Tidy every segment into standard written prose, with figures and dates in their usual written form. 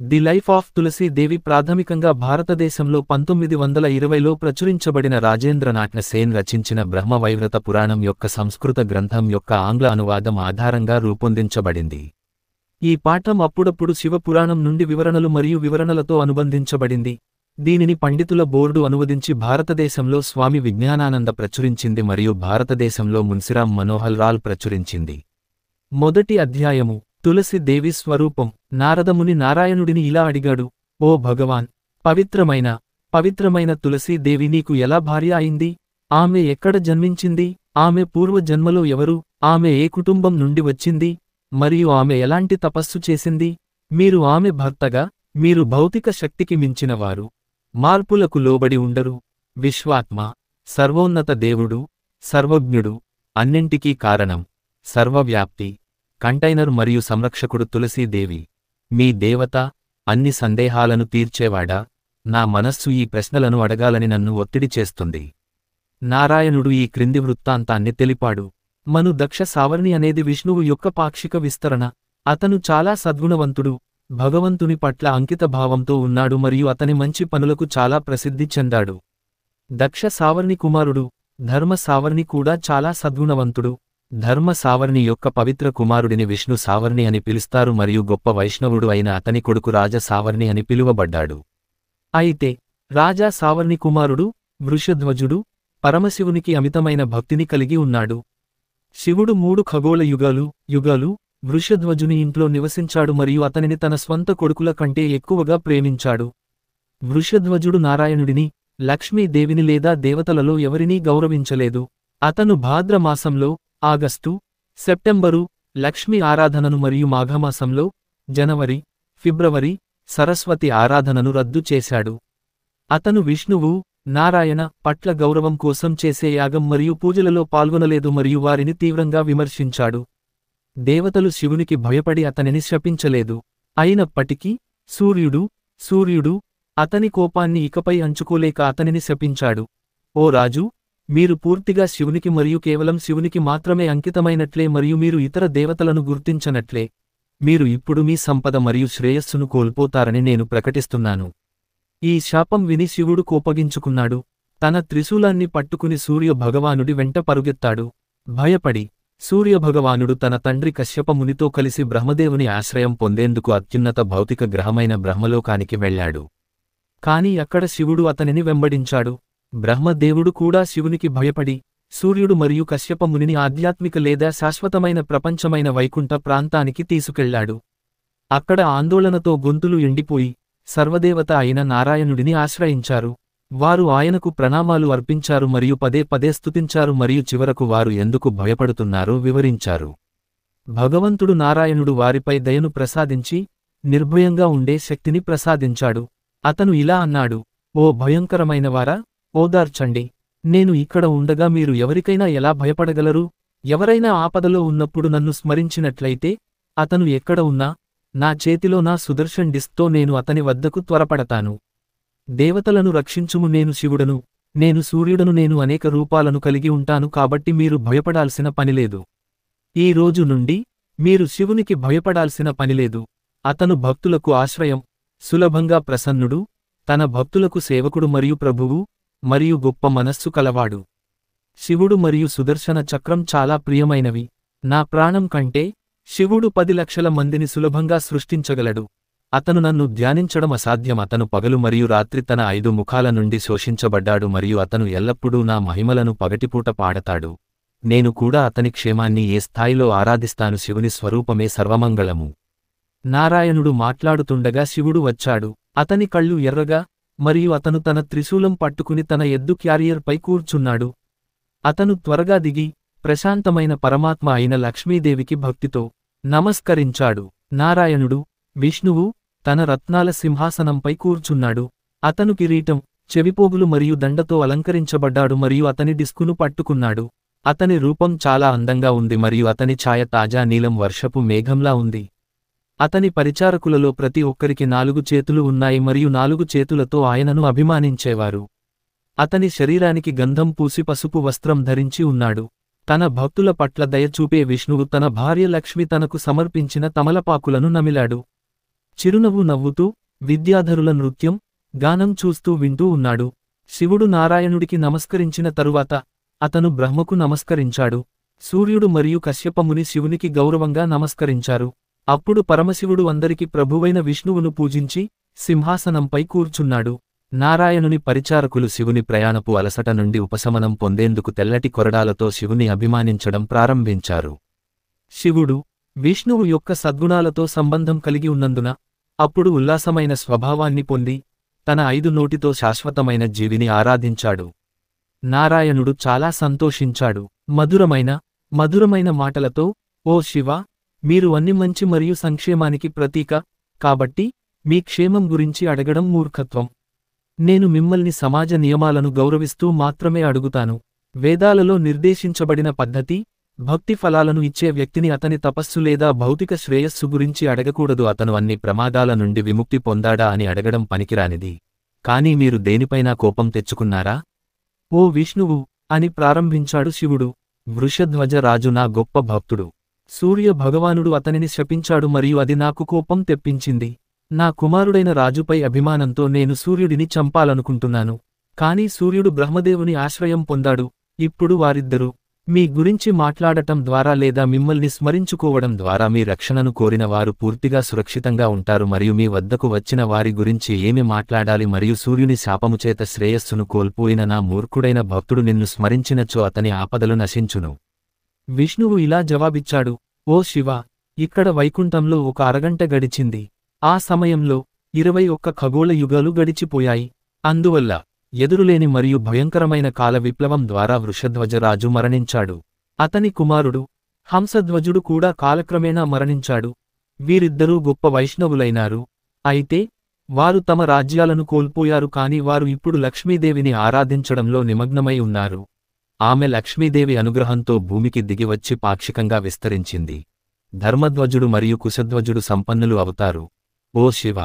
The life of Tulsi దేవి ప్రాథమికంగా భారతదేశంలో 1920లో ప్రచురించబడిన రాజేంద్రనాథ్ సేన్ రచించిన బ్రహ్మవైవర్త పురాణం యొక్క సంస్కృత గ్రంథం యొక్క ఆంగ్ల అనువాదం ఆధారంగా రూపొందించబడింది. ఈ పాఠం అప్పుడప్పుడు శివపురాణం నుండి వివరణలు మరియు వివరణలతో అనుబంధించబడింది. దీనిని పండితుల బోర్డు అనువదించి భారతదేశంలో స్వామి విజ్ఞానానంద ప్రచురించింది మరియు భారతదేశంలో మున్సిరాం మనోహర్ లాల్ ప్రచురించింది. మొదటి అధ్యాయము తులసి దేవి స్వరూపం. నారదముని నారాయణుడిని ఇలా అడిగాడు, ఓ భగవాన్, పవిత్రమైన తులసీ దేవి నీకు ఎలా భార్య అయింది? ఆమె ఎక్కడ జన్మించింది? ఆమె పూర్వజన్మలో ఎవరు? ఆమె ఏ కుటుంబం నుండి వచ్చింది? మరియు ఆమె ఎలాంటి తపస్సు చేసింది? మీరు ఆమె భర్తగా? మీరు భౌతిక శక్తికి మించినవారు, మార్పులకు లోబడి ఉండరు, విశ్వాత్మ, సర్వోన్నత దేవుడు, సర్వజ్ఞుడు, అన్నింటికీ కారణం, సర్వవ్యాప్తి, కంటైనర్ మరియు సంరక్షకుడు తులసీదేవి మీ దేవత, అన్ని సందేహాలను తీర్చేవాడా? నా మనస్సు ఈ ప్రశ్నలను అడగాలని నన్ను ఒత్తిడి చేస్తుంది. నారాయణుడు ఈ క్రింది వృత్తాంతాన్ని తెలిపాడు. మను దక్ష సావర్ణి అనేది విష్ణువు యొక్క పాక్షిక విస్తరణ. అతను చాలా సద్గుణవంతుడు, భగవంతుని పట్ల అంకితభావంతో ఉన్నాడు మరియు అతని మంచి పనులకు చాలా ప్రసిద్ధి చెందాడు. దక్ష సావర్ణి కుమారుడు ధర్మ సావర్ణి కూడా చాలా సద్గుణవంతుడు. ధర్మ సావర్ణి యొక్క పవిత్ర కుమారుడిని విష్ణు సావర్ణి అని పిలుస్తారు మరియు గొప్ప వైష్ణవుడు అయిన అతని కొడుకు రాజ సావర్ణి అని పిలువబడ్డాడు. అయితే రాజా సావర్ణి కుమారుడు వృషధ్వజుడు పరమశివునికి అమితమైన భక్తిని కలిగి ఉన్నాడు. శివుడు 3 ఖగోళ యుగాలు వృషధ్వజుని ఇంట్లో నివసించాడు మరియు అతనిని తన స్వంత కొడుకుల కంటే ఎక్కువగా ప్రేమించాడు. వృషధ్వజుడు నారాయణుడిని, లక్ష్మీదేవిని లేదా దేవతలలో ఎవరినీ గౌరవించలేదు. అతను భాద్రమాసంలో ఆగస్టు, సెప్టెంబరు లక్ష్మీ ఆరాధనను మరియు మాఘమాసంలో జనవరి, ఫిబ్రవరి సరస్వతి ఆరాధనను రద్దు చేశాడు. అతను విష్ణువు, నారాయణ పట్ల గౌరవం కోసం చేసే యాగం మరియు పూజలలో పాల్గొనలేదు మరియు వారిని తీవ్రంగా విమర్శించాడు. దేవతలు శివునికి భయపడి అతనిని శపించలేదు. అయినప్పటికీ సూర్యుడు అతని కోపాన్ని ఇకపై అంచుకోలేక అతనిని శపించాడు. ఓ రాజు, మీరు పూర్తిగా శివునికి మరియు కేవలం శివునికి మాత్రమే అంకితమైనట్లే మరియు మీరు ఇతర దేవతలను గుర్తించనట్లే, మీరు ఇప్పుడు మీ సంపద మరియు శ్రేయస్సును కోల్పోతారని నేను ప్రకటిస్తున్నాను. ఈ శాపం విని శివుడు కోపగించుకున్నాడు. తన త్రిశూలాన్ని పట్టుకుని సూర్య భగవానుడి వెంట పరుగెత్తాడు. భయపడి సూర్యభగవానుడు తన తండ్రి కశ్యప మునితో కలిసి బ్రహ్మదేవుని ఆశ్రయం పొందేందుకు అత్యున్నత భౌతిక గ్రహమైన బ్రహ్మలోకానికి వెళ్లాడు. కాని అక్కడ శివుడు అతనిని వెంబడించాడు. బ్రహ్మదేవుడు కూడా శివునికి భయపడి సూర్యుడు మరియు కశ్యప మునిని ఆధ్యాత్మిక లేదా శాశ్వతమైన ప్రపంచమైన వైకుంఠ ప్రాంతానికి తీసుకెళ్లాడు. అక్కడ ఆందోళనతో గొంతులు ఎండిపోయి సర్వదేవత అయిన నారాయణుడిని ఆశ్రయించారు. వారు ఆయనకు ప్రణామాలు అర్పించారు మరియు పదే పదే స్తుతించారు మరియు చివరకు వారు ఎందుకు భయపడుతున్నారో వివరించారు. భగవంతుడు నారాయణుడు వారిపై దయను ప్రసాదించి నిర్భయంగా ఉండే శక్తిని ప్రసాదించాడు. అతను ఇలా అన్నాడు, ఓ భయంకరమైనవారా, ఓదార్చండి. నేను ఇక్కడ ఉండగా మీరు ఎవరికైనా ఎలా భయపడగలరు? ఎవరైనా ఆపదలో ఉన్నప్పుడు నన్ను స్మరించినట్లయితే, అతను ఎక్కడ ఉన్నా నా చేతిలో నా సుదర్శన్ డిస్క్తో నేను అతని వద్దకు త్వరపడతాను. దేవతలను రక్షించుము, నేను శివుడను, నేను సూర్యుడను, నేను అనేక రూపాలను కలిగి ఉంటాను, కాబట్టి మీరు భయపడాల్సిన పనిలేదు. ఈ రోజు నుండి మీరు శివునికి భయపడాల్సిన పనిలేదు. అతను భక్తులకు ఆశ్రయం, సులభంగా ప్రసన్నుడు, తన భక్తులకు సేవకుడు మరియు ప్రభువు మరియు గొప్ప మనస్సు కలవాడు. శివుడు మరియు సుదర్శన చక్రం చాలా ప్రియమైనవి. నా ప్రాణం కంటే శివుడు 10 లక్షల మందిని సులభంగా సృష్టించగలడు. అతను నన్ను ధ్యానించడం అసాధ్యం. అతను పగలు మరియు రాత్రి తన 5 ముఖాల నుండి శోషించబడ్డాడు మరియు అతను ఎల్లప్పుడూ నా మహిమలను పగటిపూట పాడతాడు. నేను కూడా అతని క్షేమాన్ని ఏ స్థాయిలో ఆరాధిస్తాను. శివుని స్వరూపమే సర్వమంగళము. నారాయణుడు మాట్లాడుతుండగా శివుడు వచ్చాడు. అతని కళ్ళు ఎర్రగా మరియు అతను తన త్రిశూలం పట్టుకుని తన ఎద్దు క్యారియర్పై కూర్చున్నాడు. అతను త్వరగా దిగి ప్రశాంతమైన పరమాత్మ అయిన లక్ష్మీదేవికి భక్తితో నమస్కరించాడు. నారాయణుడు విష్ణువు తన రత్నాల సింహాసనంపై కూర్చున్నాడు. అతను కిరీటం, చెవిపోగులు మరియు దండతో అలంకరించబడ్డాడు మరియు అతని డిస్కును పట్టుకున్నాడు. అతని రూపం చాలా అందంగా ఉంది మరియు అతని ఛాయ తాజా నీలం వర్షపు మేఘంలా ఉంది. అతని పరిచారకులలో ప్రతి ఒక్కరికి 4 చేతులు ఉన్నాయి మరియు 4 చేతులతో ఆయనను అభిమానించేవారు. అతని శరీరానికి గంధం పూసి పసుపు వస్త్రం ధరించి ఉన్నాడు. తన భక్తుల పట్ల దయ చూపే విష్ణువు తన భార్య లక్ష్మి తనకు సమర్పించిన తమలపాకులను నమిలాడు. చిరునవ్వు నవ్వుతూ విద్యాధరుల నృత్యం గానం చూస్తూ వింటూ ఉన్నాడు. శివుడు నారాయణుడికి నమస్కరించిన తరువాత అతను బ్రహ్మకు నమస్కరించాడు. సూర్యుడు మరియు కశ్యపముని శివునికి గౌరవంగా నమస్కరించారు. అప్పుడు పరమశివుడు అందరికి ప్రభువైన విష్ణువును పూజించి సింహాసనంపై కూర్చున్నాడు. నారాయణుని పరిచారకులు శివుని ప్రయాణపు అలసట నుండి ఉపశమనం పొందేందుకు తెల్లటి కొరడాలతో శివుని అభిమానించడం ప్రారంభించారు. శివుడు విష్ణువు యొక్క సద్గుణాలతో సంబంధం కలిగి ఉన్నందున అప్పుడు ఉల్లాసమైన స్వభావాన్ని పొంది తన 5 నోటితో శాశ్వతమైన జీవిని ఆరాధించాడు. నారాయణుడు చాలా సంతోషించాడు. మధురమైన మాటలతో, ఓ శివ, మీరు అన్ని మంచి మరియు సంక్షేమానికి ప్రతీక, కాబట్టి మీ క్షేమం గురించి అడగడం మూర్ఖత్వం. నేను మిమ్మల్ని సమాజ నియమాలను గౌరవిస్తూ మాత్రమే అడుగుతాను. వేదాలలో నిర్దేశించబడిన పద్ధతి, భక్తి ఫలాలను ఇచ్చే వ్యక్తిని అతని తపస్సు లేదా భౌతిక శ్రేయస్సు గురించి అడగకూడదు. అతను అన్ని ప్రమాదాల నుండి విముక్తి పొందాడా అని అడగడం పనికిరానిది. కానీ మీరు దేనిపైనా కోపం తెచ్చుకున్నారా? ఓ విష్ణువు అని ప్రారంభించాడు శివుడు. వృషధ్వజ రాజు నా గొప్ప భక్తుడు. సూర్య భగవానుడు అతనిని శపించాడు మరియు అది నాకు కోపం తెప్పించింది. నా కుమారుడైన రాజుపై అభిమానంతో నేను సూర్యుడిని చంపాలనుకుంటున్నాను. కానీ సూర్యుడు బ్రహ్మదేవుని ఆశ్రయం పొందాడు. ఇప్పుడు వారిద్దరూ మీ గురించి మాట్లాడటం ద్వారా లేదా మిమ్మల్ని స్మరించుకోవడం ద్వారా మీ రక్షణను కోరిన వారు పూర్తిగా సురక్షితంగా ఉంటారు మరియు మీ వద్దకు వచ్చిన వారి గురించి ఏమి మాట్లాడాలి మరియు సూర్యుని శాపముచేత శ్రేయస్సును కోల్పోయిన నా మూర్ఖుడైన భక్తుడు నిన్ను స్మరించినచో అతని ఆపదలు నశించును. విష్ణువు ఇలా జవాబిచ్చాడు, ఓ శివ, ఇక్కడ వైకుంఠంలో ఒక అరగంట గడిచింది. ఆ సమయంలో 21 ఖగోళ యుగాలు గడిచిపోయాయి. అందువల్ల ఎదురులేని మరియు భయంకరమైన కాల విప్లవం ద్వారా వృషధ్వజరాజు మరణించాడు. అతని కుమారుడు హంసధ్వజుడు కూడా కాలక్రమేణా మరణించాడు. వీరిద్దరూ గొప్ప వైష్ణవులైనారు. అయితే వారు తమ రాజ్యాలను కోల్పోయారు, కాని వారు ఇప్పుడు లక్ష్మీదేవిని ఆరాధించడంలో నిమగ్నమై ఉన్నారు. ఆమె లక్ష్మీదేవి అనుగ్రహంతో భూమికి దిగివచ్చి పాక్షికంగా విస్తరించింది. ధర్మధ్వజుడు మరియు కుశధ్వజుడు సంపన్నులు అవుతారు. ఓ శివ,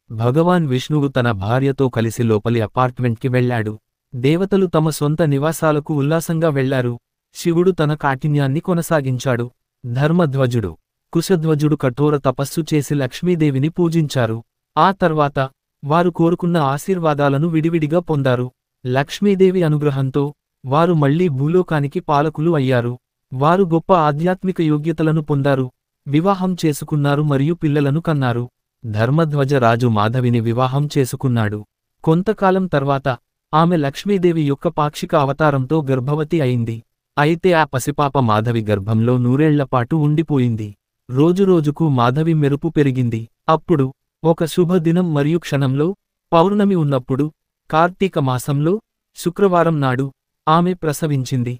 భగవాన్ విష్ణువు తన భార్యతో కలిసి లోపలి అపార్ట్మెంట్కి వెళ్లాడు. దేవతలు తమ సొంత నివాసాలకు ఉల్లాసంగా వెళ్లారు. శివుడు తన కాఠిన్యాన్ని కొనసాగించాడు. ధర్మధ్వజుడు, కుశధ్వజుడు కఠోర తపస్సు చేసి లక్ష్మీదేవిని పూజించారు. ఆ తర్వాత వారు కోరుకున్న ఆశీర్వాదాలను విడివిడిగా పొందారు. లక్ష్మీదేవి అనుగ్రహంతో వారు మళ్లీ భూలోకానికి పాలకులు అయ్యారు. వారు గొప్ప ఆధ్యాత్మిక యోగ్యతలను పొందారు, వివాహం చేసుకున్నారు మరియు పిల్లలను కన్నారు. ధర్మధ్వజ రాజు మాధవిని వివాహం చేసుకున్నాడు. కొంతకాలం తర్వాత ఆమె లక్ష్మీదేవి యొక్క పాక్షిక అవతారంతో గర్భవతి అయింది. అయితే ఆ పసిపాప మాధవి గర్భంలో 100 ఏళ్లపాటు ఉండిపోయింది. రోజురోజుకు మాధవి మెరుపు పెరిగింది. అప్పుడు ఒక శుభదినం మరియు క్షణంలో, పౌర్ణమి ఉన్నప్పుడు, కార్తీక మాసంలో శుక్రవారం నాడు ఆమె ప్రసవించింది.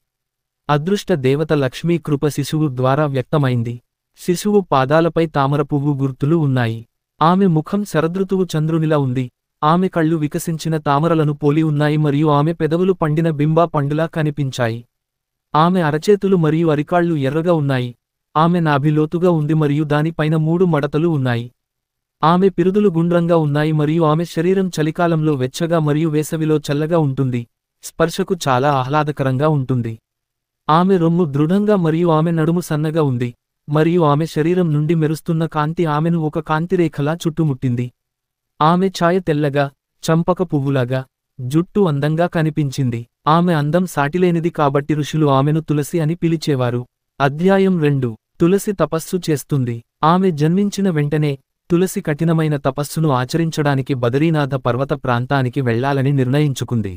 అదృష్ట దేవత లక్ష్మీ కృప శిశువు ద్వారా వ్యక్తమైంది. శిశువు పాదాలపై తామరపువ్వు గుర్తులు ఉన్నాయి. ఆమె ముఖం శరదృతువు చంద్రునిలా ఉంది. ఆమె కళ్ళు వికసించిన తామరలను పోలి ఉన్నాయి మరియు ఆమె పెదవులు పండిన బింబా పండులా కనిపించాయి. ఆమె అరచేతులు మరియు అరికాళ్లు ఎర్రగా ఉన్నాయి. ఆమె నాభి లోతుగా ఉంది మరియు దానిపైన 3 మడతలు ఉన్నాయి. ఆమె పిరుదులు గుండ్రంగా ఉన్నాయి మరియు ఆమె శరీరం చలికాలంలో వెచ్చగా మరియు వేసవిలో చల్లగా ఉంటుంది. స్పర్శకు చాలా ఆహ్లాదకరంగా ఉంటుంది. ఆమె రొమ్ము దృఢంగా మరియు ఆమె నడుము సన్నగా ఉంది మరియు ఆమె శరీరం నుండి మెరుస్తున్న కాంతి ఆమెను ఒక కాంతిరేఖలా చుట్టుముట్టింది. ఆమె ఛాయ తెల్లగా, చంపక పువ్వులాగా, జుట్టు అందంగా కనిపించింది. ఆమె అందం సాటిలేనిది కాబట్టి ఋషులు ఆమెను తులసి అని పిలిచేవారు. అధ్యాయం 2. తులసి తపస్సు చేస్తుంది. ఆమె జన్మించిన వెంటనే తులసి కఠినమైన తపస్సును ఆచరించడానికి బదరీనాథ పర్వత ప్రాంతానికి వెళ్లాలని నిర్ణయించుకుంది.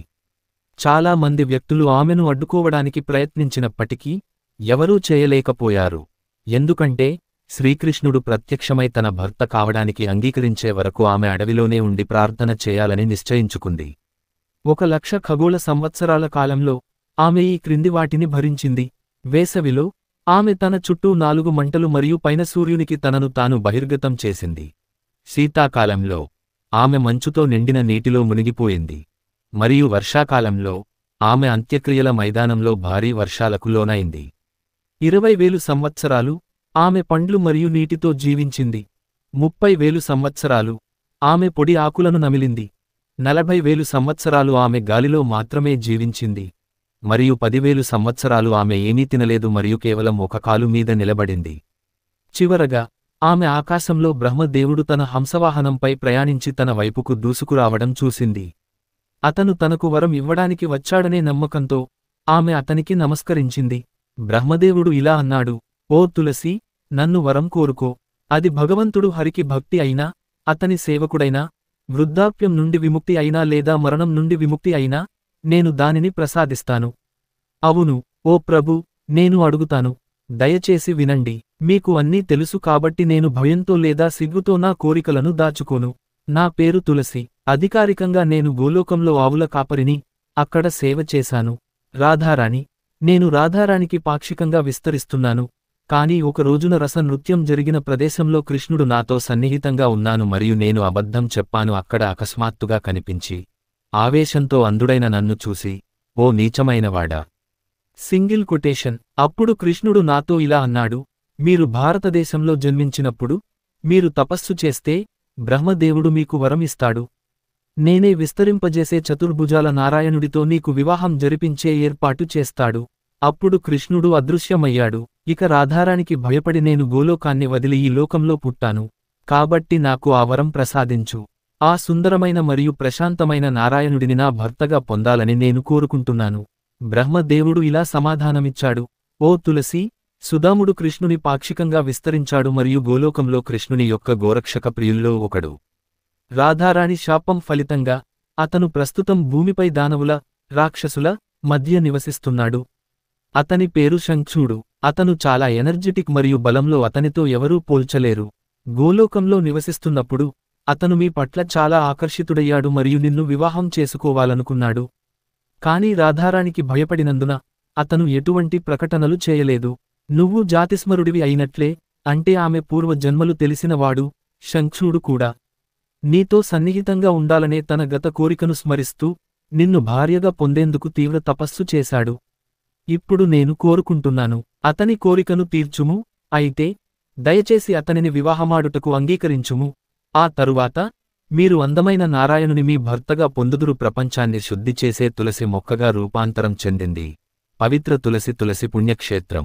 చాలా మంది వ్యక్తులు ఆమెను అడ్డుకోవడానికి ప్రయత్నించినప్పటికీ ఎవరూ చేయలేకపోయారు. ఎందుకంటే శ్రీకృష్ణుడు ప్రత్యక్షమై తన భర్త కావడానికి అంగీకరించే వరకు ఆమె అడవిలోనే ఉండి ప్రార్థన చేయాలని నిశ్చయించుకుంది. 1,00,000 ఖగోళ సంవత్సరాల కాలంలో ఆమె ఈ క్రింది వాటిని భరించింది. వేసవిలో ఆమె తన చుట్టూ 4 మంటలు మరియు పైన సూర్యునికి తనను తాను బహిర్గతం చేసింది. శీతాకాలంలో ఆమె మంచుతో నిండిన నీటిలో మునిగిపోయింది. మరియు వర్షాకాలంలో ఆమె అంత్యక్రియల మైదానంలో భారీ వర్షాలకు లోనైంది. 20,000 సంవత్సరాలు ఆమె పండ్లు మరియు నీటితో జీవించింది. 30,000 సంవత్సరాలు ఆమె పొడి ఆకులను నమిలింది. 40,000 సంవత్సరాలు ఆమె గాలిలో మాత్రమే జీవించింది. మరియు 10,000 సంవత్సరాలు ఆమె ఏమీ తినలేదు మరియు కేవలం ఒక కాలు మీద నిలబడింది. చివరగా ఆమె ఆకాశంలో బ్రహ్మదేవుడు తన హంసవాహనంపై ప్రయాణించి తన వైపుకు దూసుకురావడం చూసింది. అతను తనకు వరం ఇవ్వడానికి వచ్చాడనే నమ్మకంతో ఆమె అతనికి నమస్కరించింది. బ్రహ్మదేవుడు ఇలా అన్నాడు, ఓ తులసి, నన్ను వరం కోరుకో. అది భగవంతుడు హరికి భక్తి అయినా, అతని సేవకుడైనా, వృద్ధాప్యం నుండి విముక్తి అయినా లేదా మరణం నుండి విముక్తి అయినా, నేను దానిని ప్రసాదిస్తాను. అవును, ఓ ప్రభూ, నేను అడుగుతాను. దయచేసి వినండి. మీకు అన్నీ తెలుసు కాబట్టి నేను భయంతో లేదా సిగ్గుతో నా కోరికలను దాచుకోను. నా పేరు తులసి. అధికారికంగా నేను గోలోకంలో ఆవుల కాపరిని, అక్కడ సేవ చేశాను. రాధారాణి. నేను రాధారానికి పాక్షికంగా విస్తరిస్తున్నాను. కానీ ఒక రోజున రస నృత్యం జరిగిన ప్రదేశంలో కృష్ణుడు నాతో సన్నిహితంగా ఉన్నాను మరియు నేను అబద్ధం చెప్పాను. అక్కడ అకస్మాత్తుగా కనిపించి ఆవేశంతో అంధుడైన నన్ను చూసి, ఓ నీచమైనవాడా. Single quotation. అప్పుడు కృష్ణుడు నాతో ఇలా అన్నాడు, మీరు భారతదేశంలో జన్మించినప్పుడు మీరు తపస్సు చేస్తే బ్రహ్మదేవుడు మీకు వరం ఇస్తాడు. నేనే విస్తరింపజేసే చతుర్భుజాల నారాయణుడితో నీకు వివాహం జరిపించే ఏర్పాటు చేస్తాడు. అప్పుడు కృష్ణుడు అదృశ్యమయ్యాడు. ఇక రాధారానికి భయపడి నేను గోలోకాన్ని వదిలి ఈ లోకంలో పుట్టాను. కాబట్టి నాకు ఆ వరం ప్రసాదించు. ఆ సుందరమైన మరియు ప్రశాంతమైన నారాయణుడిని నా భర్తగా పొందాలని నేను కోరుకుంటున్నాను. బ్రహ్మదేవుడు ఇలా సమాధానమిచ్చాడు, ఓ తులసి, సుదాముడు కృష్ణుని పాక్షికంగా విస్తరించాడు మరియు గోలోకంలో కృష్ణుని యొక్క గోరక్షక ప్రియుల్లో ఒకడు. రాధారాణి శాపం ఫలితంగా అతను ప్రస్తుతం భూమిపై దానవుల, రాక్షసుల మధ్య నివసిస్తున్నాడు. అతని పేరు శంఖుడు. అతను చాలా ఎనర్జెటిక్ మరియు బలంలో అతనితో ఎవరూ పోల్చలేరు. గోలోకంలో నివసిస్తున్నప్పుడు అతను మీ పట్ల చాలా ఆకర్షితుడయ్యాడు మరియు నిన్ను వివాహం చేసుకోవాలనుకున్నాడు. కానీ రాధారానికి భయపడినందున అతను ఎటువంటి ప్రకటనలు చేయలేదు. నువ్వు జాతిస్మరుడివి అయినట్లే, అంటే ఆమె పూర్వజన్మలు తెలిసినవాడు శంఖుడు కూడా. నీతో సన్నిహితంగా ఉండాలనే తన గత కోరికను స్మరిస్తూ నిన్ను భార్యగా పొందేందుకు తీవ్ర తపస్సు చేశాడు. ఇప్పుడు నేను కోరుకుంటున్నాను, అతని కోరికను తీర్చుము. అయితే దయచేసి అతనిని వివాహమాడుటకు అంగీకరించుము. ఆ తరువాత మీరు అందమైన నారాయణుని మీ భర్తగా పొందుదురు. ప్రపంచాన్ని శుద్ధి చేసే తులసి మొక్కగా రూపాంతరం చెందింది. పవిత్ర తులసి తులసి పుణ్యక్షేత్రం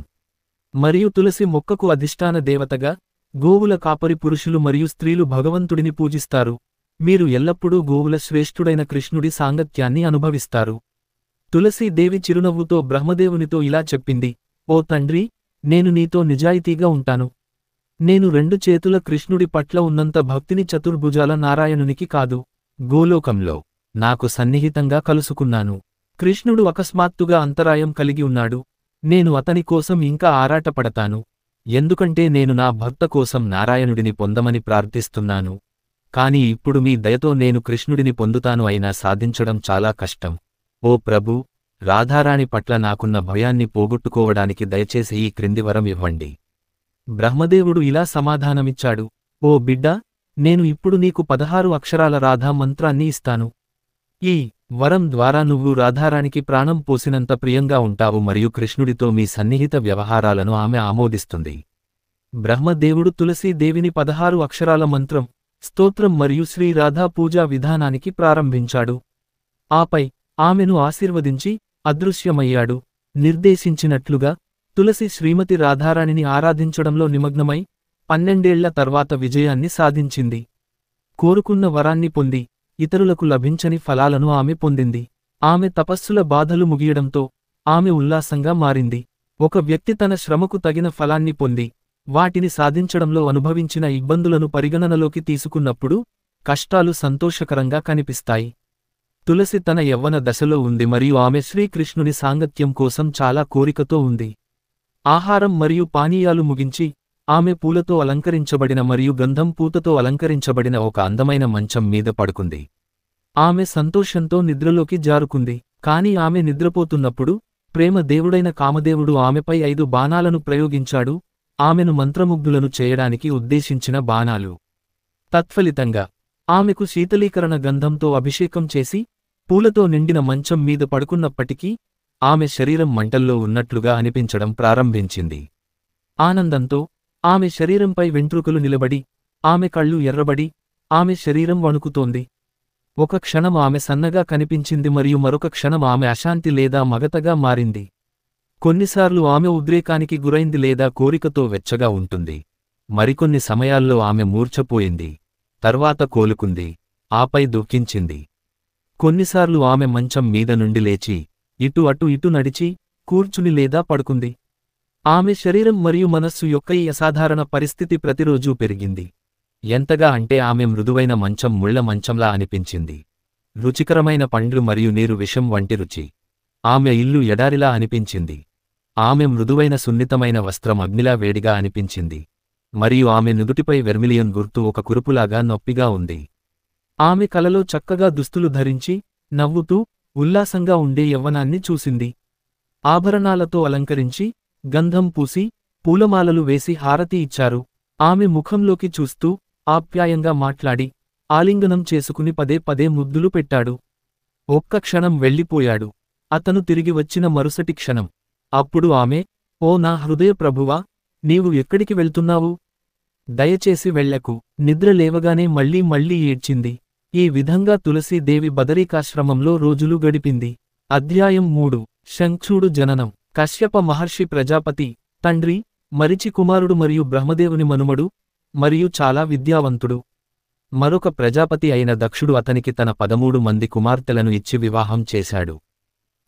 మరియు తులసి మొక్కకు అధిష్టాన దేవతగా గోవుల కాపరి పురుషులు మరియు స్త్రీలు భగవంతుడిని పూజిస్తారు. మీరు ఎల్లప్పుడూ గోవుల శ్రేష్ఠుడైన కృష్ణుడి సాంగత్యాన్ని అనుభవిస్తారు. తులసీదేవి చిరునవ్వుతో బ్రహ్మదేవునితో ఇలా చెప్పింది, ఓ తండ్రి, నేను నీతో నిజాయితీగా ఉంటాను. నేను రెండు చేతుల కృష్ణుడి పట్ల ఉన్నంత భక్తిని చతుర్భుజాల నారాయణునికి కాదు, గోలోకంలో నాకు సన్నిహితంగా కలుసుకున్నాను. కృష్ణుడు అకస్మాత్తుగా అంతరాయం కలిగి ఉన్నాడు. నేను అతని కోసం ఇంకా ఆరాటపడతాను, ఎందుకంటే నేను నా భర్త కోసం నారాయణుడిని పొందమని ప్రార్థిస్తున్నాను. కాని ఇప్పుడు మీ దయతో నేను కృష్ణుడిని పొందుతాను, అయినా సాధించడం చాలా కష్టం. ఓ ప్రభూ, రాధారాణి పట్ల నాకున్న భయాన్ని పోగొట్టుకోవడానికి దయచేసి ఈ క్రింది వరం ఇవ్వండి. బ్రహ్మదేవుడు ఇలా సమాధానమిచ్చాడు, ఓ బిడ్డా, నేను ఇప్పుడు నీకు 16 అక్షరాల రాధా మంత్రాన్ని ఇస్తాను. ఈ వరం ద్వారా నువ్వు రాధారానికి ప్రాణం పోసినంత ప్రియంగా ఉంటావు మరియు కృష్ణుడితో మీ సన్నిహిత వ్యవహారాలను ఆమె ఆమోదిస్తుంది. బ్రహ్మదేవుడు తులసీదేవిని 16 అక్షరాల మంత్రం, స్తోత్రం మరియు శ్రీ రాధా పూజా విధానానికి ప్రారంభించాడు. ఆపై ఆమెను ఆశీర్వదించి అదృశ్యమయ్యాడు. నిర్దేశించినట్లుగా తులసి శ్రీమతి రాధారాణిని ఆరాధించడంలో నిమగ్నమై 12 ఏళ్ల తర్వాత విజయాన్ని సాధించింది. కోరుకున్న వరాన్ని పొంది ఇతరులకు లభించని ఫలాలను ఆమె పొందింది. ఆమె తపస్సుల బాధలు ముగియడంతో ఆమె ఉల్లాసంగా మారింది. ఒక వ్యక్తి తన శ్రమకు తగిన ఫలాన్ని పొంది వాటిని సాధించడంలో అనుభవించిన ఇబ్బందులను పరిగణనలోకి తీసుకున్నప్పుడు కష్టాలు సంతోషకరంగా కనిపిస్తాయి. తులసి తన యవ్వన దశలో ఉంది మరియు ఆమె శ్రీకృష్ణుని సాంగత్యం కోసం చాలా కోరికతో ఉంది. ఆహారం మరియు పానీయాలు ముగించి ఆమె పూలతో అలంకరించబడిన మరియు గంధం పూతతో అలంకరించబడిన ఒక అందమైన మంచం మీద పడుకుంది. ఆమె సంతోషంతో నిద్రలోకి జారుకుంది. కాని ఆమె నిద్రపోతున్నప్పుడు ప్రేమ దేవుడైన కామదేవుడు ఆమెపై 5 బాణాలను ప్రయోగించాడు, ఆమెను మంత్రముగ్ధులను చేయడానికి ఉద్దేశించిన బాణాలు. తత్ఫలితంగా ఆమెకు శీతలీకరణ గంధంతో అభిషేకం చేసి పూలతో నిండిన మంచం మీద పడుకున్నప్పటికీ ఆమె శరీరం మంటల్లో ఉన్నట్లుగా అనిపించడం ప్రారంభించింది. ఆనందంతో ఆమె శరీరంపై వెంట్రుకలు నిలబడి ఆమె కళ్ళు ఎర్రబడి ఆమె శరీరం వణుకుతోంది. ఒక క్షణం ఆమె సన్నగా కనిపించింది మరియు మరొక క్షణం ఆమె అశాంతి లేదా మగతగా మారింది. కొన్నిసార్లు ఆమె ఉద్రేకానికి గురైంది లేదా కోరికతో వెచ్చగా ఉంటుంది. మరికొన్ని సమయాల్లో ఆమె మూర్ఛపోయింది, తర్వాత కోలుకుంది, ఆపై దుఃఖించింది. కొన్నిసార్లు ఆమె మంచం మీద నుండి లేచి ఇటు నడిచి కూర్చుని లేదా పడుకుంది. ఆమె శరీరం మరియు మనస్సు యొక్క ఈ అసాధారణ పరిస్థితి ప్రతిరోజూ పెరిగింది. ఎంతగా అంటే ఆమె మృదువైన మంచం ముళ్ల మంచంలా అనిపించింది. రుచికరమైన పండ్లు మరియు నీరు విషం వంటి రుచి. ఆమె ఇల్లు ఎడారిలా అనిపించింది. ఆమె మృదువైన సున్నితమైన వస్త్రం అగ్నిలా వేడిగా అనిపించింది. మరియు ఆమె నుదుటిపై వెర్మిలియన్ గుర్తు ఒక కురుపులాగా నొప్పిగా ఉంది. ఆమె కలలో చక్కగా దుస్తులు ధరించి నవ్వుతూ ఉల్లాసంగా ఉండే యవ్వనాన్ని చూసింది. ఆభరణాలతో అలంకరించి గంధం పూసి పూలమాలలు వేసి హారతి ఇచ్చారు. ఆమె ముఖంలోకి చూస్తూ ఆప్యాయంగా మాట్లాడి ఆలింగనం చేసుకుని పదే పదే ముద్దులు పెట్టాడు. ఒక్క క్షణం వెళ్ళిపోయాడు. అతను తిరిగి వచ్చిన మరుసటి క్షణం అప్పుడు ఆమె, ఓ నా హృదయ ప్రభువా, నీవు ఎక్కడికి వెళ్తున్నావు? దయచేసి వెళ్ళకు. నిద్ర లేవగానే మళ్ళీ ఏడ్చింది. ఈ విధంగా తులసీదేవి బదరికాశ్రమంలో రోజులు గడిపింది. అధ్యాయం 3. శంఖుడు జననం. కశ్యప మహర్షి ప్రజాపతి, తండ్రి, మరిచి కుమారుడు మరియు బ్రహ్మదేవుని మనుమడు, మరియు చాలా విద్యావంతుడు. మరొక ప్రజాపతి అయిన దక్షుడు అతనికి తన 13 మంది కుమార్తెలను ఇచ్చి వివాహం చేశాడు.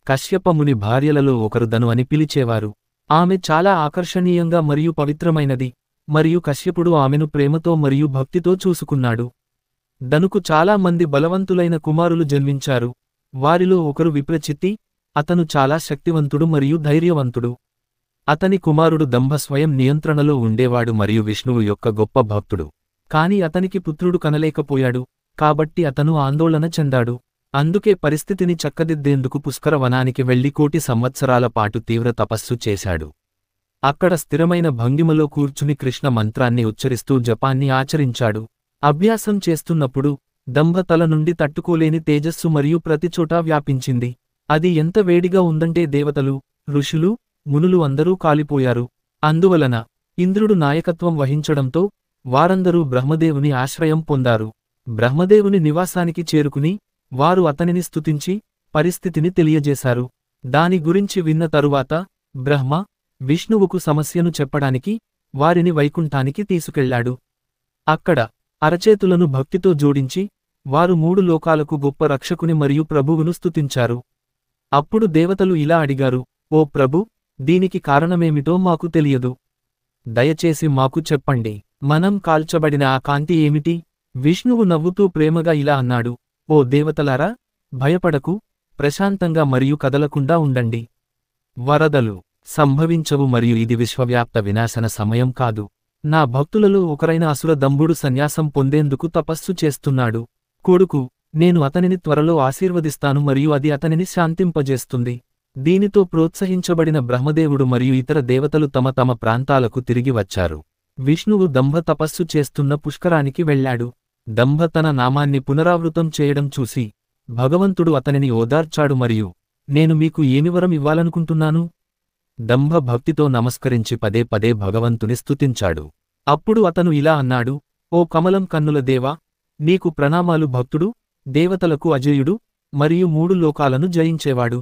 కశ్యపముని భార్యలలో ఒకరు ధను అని పిలిచేవారు. ఆమె చాలా ఆకర్షణీయంగా మరియు పవిత్రమైనది, మరియు కశ్యపుడు ఆమెను ప్రేమతో మరియు భక్తితో చూసుకున్నాడు. ధనుకు చాలా మంది బలవంతులైన కుమారులు జన్మించారు. వారిలో ఒకరు విప్రచిత్తి, అతను చాలా శక్తివంతుడు మరియు ధైర్యవంతుడు. అతని కుమారుడు దంభ స్వయం నియంత్రణలో ఉండేవాడు మరియు విష్ణువు యొక్క గొప్ప భక్తుడు. కాని అతనికి పుత్రుడు కనలేకపోయాడు, కాబట్టి అతను ఆందోళన చెందాడు. అందుకే పరిస్థితిని చక్కదిద్దేందుకు పుష్కర వనానికి వెళ్లి 1,000 సంవత్సరాల పాటు తీవ్ర తపస్సు చేశాడు. అక్కడ స్థిరమైన భంగిమలో కూర్చుని కృష్ణ మంత్రాన్ని ఉచ్చరిస్తూ జపాన్ని ఆచరించాడు. అభ్యాసం చేస్తున్నప్పుడు దంభ తల నుండి తట్టుకోలేని తేజస్సు మరియు ప్రతిచోటా వ్యాపించింది. అది ఎంత వేడిగా ఉందంటే దేవతలు, ఋషులు, మునులు అందరూ కాలిపోయారు. అందువలన ఇంద్రుడు నాయకత్వం వహించడంతో వారందరూ బ్రహ్మదేవుని ఆశ్రయం పొందారు. బ్రహ్మదేవుని నివాసానికి చేరుకుని వారు అతనిని స్తుతించి పరిస్థితిని తెలియజేశారు. దాని గురించి విన్న తరువాత బ్రహ్మ విష్ణువుకు సమస్యను చెప్పడానికి వారిని వైకుంఠానికి తీసుకెళ్లాడు. అక్కడ అరచేతులను భక్తితో జోడించి వారు 3 లోకాలకు గొప్ప రక్షకుని మరియు ప్రభువును స్తుతించారు. అప్పుడు దేవతలు ఇలా అడిగారు, ఓ ప్రభు, దీనికి కారణమేమిటో మాకు తెలియదు. దయచేసి మాకు చెప్పండి. మనం కాల్చబడిన ఆ కాంతి ఏమిటి? విష్ణువు నవ్వుతూ ప్రేమగా ఇలా అన్నాడు, ఓ దేవతలారా, భయపడకు, ప్రశాంతంగా మరియు కదలకుండా ఉండండి. వరదలు సంభవించవు మరియు ఇది విశ్వవ్యాప్త వినాశన సమయం కాదు. నా భక్తులలో ఒకరైన అసుర దంభుడు సన్యాసం పొందేందుకు తపస్సు చేస్తున్నాడు. కొడుకు, నేను అతనిని త్వరలో ఆశీర్వదిస్తాను మరియు అది అతనిని శాంతింపజేస్తుంది. దీనితో ప్రోత్సహించబడిన బ్రహ్మదేవుడు మరియు ఇతర దేవతలు తమ తమ ప్రాంతాలకు తిరిగి వచ్చారు. విష్ణువు దంభ తపస్సు చేస్తున్న పుష్కరానికి వెళ్లాడు. దంభ తన నామాన్ని పునరావృతం చేయడం చూసి భగవంతుడు అతనిని ఓదార్చాడు మరియు, నేను మీకు ఏమి వరం ఇవ్వాలనుకుంటున్నాను? దంభ భక్తితో నమస్కరించి పదే పదే భగవంతుని స్తుతించాడు. అప్పుడు అతను ఇలా అన్నాడు, ఓ కమలం కన్నుల దేవా, నీకు ప్రణామాలు. భక్తుడు, దేవతలకు అజేయుడు మరియు 3 లోకాలను జయించేవాడు.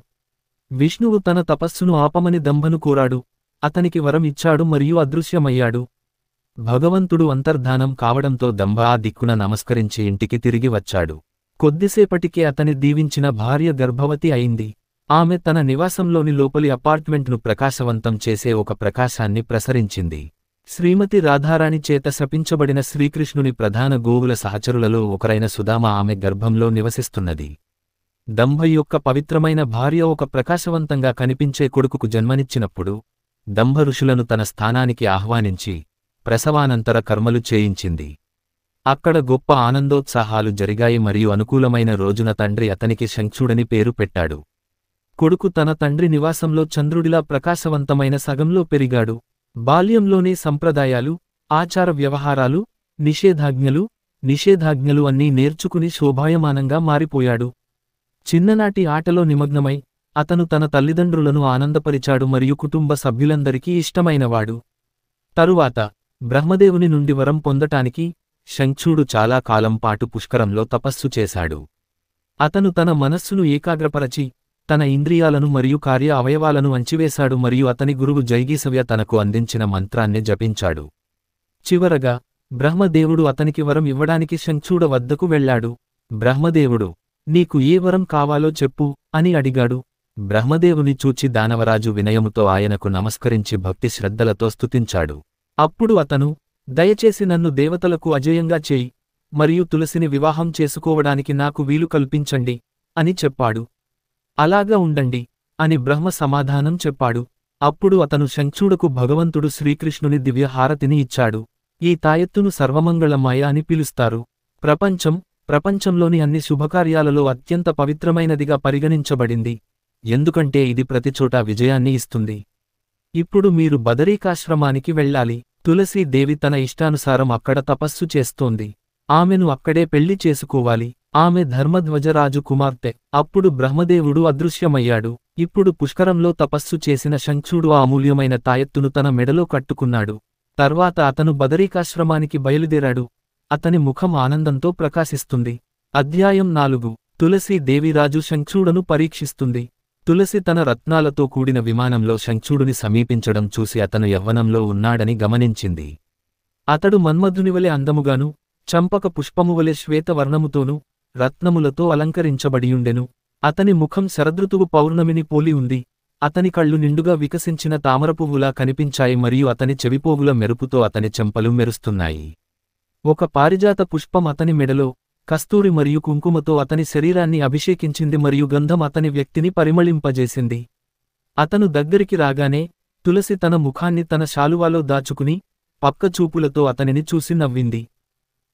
విష్ణువు తన తపస్సును ఆపమని దంభను కోరాడు. అతనికి వరం ఇచ్చాడు మరియు అదృశ్యమయ్యాడు. భగవంతుడు అంతర్ధానం కావడంతో దంభ ఆ దిక్కున నమస్కరించి ఇంటికి తిరిగి వచ్చాడు. కొద్దిసేపటికే అతని దీవించిన భార్య గర్భవతి అయింది. ఆమె తన నివాసంలోని లోపలి అపార్ట్మెంట్ను ప్రకాశవంతం చేసే ఒక ప్రకాశాన్ని ప్రసరించింది. శ్రీమతి రాధారాణి చేత శపించబడిన శ్రీకృష్ణుని ప్రధాన గోవుల సహచరులలో ఒకరైన సుదామ ఆమె గర్భంలో నివసిస్తున్నది. దంభ యొక్క పవిత్రమైన భార్య ఒక ప్రకాశవంతంగా కనిపించే కొడుకుకు జన్మనిచ్చినప్పుడు దంభ ఋషులను తన స్థానానికి ఆహ్వానించి ప్రసవానంతర కర్మలు చేయించింది. అక్కడ గొప్ప ఆనందోత్సాహాలు జరిగాయి మరియు అనుకూలమైన రోజున తండ్రి అతనికి శంఖుడని పేరు పెట్టాడు. కొడుకు తన తండ్రి నివాసంలో చంద్రుడిలా ప్రకాశవంతమైన సగంలో పెరిగాడు. బాల్యంలోనే సంప్రదాయాలు, ఆచార వ్యవహారాలు, నిషేధాజ్ఞలు అన్నీ నేర్చుకుని శోభాయమానంగా మారిపోయాడు. చిన్ననాటి ఆటలో నిమగ్నమై అతను తన తల్లిదండ్రులను ఆనందపరిచాడు మరియు కుటుంబ సభ్యులందరికీ ఇష్టమైనవాడు. తరువాత బ్రహ్మదేవుని నుండి వరం పొందటానికి శంఖుడు చాలా కాలం పాటు పుష్కరంలో తపస్సు చేశాడు. అతను తన మనస్సును ఏకాగ్రపరచి తన ఇంద్రియాలను మరియు కార్య అవయవాలను అంచివేశాడు మరియు అతని గురువు జైగీసవ్య తనకు అందించిన మంత్రాన్ని జపించాడు. చివరగా బ్రహ్మదేవుడు అతనికి వరం ఇవ్వడానికి శంఖుడు వద్దకు వెళ్ళాడు. బ్రహ్మదేవుడు, నీకు ఏ వరం కావాలో చెప్పు అని అడిగాడు. బ్రహ్మదేవుని చూచి దానవరాజు వినయముతో ఆయనకు నమస్కరించి భక్తి శ్రద్ధలతో స్తుతించాడు. అప్పుడు అతను, దయచేసి నన్ను దేవతలకు అజేయంగా చేయి, మరియు తులసిని వివాహం చేసుకోవడానికి నాకు వీలు కల్పించండి అని చెప్పాడు. అలాగా ఉండండి అని బ్రహ్మ సమాధానం చెప్పాడు. అప్పుడు అతను శంఖుడుకు భగవంతుడు శ్రీకృష్ణుని దివ్యహారతిని ఇచ్చాడు. ఈ తాయెత్తును సర్వమంగళమాయ అని పిలుస్తారు. ప్రపంచంలోని అన్ని శుభకార్యాలలో అత్యంత పవిత్రమైనదిగా పరిగణించబడింది, ఎందుకంటే ఇది ప్రతిచోటా విజయాన్ని ఇస్తుంది. ఇప్పుడు మీరు బదరీకాశ్రమానికి వెళ్ళాలి. తులసీ దేవి తన ఇష్టానుసారం అక్కడ తపస్సు చేస్తోంది. ఆమెను అక్కడే పెళ్లి చేసుకోవాలి. ఆమె ధర్మధ్వజరాజు కుమార్తె. అప్పుడు బ్రహ్మదేవుడు అదృశ్యమయ్యాడు. ఇప్పుడు పుష్కరంలో తపస్సు చేసిన శంఖుడు ఆ అమూల్యమైన తాయెత్తును తన మెడలో కట్టుకున్నాడు. తర్వాత అతను బదరీకాశ్రమానికి బయలుదేరాడు. అతని ముఖం ఆనందంతో ప్రకాశిస్తుంది. అధ్యాయం 4. తులసీ దేవిరాజు శంఖుడును పరీక్షిస్తుంది. తులసి తన రత్నాలతో కూడిన విమానంలో శంఖుడుని సమీపించడం చూసి అతను యవ్వనంలో ఉన్నాడని గమనించింది. అతడు మన్మధునివలె అందముగాను, చంపక పుష్పమువలె శ్వేతవర్ణముతోనూ, రత్నములతో అలంకరించబడియుండెను. అతని ముఖం శరదృతువు పౌర్ణమిని పోలి ఉంది. అతని కళ్ళు నిండుగా వికసించిన తామరపువ్వులా కనిపించాయి మరియు అతని చెవిపోగుల మెరుపుతో అతని చెంపలు మెరుస్తున్నాయి. ఒక పారిజాత పుష్పం అతని మెడలో, కస్తూరి మరియు కుంకుమతో అతని శరీరాన్ని అభిషేకించింది మరియు గంధం అతని వ్యక్తిని పరిమళింపజేసింది. అతను దగ్గరికి రాగానే తులసి తన ముఖాన్ని తన శాలువాలో దాచుకుని పక్కచూపులతో అతనిని చూసి నవ్వింది.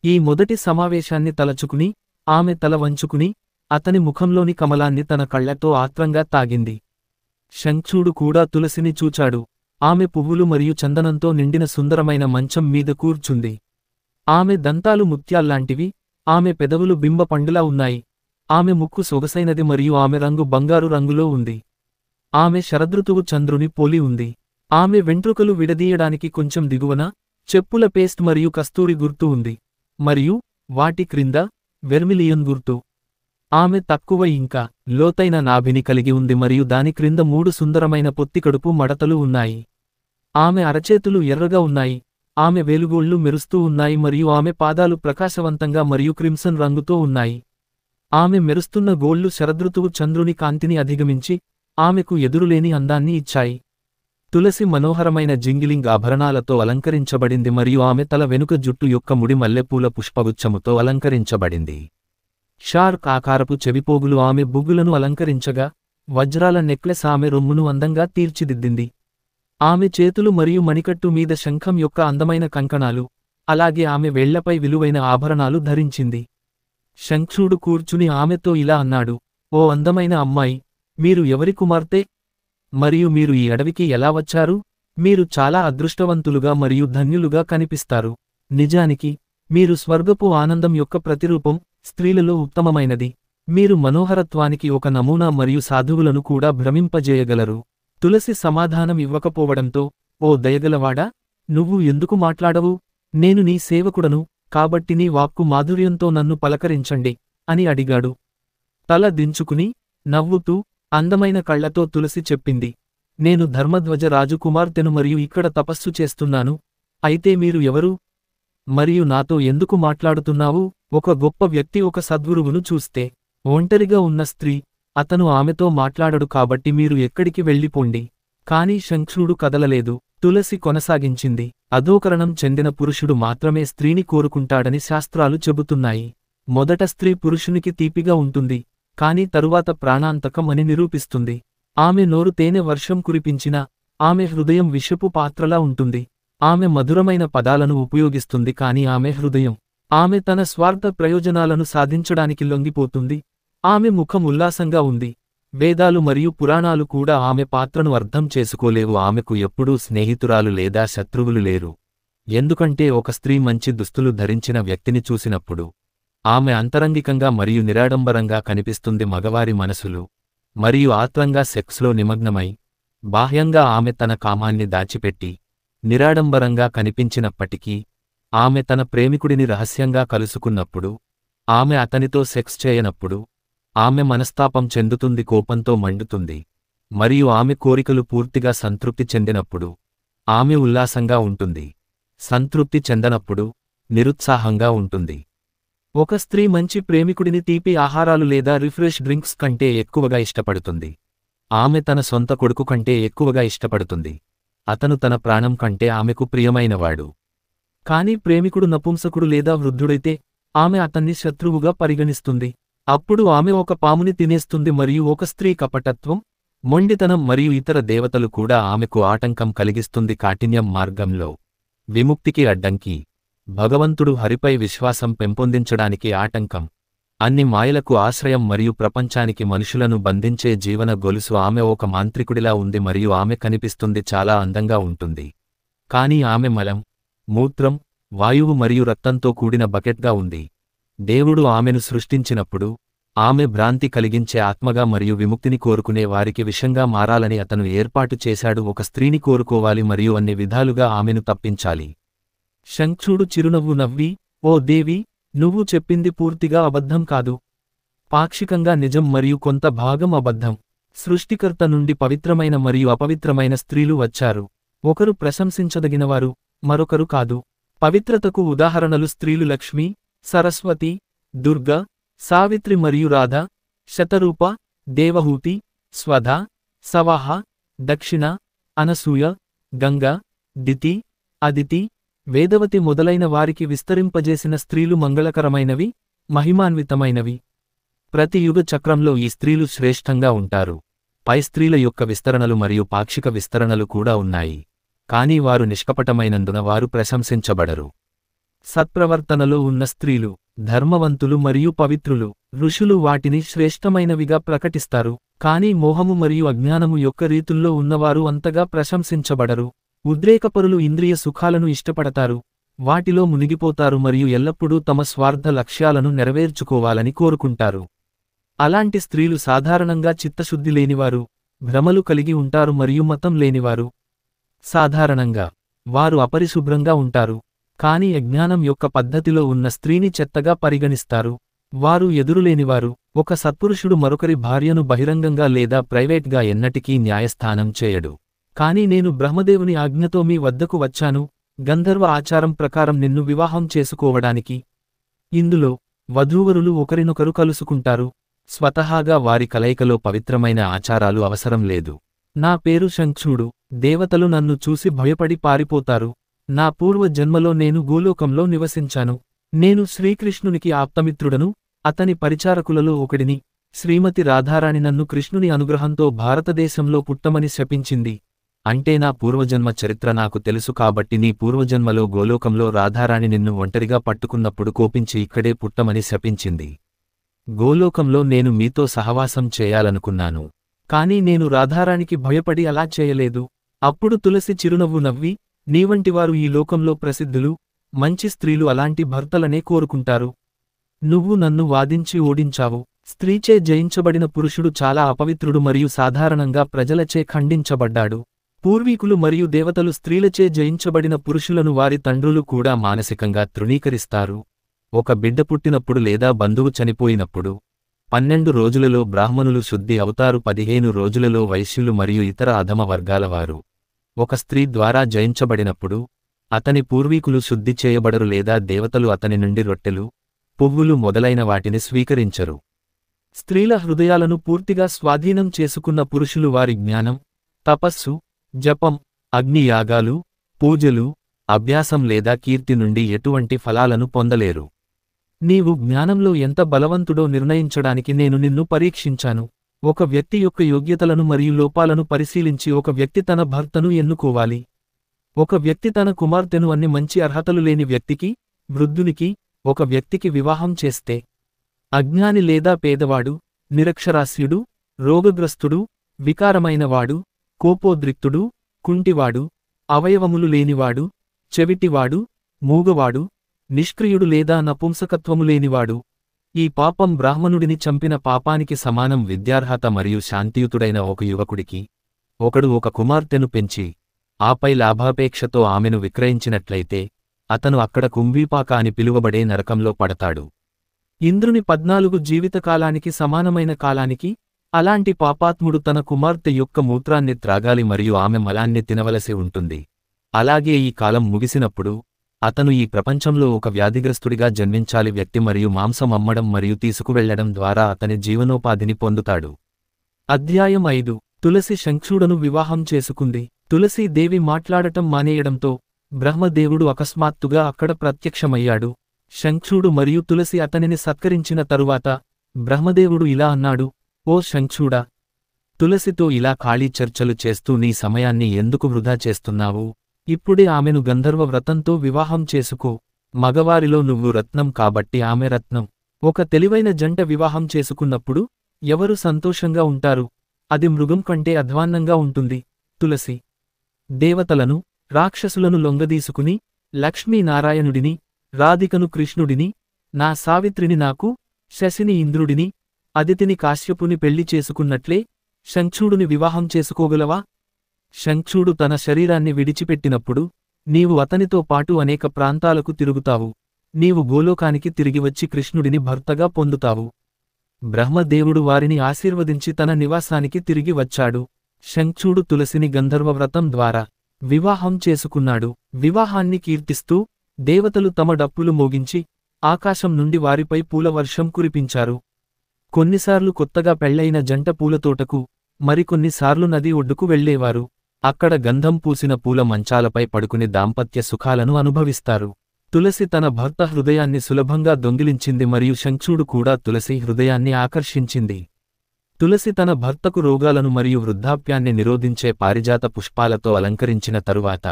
ఈ మొదటి సమావేశాన్ని తలచుకుని ఆమె తల వంచుకుని అతని ముఖంలోని కమలాన్ని తన కళ్లతో ఆత్రంగా తాగింది. శంఖుడు కూడా తులసిని చూచాడు. ఆమె పువ్వులు మరియు చందనంతో నిండిన సుందరమైన మంచం మీద కూర్చుంది. ఆమె దంతాలు ముత్యాల్లాంటివి, ఆమె పెదవులు బింబ పండులా ఉన్నాయి. ఆమె ముక్కు సొగసైనది మరియు ఆమె రంగు బంగారు రంగులో ఉంది. ఆమె శరదృతువు చంద్రుని పోలి ఉంది. ఆమె వెంట్రుకలు విడదీయడానికి కొంచెం దిగువన చెప్పుల పేస్ట్ మరియు కస్తూరి గుర్తు ఉంది, మరియు వాటి క్రింద వెర్మిలియన్ గుర్తు. ఆమె తక్కువ ఇంకా లోతైన నాభిని కలిగి ఉంది మరియు దాని క్రింద 3 సుందరమైన పొత్తికడుపు మడతలు ఉన్నాయి. ఆమె అరచేతులు ఎర్రగా ఉన్నాయి. ఆమె వేలుగోళ్లు మెరుస్తూ ఉన్నాయి మరియు ఆమె పాదాలు ప్రకాశవంతంగా మరియు క్రిమ్సన్ రంగుతో ఉన్నాయి. ఆమె మెరుస్తున్న గోళ్లు శరదృతువు చంద్రుని కాంతిని అధిగమించి ఆమెకు ఎదురులేని అందాన్ని ఇచ్చాయి. తులసి మనోహరమైన జింగిలింగ్ ఆభరణాలతో అలంకరించబడింది మరియు ఆమె తల వెనుక జుట్టు యొక్క ముడి మల్లెపూల పుష్పగుచ్చముతో అలంకరించబడింది. షార్క్ ఆకారపు చెవిపోగులు ఆమె బుగ్గులను అలంకరించగా, వజ్రాల నెక్లెస్ ఆమె రొమ్మును అందంగా తీర్చిదిద్దింది. ఆమె చేతులు మరియు మణికట్టు మీద శంఖం యొక్క అందమైన కంకణాలు, అలాగే ఆమె వేళ్లపై విలువైన ఆభరణాలు ధరించింది. శంఖుడు కూర్చుని ఆమెతో ఇలా అన్నాడు, ఓ అందమైన అమ్మాయి, మీరు ఎవరి కుమార్తె? మరియు మీరు ఈ అడవికి ఎలా వచ్చారు? మీరు చాలా అదృష్టవంతులుగా మరియు ధన్యులుగా కనిపిస్తారు. నిజానికి మీరు స్వర్గపు ఆనందం యొక్క ప్రతిరూపం, స్త్రీలలో ఉత్తమమైనది. మీరు మనోహరత్వానికి ఒక నమూనా మరియు సాధువులను కూడా భ్రమింపజేయగలరు. తులసి సమాధానం ఇవ్వకపోవడంతో, ఓ దయగలవాడా, నువ్వు ఎందుకు మాట్లాడవు? నేను నీ సేవకుడను, కాబట్టి నీ వాక్కు మాధుర్యంతో నన్ను పలకరించండి అని అడిగాడు. తల దించుకుని నవ్వుతూ అందమైన కళ్లతో తులసి చెప్పింది, నేను ధర్మధ్వజ రాజు కుమార్తెను మరియు ఇక్కడ తపస్సు చేస్తున్నాను. అయితే మీరు ఎవరు? మరియు నాతో ఎందుకు మాట్లాడుతున్నావు? ఒక గొప్ప వ్యక్తి ఒక సద్గురువును చూస్తే ఒంటరిగా ఉన్న స్త్రీ, అతను ఆమెతో మాట్లాడడు కాబట్టి మీరు ఎక్కడికి వెళ్ళిపోండి. కాని శంఖుడు కదలలేదు. తులసి కొనసాగించింది, అధోకరణం చెందిన పురుషుడు మాత్రమే స్త్రీని కోరుకుంటాడని శాస్త్రాలు చెబుతున్నాయి. మొదట స్త్రీ పురుషునికి తీపిగా ఉంటుంది, కాని తరువాత ప్రాణాంతకం అని నిరూపిస్తుంది. ఆమె నోరు తేనె వర్షం కురిపించినా, ఆమె హృదయం విషపు పాత్రలా ఉంటుంది. ఆమె మధురమైన పదాలను ఉపయోగిస్తుంది కాని ఆమె హృదయం, ఆమె తన స్వార్థ ప్రయోజనాలను సాధించడానికి లొంగిపోతుంది. ఆమె ముఖం ఉల్లాసంగా ఉంది. వేదాలు మరియు పురాణాలు కూడా ఆమె పాత్రను అర్థం చేసుకోలేవు. ఆమెకు ఎప్పుడూ స్నేహితురాలు లేదా శత్రువులు లేరు. ఎందుకంటే ఒక స్త్రీ మంచి దుస్తులు ధరించిన వ్యక్తిని చూసినప్పుడు ఆమె అంతరంగికంగా మరియు నిరాడంబరంగా కనిపిస్తుంది. మగవారి మనసులు మరియు ఆత్రంగా సెక్స్లో నిమగ్నమై, బాహ్యంగా ఆమె తన కామాన్ని దాచిపెట్టి నిరాడంబరంగా కనిపించినప్పటికీ, ఆమె తన ప్రేమికుడిని రహస్యంగా కలుసుకున్నప్పుడు, ఆమె అతనితో సెక్స్ చేయనప్పుడు, ఆమె మనస్తాపం చెందుతుంది, కోపంతో మండుతుంది, మరియు ఆమె కోరికలు పూర్తిగా సంతృప్తి చెందినప్పుడు ఆమె ఉల్లాసంగా ఉంటుంది. సంతృప్తి చెందనప్పుడు నిరుత్సాహంగా ఉంటుంది. ఒక స్త్రీ మంచి ప్రేమికుడిని తీపి ఆహారాలు లేదా రిఫ్రెష్ డ్రింక్స్ కంటే ఎక్కువగా ఇష్టపడుతుంది. ఆమె తన సొంత కొడుకు కంటే ఎక్కువగా ఇష్టపడుతుంది. అతను తన ప్రాణం కంటే ఆమెకు ప్రియమైనవాడు. కాని ప్రేమికుడు నపుంసకుడు లేదా వృద్ధుడైతే ఆమె అతన్ని శత్రువుగా పరిగణిస్తుంది. అప్పుడు ఆమె ఒక పాముని తినేస్తుంది మరియు ఒక స్త్రీ కపటత్వం, మొండితనం మరియు ఇతర దేవతలు కూడా ఆమెకు ఆటంకం కలిగిస్తుంది. కాఠిన్యం మార్గంలో విముక్తికి అడ్డంకి. భగవంతుడు హరిపై విశ్వాసం పెంపొందించడానికి ఆటంకం. అన్ని మాయలకు ఆశ్రయం మరియు ప్రపంచానికి మనుషులను బంధించే జీవన గొలుసు. ఆమె ఒక మాంత్రికుడిలా ఉంది మరియు ఆమె కనిపిస్తుంది చాలా అందంగా ఉంటుంది. కాని ఆమె మలం, మూత్రం, వాయువు మరియు రక్తంతో కూడిన బకెట్గా ఉంది. దేవుడు ఆమెను సృష్టించినప్పుడు ఆమె భ్రాంతి కలిగించే ఆత్మగా మరియు విముక్తిని కోరుకునే వారికి విషంగా మారాలని అతను ఏర్పాటు చేశాడు. ఒక స్త్రీని కోరుకోవాలి మరియు అన్ని విధాలుగా ఆమెను తప్పించాలి. శంఖుడు చిరునవ్వు నవ్వి, ఓ దేవి, నువ్వు చెప్పింది పూర్తిగా అబద్ధం కాదు. పాక్షికంగా నిజం మరియు కొంత భాగం అబద్ధం. సృష్టికర్త నుండి పవిత్రమైన మరియు అపవిత్రమైన స్త్రీలు వచ్చారు. ఒకరు ప్రశంసించదగినవారు, మరొకరు కాదు. పవిత్రతకు ఉదాహరణలు స్త్రీలు లక్ష్మి, సరస్వతి, దుర్గ, సావిత్రి మరియు రాధ, శతరూప, దేవహూతి, స్వధ, సవాహ, దక్షిణ, అనసూయ, గంగ, దితి, అదితి, వేదవతి మొదలైన వారికి విస్తరింపజేసిన స్త్రీలు మంగళకరమైనవి, మహిమాన్వితమైనవి. ప్రతి యుగ చక్రంలో ఈ స్త్రీలు శ్రేష్టంగా ఉంటారు. పై స్త్రీల యొక్క విస్తరణలు మరియు పాక్షిక విస్తరణలు కూడా ఉన్నాయి. కానీ వారు నిష్కపటమైనందున వారు ప్రశంసించబడరు. సత్ప్రవర్తనలో ఉన్న స్త్రీలు ధర్మవంతులు మరియు పవిత్రులు. ఋషులు వాటిని శ్రేష్టమైనవిగా ప్రకటిస్తారు. కానీ మోహము మరియు అజ్ఞానము యొక్క రీతుల్లో ఉన్నవారు అంతగా ప్రశంసించబడరు. ఉద్రేకపరులు ఇంద్రియ సుఖాలను ఇష్టపడతారు, వాటిలో మునిగిపోతారు మరియు ఎల్లప్పుడూ తమ స్వార్థ లక్ష్యాలను నెరవేర్చుకోవాలని కోరుకుంటారు. అలాంటి స్త్రీలు సాధారణంగా చిత్తశుద్ధి లేనివారు, భ్రమలు కలిగి ఉంటారు మరియు మతం లేనివారు. సాధారణంగా వారు అపరిశుభ్రంగా ఉంటారు. కాని అజ్ఞానం యొక్క పద్ధతిలో ఉన్న స్త్రీని చెత్తగా పరిగణిస్తారు. వారు ఎదురులేనివారు. ఒక సత్పురుషుడు మరొకరి భార్యను బహిరంగంగా లేదా ప్రైవేట్గా ఎన్నటికీ న్యాయస్థానం చేయడు. కాని నేను బ్రహ్మదేవుని ఆజ్ఞతో మీ వద్దకు వచ్చాను, గంధర్వ ఆచారం ప్రకారం నిన్ను వివాహం చేసుకోవడానికి. ఇందులో వధూవరులు ఒకరినొకరు కలుసుకుంటారు. స్వతహాగా వారి కలయికలో పవిత్రమైన ఆచారాలు అవసరం లేదు. నా పేరు శంఖుడు. దేవతలు నన్ను చూసి భయపడి పారిపోతారు. నా పూర్వ జన్మలో నేను గోలోకంలో నివసించాను. నేను శ్రీకృష్ణునికి ఆప్తమిత్రుడను, అతని పరిచారకులలో ఒకడిని. శ్రీమతి రాధారాణి నన్ను కృష్ణుని అనుగ్రహంతో భారతదేశంలో పుట్టమని శపించింది. అంటే నా పూర్వజన్మ చరిత్ర నాకు తెలుసు కాబట్టి నీ పూర్వజన్మలో గోలోకంలో రాధారాణి నిన్ను ఒంటరిగా పట్టుకున్నప్పుడు కోపించి ఇక్కడే పుట్టమని శపించింది. గోలోకంలో నేను మీతో సహవాసం చేయాలనుకున్నాను. కాని నేను రాధారాణికి భయపడి అలా చేయలేదు. అప్పుడు తులసి చిరునవ్వు నవ్వి, నీవంటివారు ఈ లోకంలో ప్రసిద్ధులు, మంచి స్త్రీలు అలాంటి భర్తలనే కోరుకుంటారు. నువ్వు నన్ను వాదించి ఓడించావు. స్త్రీచే జయించబడిన పురుషుడు చాలా అపవిత్రుడు మరియు సాధారణంగా ప్రజలచే ఖండించబడ్డాడు. పూర్వీకులు మరియు దేవతలు స్త్రీలచే జయించబడిన పురుషులను వారి తండ్రులు కూడా మానసికంగా తృణీకరిస్తారు. ఒక బిడ్డ పుట్టినప్పుడు లేదా బంధువు చనిపోయినప్పుడు 12 రోజులలో బ్రాహ్మణులు శుద్ధి అవుతారు. 15 రోజులలో వైశ్యులు మరియు ఇతర అధమ వర్గాలవారు. ఒక స్త్రీ ద్వారా జయించబడినప్పుడు అతని పూర్వీకులు శుద్ధి చేయబడరు లేదా దేవతలు అతని నుండి రొట్టెలు, పువ్వులు మొదలైన వాటిని స్వీకరించరు. స్త్రీల హృదయాలను పూర్తిగా స్వాధీనం చేసుకున్న పురుషులు వారి జ్ఞానం, తపస్సు, జపం, అగ్నియాగాలు, పూజలు, అభ్యాసం లేదా కీర్తి నుండి ఎటువంటి ఫలాలను పొందలేరు. నీవు జ్ఞానంలో ఎంత బలవంతుడో నిర్ణయించడానికి నేను నిన్ను పరీక్షించాను. ఒక వ్యక్తి యొక్క యోగ్యతలను మరియు లోపాలను పరిశీలించి ఒక వ్యక్తి తన భర్తను ఎన్నుకోవాలి. ఒక వ్యక్తి తన కుమార్తెను అన్ని మంచి అర్హతలు లేని వ్యక్తికి, వృద్ధునికి, ఒక వ్యక్తికి వివాహం చేస్తే, అజ్ఞాని లేదా పేదవాడు, నిరక్షరాస్యుడు, రోగగ్రస్తుడు, వికారమైనవాడు, కోపోద్రిక్తుడు, కుంటివాడు, అవయవములు లేనివాడు, చెవిటివాడు, మూగవాడు, నిష్క్రియుడు లేదా నపుంసకత్వము లేనివాడు. ఈ పాపం బ్రాహ్మణుడిని చంపిన పాపానికి సమానం. విద్యార్హత మరియు శాంతియుతుడైన ఒక యువకుడికి ఒకడు ఒక కుమార్తెను పెంచి ఆపై లాభాపేక్షతో ఆమెను విక్రయించినట్లయితే అతను అక్కడ కుంభీపాక అని పిలువబడే నరకంలో పడతాడు. ఇంద్రుని 14 జీవితకాలానికి సమానమైన కాలానికి అలాంటి పాపాత్ముడు తన కుమార్తె యొక్క మూత్రాన్ని త్రాగాలి మరియు ఆమె మలాన్ని తినవలసి ఉంటుంది. అలాగే ఈ కాలం ముగిసినప్పుడు అతను ఈ ప్రపంచంలో ఒక వ్యాధిగ్రస్తుడిగా జన్మించాలి. వ్యక్తి మరియు మాంసం అమ్మడం మరియు తీసుకువెళ్లడం ద్వారా అతని జీవనోపాధిని పొందుతాడు. అధ్యాయం 5. తులసి శంఖుడను వివాహం చేసుకుంది. తులసీ దేవి మాట్లాడటం మానేయడంతో బ్రహ్మదేవుడు అకస్మాత్తుగా అక్కడ ప్రత్యక్షమయ్యాడు. శంఖుడు మరియు తులసి అతనిని సత్కరించిన తరువాత బ్రహ్మదేవుడు ఇలా అన్నాడు, ఓ శంఖుడా, తులసితో ఇలా ఖాళీ చర్చలు చేస్తూ నీ సమయాన్ని ఎందుకు వృధా చేస్తున్నావు? ఇప్పుడే ఆమెను గంధర్వ వ్రతంతో వివాహం చేసుకో. మగవారిలో నువ్వు రత్నం కాబట్టి ఆమె రత్నం. ఒక తెలివైన జంట వివాహం చేసుకున్నప్పుడు ఎవరు సంతోషంగా ఉంటారు? అది మృగం కంటే అధ్వాన్నంగా ఉంటుంది. తులసి దేవతలను, రాక్షసులను లొంగదీసుకుని లక్ష్మీనారాయణుడిని, రాధికను కృష్ణుడిని, నా సావిత్రిని నాకు, శశిని ఇంద్రుడిని, అదితిని కాశ్యపుని పెళ్లి చేసుకున్నట్లే శంఖుడుని వివాహం చేసుకోగలవా? శంఖుడు తన శరీరాన్ని విడిచిపెట్టినప్పుడు నీవు అతనితో పాటు అనేక ప్రాంతాలకు తిరుగుతావు. నీవు గోలోకానికి తిరిగివచ్చి కృష్ణుడిని భర్తగా పొందుతావు. బ్రహ్మదేవుడు వారిని ఆశీర్వదించి తన నివాసానికి తిరిగి వచ్చాడు. శంఖుడు తులసిని గంధర్వ వ్రతం ద్వారా వివాహం చేసుకున్నాడు. వివాహాన్ని కీర్తిస్తూ దేవతలు తమ డప్పులు మోగించి ఆకాశం నుండి వారిపై పూలవర్షం కురిపించారు. కొన్నిసార్లు కొత్తగా పెళ్లైన జంట పూలతోటకు, మరికొన్నిసార్లు నది ఒడ్డుకు వెళ్లేవారు. అక్కడ గంధం పూసిన పూల మంచాలపై పడుకుని దాంపత్య సుఖాలను అనుభవిస్తారు. తులసి తన భర్త హృదయాన్ని సులభంగా దొంగిలించింది మరియు శంఖుడు కూడా తులసి హృదయాన్ని ఆకర్షించింది. తులసి తన భర్తకు రోగాలను మరియు వృద్ధాప్యాన్ని నిరోధించే పారిజాత పుష్పాలతో అలంకరించిన తరువాత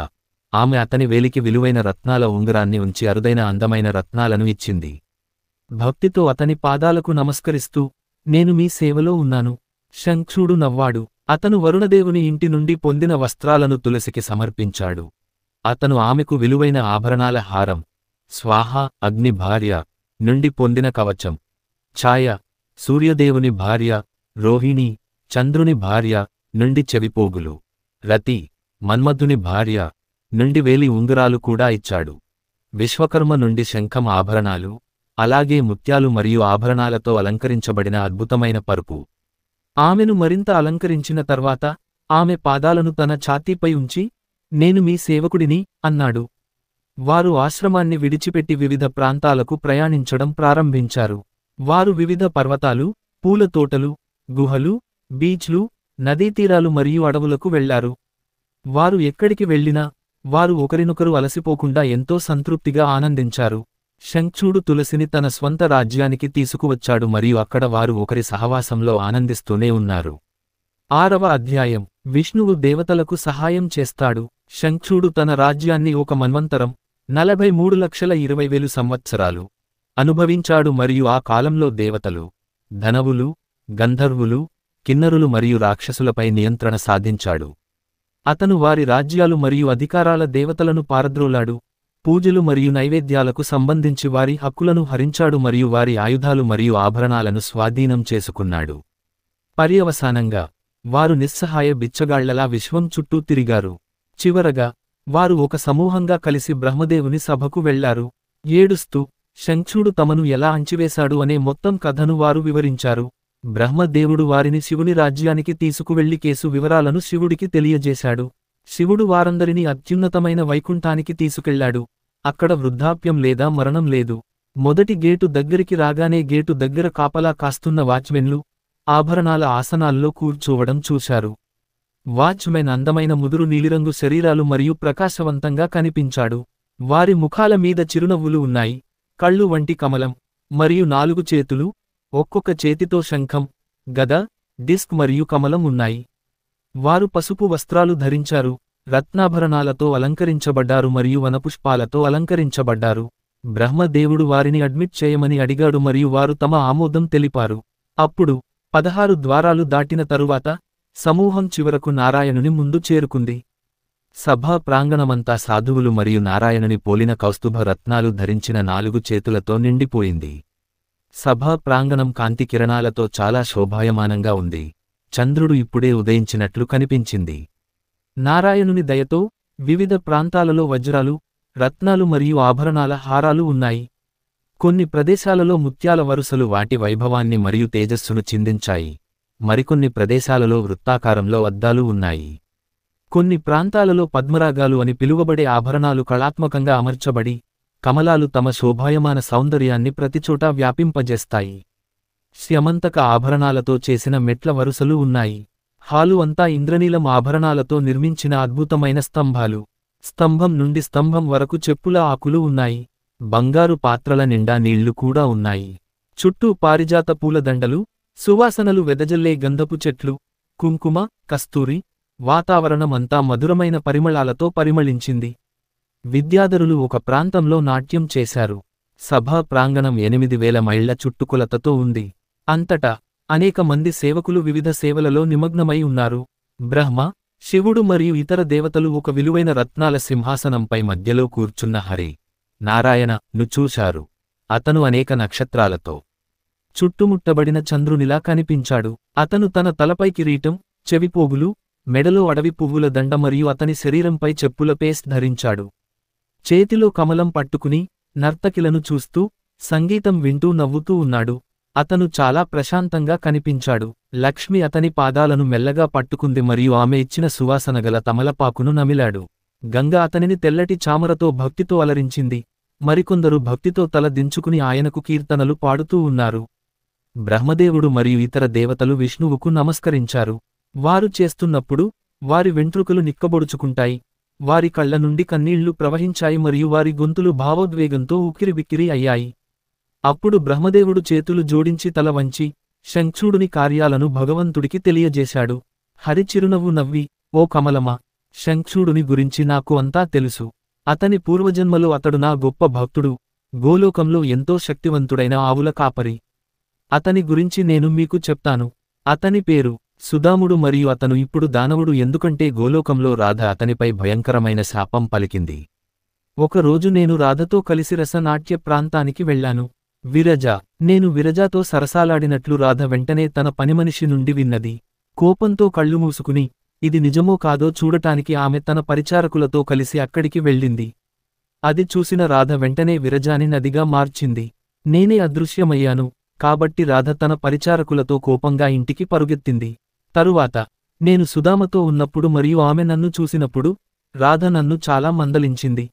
ఆమె అతని వేలికి విలువైన రత్నాల ఉంగరాన్ని ఉంచి అరుదైన అందమైన రత్నాలను ఇచ్చింది. భక్తితో అతని పాదాలకు నమస్కరిస్తూ, నేను మీ సేవలో ఉన్నాను. శంఖుడు నవ్వాడు. అతను వరుణదేవుని ఇంటి నుండి పొందిన వస్త్రాలను తులసికి సమర్పించాడు. అతను ఆమెకు విలువైన ఆభరణాల హారం, స్వాహ అగ్ని భార్య నుండి పొందిన కవచం, ఛాయ సూర్యదేవుని భార్య, రోహిణి చంద్రుని భార్య నుండి చెవిపోగులు, రతి మన్మధుని భార్య నుండి వేలి ఉంగరాలు కూడా ఇచ్చాడు. విశ్వకర్మ నుండి శంఖం ఆభరణాలు, అలాగే ముత్యాలు మరియు ఆభరణాలతో అలంకరించబడిన అద్భుతమైన పరుపు. ఆమెను మరింత అలంకరించిన తర్వాత ఆమె పాదాలను తన ఛాతీపై ఉంచి, నేను మీ సేవకుడిని అన్నాడు. వారు ఆశ్రమాన్ని విడిచిపెట్టి వివిధ ప్రాంతాలకు ప్రయాణించడం ప్రారంభించారు. వారు వివిధ పర్వతాలు, పూలతోటలు, గుహలు, బీచ్లు, నదీతీరాలు మరియు అడవులకు వెళ్లారు. వారు ఎక్కడికి వెళ్లినా వారు ఒకరినొకరు అలసిపోకుండా ఎంతో సంతృప్తిగా ఆనందించారు. శంఖుడు తులసిని తన స్వంత రాజ్యానికి తీసుకువచ్చాడు మరియు అక్కడ వారు ఒకరి సహవాసంలో ఆనందిస్తూనే ఉన్నారు. 6వ అధ్యాయం. విష్ణువు దేవతలకు సహాయం చేస్తాడు. శంఖుడు తన రాజ్యాన్ని ఒక మన్వంతరం 43,20,000 సంవత్సరాలు అనుభవించాడు మరియు ఆ కాలంలో దేవతలు, ధనవులు, గంధర్వులు, కిన్నరులు మరియు రాక్షసులపై నియంత్రణ సాధించాడు. అతను వారి రాజ్యాలు మరియు అధికారాల దేవతలను పారద్రోలాడు. పూజలు మరియు నైవేద్యాలకు సంబంధించి వారి హక్కులను హరించాడు మరియు వారి ఆయుధాలు మరియు ఆభరణాలను స్వాధీనం చేసుకున్నాడు. పర్యవసానంగా వారు నిస్సహాయ బిచ్చగాళ్లలా విశ్వం చుట్టూ తిరిగారు. చివరగా వారు ఒక సమూహంగా కలిసి బ్రహ్మదేవుని సభకు వెళ్లారు. ఏడుస్తూ శంఖుడు తమను ఎలా అంచివేశాడు అనే మొత్తం కథను వారు వివరించారు. బ్రహ్మదేవుడు వారిని శివుని రాజ్యానికి తీసుకువెళ్లి కేసు వివరాలను శివుడికి తెలియజేశాడు. శివుడు వారందరినీ అత్యున్నతమైన వైకుంఠానికి తీసుకెళ్లాడు. అక్కడ వృద్ధాప్యం లేదా మరణం లేదు. మొదటి గేటు దగ్గరికి రాగానే గేటు దగ్గర కాపలా కాస్తున్న వాచ్మెన్లు ఆభరణాల ఆసనాల్లో కూర్చోవడం చూశారు. వాచ్మెన్ అందమైన ముదురు నీలిరంగు శరీరాలు మరియు ప్రకాశవంతంగా కనిపించాడు. వారి ముఖాల మీద చిరునవ్వులు ఉన్నాయి. కళ్ళు వంటి కమలం మరియు 4 చేతులు, ఒక్కొక్క చేతితో శంఖం, గద, డిస్క్ మరియు కమలం ఉన్నాయి. వారు పసుపు వస్త్రాలు ధరించారు, రత్నాభరణాలతో అలంకరించబడ్డారు మరియు వనపుష్పాలతో అలంకరించబడ్డారు. బ్రహ్మదేవుడు వారిని అడ్మిట్ చేయమని అడిగాడు మరియు వారు తమ ఆమోదం తెలిపారు. అప్పుడు 16 ద్వారాలు దాటిన తరువాత సమూహం చివరకు నారాయణుని ముందు చేరుకుంది. సభా ప్రాంగణమంతా సాధువులు మరియు నారాయణుని పోలిన కౌస్తుభ రత్నాలు ధరించిన 4 చేతులతో నిండిపోయింది. సభా ప్రాంగణం కాంతి కిరణాలతో చాలా శోభాయమానంగా ఉంది. చంద్రుడు ఇప్పుడే ఉదయించినట్లు కనిపించింది. నారాయణుని దయతో వివిధ ప్రాంతాలలో వజ్రాలు, రత్నాలు మరియు ఆభరణాల హారాలు ఉన్నాయి. కొన్ని ప్రదేశాలలో ముత్యాల వరుసలు వాటి వైభవాన్ని మరియు తేజస్సును చిందించాయి. మరికొన్ని ప్రదేశాలలో వృత్తాకారంలో అద్దాలు ఉన్నాయి. కొన్ని ప్రాంతాలలో పద్మరాగాలు అని పిలువబడే ఆభరణాలు కళాత్మకంగా అమర్చబడి కమలాలు తమ శోభాయమాన సౌందర్యాన్ని ప్రతిచోటా వ్యాపింపజేస్తాయి. స్యమంతక ఆభరణాలతో చేసిన మెట్ల వరుసలు ఉన్నాయి. హాలు అంతా ఇంద్రనీలం ఆభరణాలతో నిర్మించిన అద్భుతమైన స్తంభాలు. స్తంభం నుండి స్తంభం వరకు చెప్పుల ఆకులు ఉన్నాయి. బంగారు పాత్రల నిండా నీళ్లు కూడా ఉన్నాయి. చుట్టూ పారిజాత పూలదండలు, సువాసనలు వెదజల్లే గంధపు చెట్లు, కుంకుమ, కస్తూరి. వాతావరణమంతా మధురమైన పరిమళాలతో పరిమళించింది. విద్యాధరులు ఒక ప్రాంతంలో నాట్యం చేశారు. సభా ప్రాంగణం 8000 మైళ్ల చుట్టుకొలతతో ఉంది. అంతటా అనేక మంది సేవకులు వివిధ సేవలలో నిమగ్నమై ఉన్నారు. బ్రహ్మ, శివుడు మరియు ఇతర దేవతలు ఒక విలువైన రత్నాల సింహాసనంపై మధ్యలో కూర్చున్న హరి నారాయణ ను చూశారు. అతను అనేక నక్షత్రాలతో చుట్టుముట్టబడిన చంద్రునిలా కనిపించాడు. అతను తన తలపై కిరీటం, చెవిపోగులు, మెడలో అడవి పువ్వుల దండ మరియు అతని శరీరంపై చెప్పుల పేస్ట్ ధరించాడు. చేతిలో కమలం పట్టుకుని నర్తకిలను చూస్తూ సంగీతం వింటూ నవ్వుతూ ఉన్నాడు. అతను చాలా ప్రశాంతంగా కనిపించాడు. లక్ష్మి అతని పాదాలను మెల్లగా పట్టుకుంది మరియు ఆమె ఇచ్చిన సువాసనగల తమలపాకును నమిలాడు. గంగ అతనిని తెల్లటి చామరతో భక్తితో అలరించింది. మరికొందరు భక్తితో తల దించుకుని ఆయనకు కీర్తనలు పాడుతూ ఉన్నారు. బ్రహ్మదేవుడు మరియు ఇతర దేవతలు విష్ణువుకు నమస్కరించారు. వారు చేస్తున్నప్పుడు వారి వెంట్రుకలు నిక్కబొడుచుకుంటాయి. వారి కళ్ల నుండి కన్నీళ్లు ప్రవహించాయి మరియు వారి గొంతులు భావోద్వేగంతో ఉక్కిరిబిక్కిరి అయ్యాయి. అప్పుడు బ్రహ్మదేవుడు చేతులు జోడించి తల వంచి శంఖుడుని కార్యాలను భగవంతుడికి తెలియజేశాడు. హరి చిరునవ్వు నవ్వి, ఓ కమలమా, శంఖుడుని గురించి నాకు అంతా తెలుసు. అతని పూర్వజన్మలో అతడు నా గొప్ప భక్తుడు, గోలోకంలో ఎంతో శక్తివంతుడైన ఆవుల కాపరి. అతని గురించి నేను మీకు చెప్తాను. అతని పేరు సుదాముడు మరియు అతను ఇప్పుడు దానవుడు ఎందుకంటే గోలోకంలో రాధ అతనిపై భయంకరమైన శాపం పలికింది. ఒకరోజు నేను రాధతో కలిసి రసనాట్య ప్రాంతానికి వెళ్లాను. నేను విరజాతో సరసాలాడినట్లు రాధ వెంటనే తన పనిమనిషి నుండి విన్నది. కోపంతో కళ్ళు మూసుకుని ఇది నిజమో కాదో చూడటానికి ఆమె తన పరిచారకులతో కలిసి అక్కడికి వెళ్ళింది. అది చూసిన రాధ వెంటనే విరజాని నదిగా మార్చింది. నేనే అదృశ్యమయ్యాను కాబట్టి రాధ తన పరిచారకులతో కోపంగా ఇంటికి పరుగెత్తింది. తరువాత నేను సుదామతో ఉన్నప్పుడు మరియు ఆమె నన్ను చూసినప్పుడు రాధ నన్ను చాలా మందలించింది.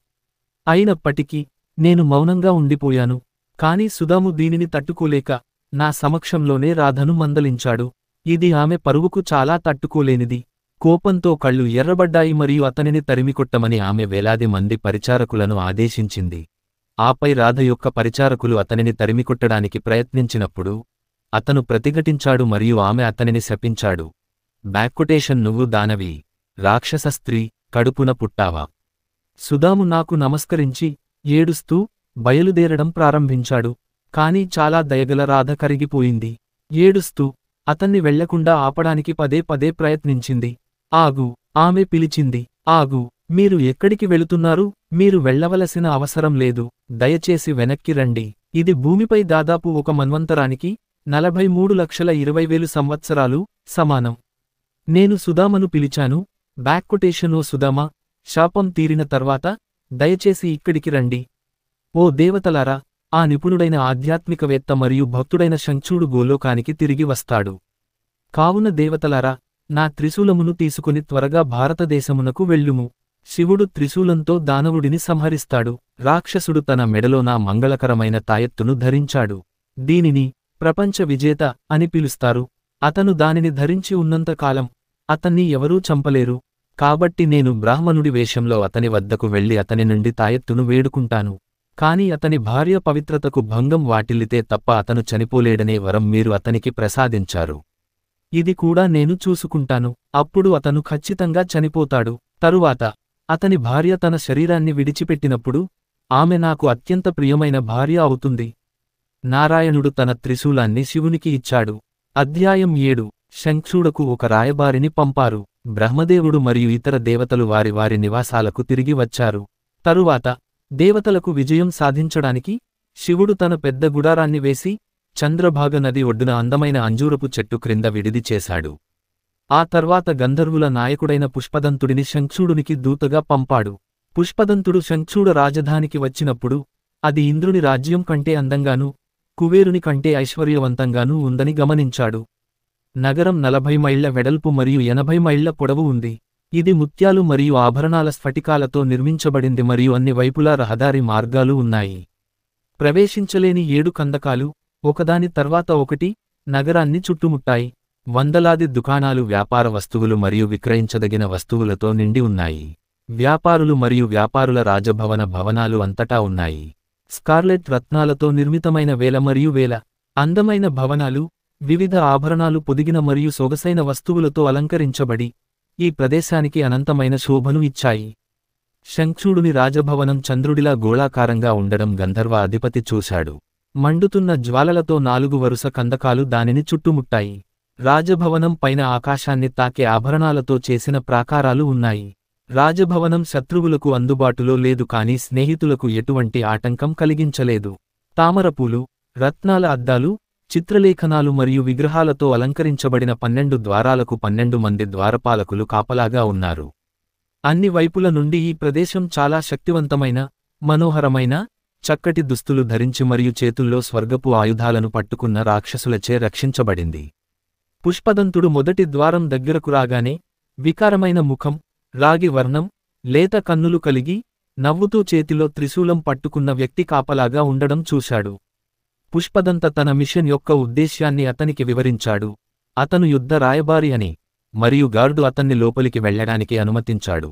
అయినప్పటికీ నేను మౌనంగా ఉండిపోయాను. కాని సుదాము దీనిని తట్టుకోలేక నా సమక్షంలోనే రాధను మందలించాడు. ఇది ఆమె పరువుకు చాలా తట్టుకోలేనిది. కోపంతో కళ్ళు ఎర్రబడ్డాయి మరియు అతనిని తరిమికొట్టమని ఆమె వేలాది మంది పరిచారకులను ఆదేశించింది. ఆపై రాధ యొక్క పరిచారకులు అతనిని తరిమికొట్టడానికి ప్రయత్నించినప్పుడు అతను ప్రతిఘటించాడు మరియు ఆమె అతనిని శపించాడు. నువ్వు దానవి, రాక్షస స్త్రీ, కడుపున పుట్టావా. సుదాము నాకు నమస్కరించి ఏడుస్తూ బయలుదేరడం ప్రారంభించాడు. కాని చాలా దయగల రాధ కరిగిపోయింది. ఏడుస్తూ అతన్ని వెళ్లకుండా ఆపడానికి పదే పదే ప్రయత్నించింది. ఆగు, ఆమె పిలిచింది. ఆగు, మీరు ఎక్కడికి వెళుతున్నారు? మీరు వెళ్లవలసిన అవసరం లేదు. దయచేసి వెనక్కి రండి. ఇది భూమిపై దాదాపు ఒక మన్వంతరానికి 43,20,000 సంవత్సరాలు సమానం. నేను సుదామను పిలిచాను. ఓ సుదామా, శాపం తీరిన తర్వాత దయచేసి ఇక్కడికి రండి. ఓ దేవతలారా, ఆ నిపుణుడైన ఆధ్యాత్మికవేత్త మరియు భక్తుడైన శంఖుడు గోలోకానికి తిరిగి వస్తాడు. కావున దేవతలారా, నా త్రిశూలమును తీసుకుని త్వరగా భారతదేశమునకు వెళ్ళుము. శివుడు త్రిశూలంతో దానవుడిని సంహరిస్తాడు. రాక్షసుడు తన మెడలో నా మంగళకరమైన తాయెత్తును ధరించాడు. దీనిని ప్రపంచ విజేత అని పిలుస్తారు. అతను దానిని ధరించి ఉన్నంతకాలం అతన్ని ఎవరూ చంపలేరు. కాబట్టి నేను బ్రాహ్మణుడి వేషంలో అతని వద్దకు వెళ్లి అతని నుండి తాయెత్తును వేడుకుంటాను. కాని అతని భార్య పవిత్రతకు భంగం వాటిల్లితే తప్ప అతను చనిపోలేడనే వరం మీరు అతనికి ప్రసాదించారు. ఇది కూడా నేను చూసుకుంటాను. అప్పుడు అతను ఖచ్చితంగా చనిపోతాడు. తరువాత అతని భార్య తన శరీరాన్ని విడిచిపెట్టినప్పుడు ఆమె నాకు అత్యంత ప్రియమైన భార్య అవుతుంది. నారాయణుడు తన త్రిశూలాన్ని శివునికి ఇచ్చాడు. అధ్యాయం 7. శంఖుడకు ఒక రాయబారిని పంపారు. బ్రహ్మదేవుడు మరియు ఇతర దేవతలు వారి వారి నివాసాలకు తిరిగి వచ్చారు. తరువాత దేవతలకు విజయం సాధించడానికి శివుడు తన పెద్ద గుడారాన్ని వేసి చంద్రభాగ నది ఒడ్డున అందమైన అంజూరపు చెట్టు క్రింద విడిది చేశాడు. ఆ తర్వాత గంధర్వుల నాయకుడైన పుష్పదంతుడిని శంఖుడునికి దూతగా పంపాడు. పుష్పదంతుడు శంఖుడ రాజధానికి వచ్చినప్పుడు అది ఇంద్రుని రాజ్యం కంటే అందంగానూ కుబేరుని కంటే ఐశ్వర్యవంతంగానూ ఉందని గమనించాడు. నగరం 40 మైళ్ల వెడల్పు మరియు 80 మైళ్ల పొడవు ఉంది. ఇది ముత్యాలు మరియు ఆభరణాల స్ఫటికాలతో నిర్మించబడింది మరియు అన్ని వైపులా రహదారి మార్గాలు ఉన్నాయి. ప్రవేశించలేని 7 కందకాలు, ఒకదాని తర్వాత ఒకటి, నగరాన్ని చుట్టుముట్టాయి. వందలాది దుకాణాలు వ్యాపార వస్తువులు మరియు విక్రయించదగిన వస్తువులతో నిండి ఉన్నాయి. వ్యాపారులు మరియు వ్యాపారుల రాజభవన భవనాలు అంతటా ఉన్నాయి. స్కార్లెట్ రత్నాలతో నిర్మితమైన వేల మరియు వేల అందమైన భవనాలు, వివిధ ఆభరణాలు పొదిగిన మరియు సొగసైన వస్తువులతో అలంకరించబడి ఈ ప్రదేశానికి అనంతమైన శోభను ఇచ్చాయి. శంఖుడుని రాజభవనం చంద్రుడిలా గోళాకారంగా ఉండడం గంధర్వ అధిపతి చూశాడు. మండుతున్న జ్వాలలతో 4 వరుస కందకాలు దానిని చుట్టుముట్టాయి. రాజభవనం పైన ఆకాశాన్ని తాకే ఆభరణాలతో చేసిన ప్రాకారాలు ఉన్నాయి. రాజభవనం శత్రువులకు అందుబాటులో లేదు కానీ స్నేహితులకు ఎటువంటి ఆటంకం కలిగించలేదు. తామరపూలు, రత్నాల అద్దాలు, చిత్రలేఖనాలు మరియు విగ్రహాలతో అలంకరించబడిన 12 ద్వారాలకు 12 మంది ద్వారపాలకులు కాపలాగా ఉన్నారు. అన్ని వైపుల నుండి ఈ ప్రదేశం చాలా శక్తివంతమైన, మనోహరమైన, చక్కటి దుస్తులు ధరించి మరియు చేతుల్లో స్వర్గపు ఆయుధాలను పట్టుకున్న రాక్షసులచే రక్షించబడింది. పుష్పదంతుడు మొదటి ద్వారం దగ్గరకు రాగానే వికారమైన ముఖం, రాగి వర్ణం, లేత కన్నులు కలిగి, నవ్వుతూ చేతిలో త్రిశూలం పట్టుకున్న వ్యక్తి కాపలాగా ఉండడం చూశాడు. పుష్పదంత తన మిషన్ యొక్క ఉద్దేశ్యాన్ని అతనికి వివరించాడు. అతను యుద్ధ రాయబారి అని, మరియు గార్డు అతన్ని లోపలికి వెళ్లడానికి అనుమతించాడు.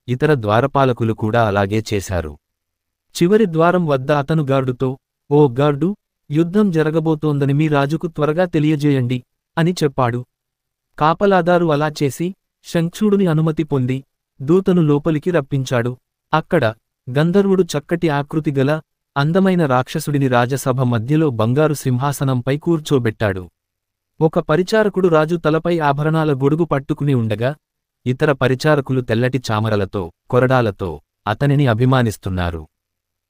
ఇతర ద్వారపాలకులు కూడా అలాగే చేశారు. చివరి ద్వారం వద్ద అతను గార్డుతో, "ఓ గార్డు, యుద్ధం జరగబోతోందని మీ రాజుకు త్వరగా తెలియజేయండి" అని చెప్పాడు. కాపలాదారు అలా చేసి శంఖుడుని అనుమతి పొంది దూతను లోపలికి రప్పించాడు. అక్కడ గంధర్వుడు చక్కటి ఆకృతిగల అందమైన రాక్షసుడిని రాజసభ మధ్యలో బంగారు సింహాసనంపై కూర్చోబెట్టాడు. ఒక పరిచారకుడు రాజు తలపై ఆభరణాల గొడుగు పట్టుకుని ఉండగా, ఇతర పరిచారకులు తెల్లటి చామరలతో, కొరడాలతో అతనిని అభిమానిస్తున్నారు.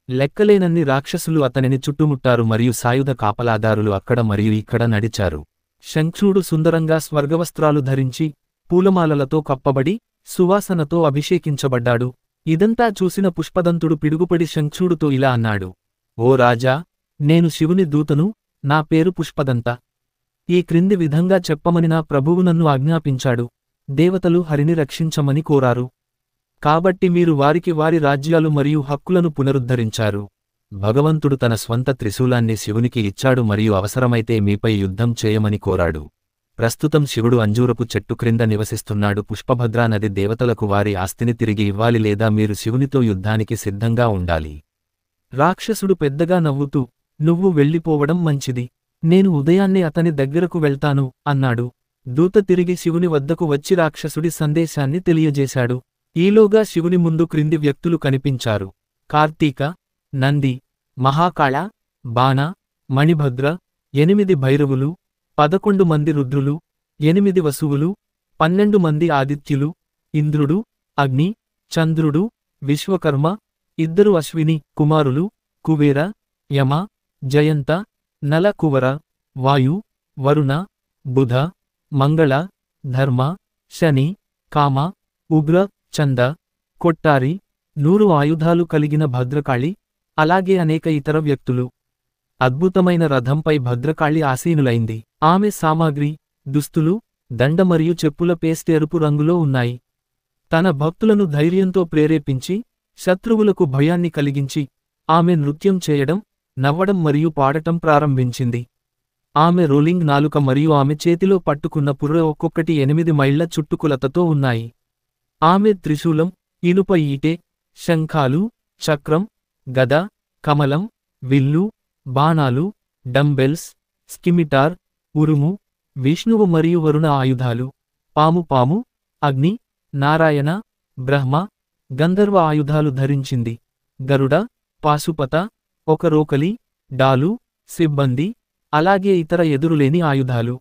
లెక్కలేనన్ని రాక్షసులు అతనిని చుట్టుముట్టారు మరియు సాయుధ కాపలాదారులు అక్కడ మరియు ఇక్కడ నడిచారు. శంఖుడు సుందరంగా స్వర్గవస్త్రాలు ధరించి, పూలమాలలతో కప్పబడి, సువాసనతో అభిషేకించబడ్డాడు. ఇదంతా చూసిన పుష్పదంతుడు పిడుగుపడి శంఖుడుతో ఇలా అన్నాడు: "ఓ రాజా, నేను శివుని దూతను, నా పేరు పుష్పదంత. ఈ క్రింది విధంగా చెప్పమని నా ప్రభువు నన్ను ఆజ్ఞాపించాడు. దేవతలు హరిని రక్షించమని కోరారు. కాబట్టి మీరు వారికి వారి రాజ్యాలు మరియు హక్కులను పునరుద్ధరించారు. భగవంతుడు తన స్వంత త్రిశూలాన్ని శివునికి ఇచ్చాడు మరియు అవసరమైతే మీపై యుద్ధం చేయమని కోరాడు. ప్రస్తుతం శివుడు అంజూరపు చెట్టు క్రింద నివసిస్తున్నాడు. పుష్పభద్రా నది దేవతలకు వారి ఆస్తిని తిరిగి ఇవ్వాలి లేదా మీరు శివునితో యుద్ధానికి సిద్ధంగా ఉండాలి." రాక్షసుడు పెద్దగా నవ్వుతూ, "నువ్వు వెళ్ళిపోవడం మంచిది. నేను ఉదయాన్నే అతని దగ్గరకు వెళ్తాను" అన్నాడు. దూత తిరిగి శివుని వద్దకు వచ్చి రాక్షసుడి సందేశాన్ని తెలియజేశాడు. ఈలోగా శివుని ముందు క్రింది వ్యక్తులు కనిపించారు: కార్తీక, నంది, మహాకాళ, బాణ, మణిభద్ర, 8 భైరవులు, 11 మంది రుద్రులు, 8 వసువులు, 12 మంది ఆదిత్యులు, ఇంద్రుడు, అగ్ని, చంద్రుడు, విశ్వకర్మ, 2 అశ్విని కుమారులు, కుబేర, యమ, జయంత, నల కువర, వాయు, వరుణ, బుధ, మంగళ, ధర్మ, శని, కామ, ఉగ్ర, చంద, కొట్టారి, 100 ఆయుధాలు కలిగిన భద్రకాళి, అలాగే అనేక ఇతర వ్యక్తులు. అద్భుతమైన రథంపై భద్రకాళి ఆసీనులైంది. ఆమె సామాగ్రి, దుస్తులు, దండ మరియు చెప్పుల పేస్ట్ ఎరుపు రంగులో ఉన్నాయి. తన భక్తులను ధైర్యంతో ప్రేరేపించి, శత్రువులకు భయాన్ని కలిగించి, ఆమె నృత్యం చేయడం, నవ్వడం మరియు పాడటం ప్రారంభించింది. ఆమె రోలింగ్ నాలుక మరియు ఆమె చేతిలో పట్టుకున్న పుర్రె ఒక్కొక్కటి 8 మైళ్ల చుట్టుకొలతతో ఉన్నాయి. ఆమె త్రిశూలం, ఇనుప ఈటె, శంఖాలు, చక్రం, గద, కమలం, విల్లు, బాణాలు, డంబెల్స్, స్కిమిటార్, ఉరుము, విష్ణువు మరియు వరుణ ఆయుధాలు, పాము, అగ్ని, నారాయణ, బ్రహ్మ, గంధర్వ ఆయుధాలు ధరించింది. గరుడ, పాశుపత, ఒక రోకలి, డాలు, సిబ్బంది, అలాగే ఇతర ఎదురులేని ఆయుధాలు.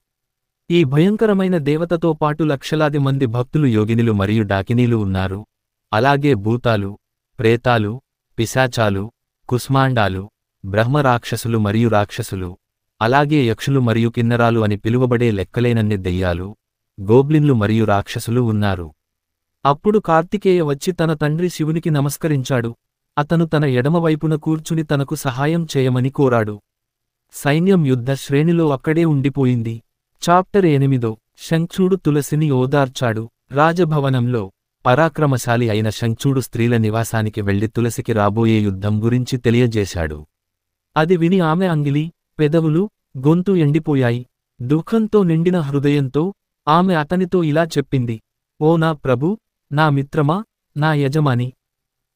ఈ భయంకరమైన దేవతతో పాటు లక్షలాది మంది భక్తులు యోగినులు మరియు డాకినీలు ఉన్నారు. అలాగే భూతాలు, ప్రేతాలు, పిశాచాలు, కుస్మాండాలు, బ్రహ్మరాక్షసులు మరియు రాక్షసులు, అలాగే యక్షులు మరియు కిన్నరాలు అని పిలువబడే లెక్కలేనన్ని దెయ్యాలు, గోబ్లిన్లు మరియు రాక్షసులు ఉన్నారు. అప్పుడు కార్తికేయ వచ్చి తన తండ్రి శివునికి నమస్కరించాడు. అతను తన ఎడమవైపున కూర్చుని తనకు సహాయం చేయమని కోరాడు. సైన్యం యుద్ధ శ్రేణిలో అక్కడే ఉండిపోయింది. చాప్టర్ 8. శంఖుడు తులసిని ఓదార్చాడు. రాజభవనంలో పరాక్రమశాలి అయిన శంఖుడు స్త్రీల నివాసానికి వెళ్లి తులసికి రాబోయే యుద్ధం గురించి తెలియజేశాడు. అది విని ఆమె అంగిలి, పెదవులు, గొంతు ఎండిపోయాయి. దుఃఖంతో నిండిన హృదయంతో ఆమె అతనితో ఇలా చెప్పింది: ఓ నా ప్రభూ, నా మిత్రమా, నా యజమాని,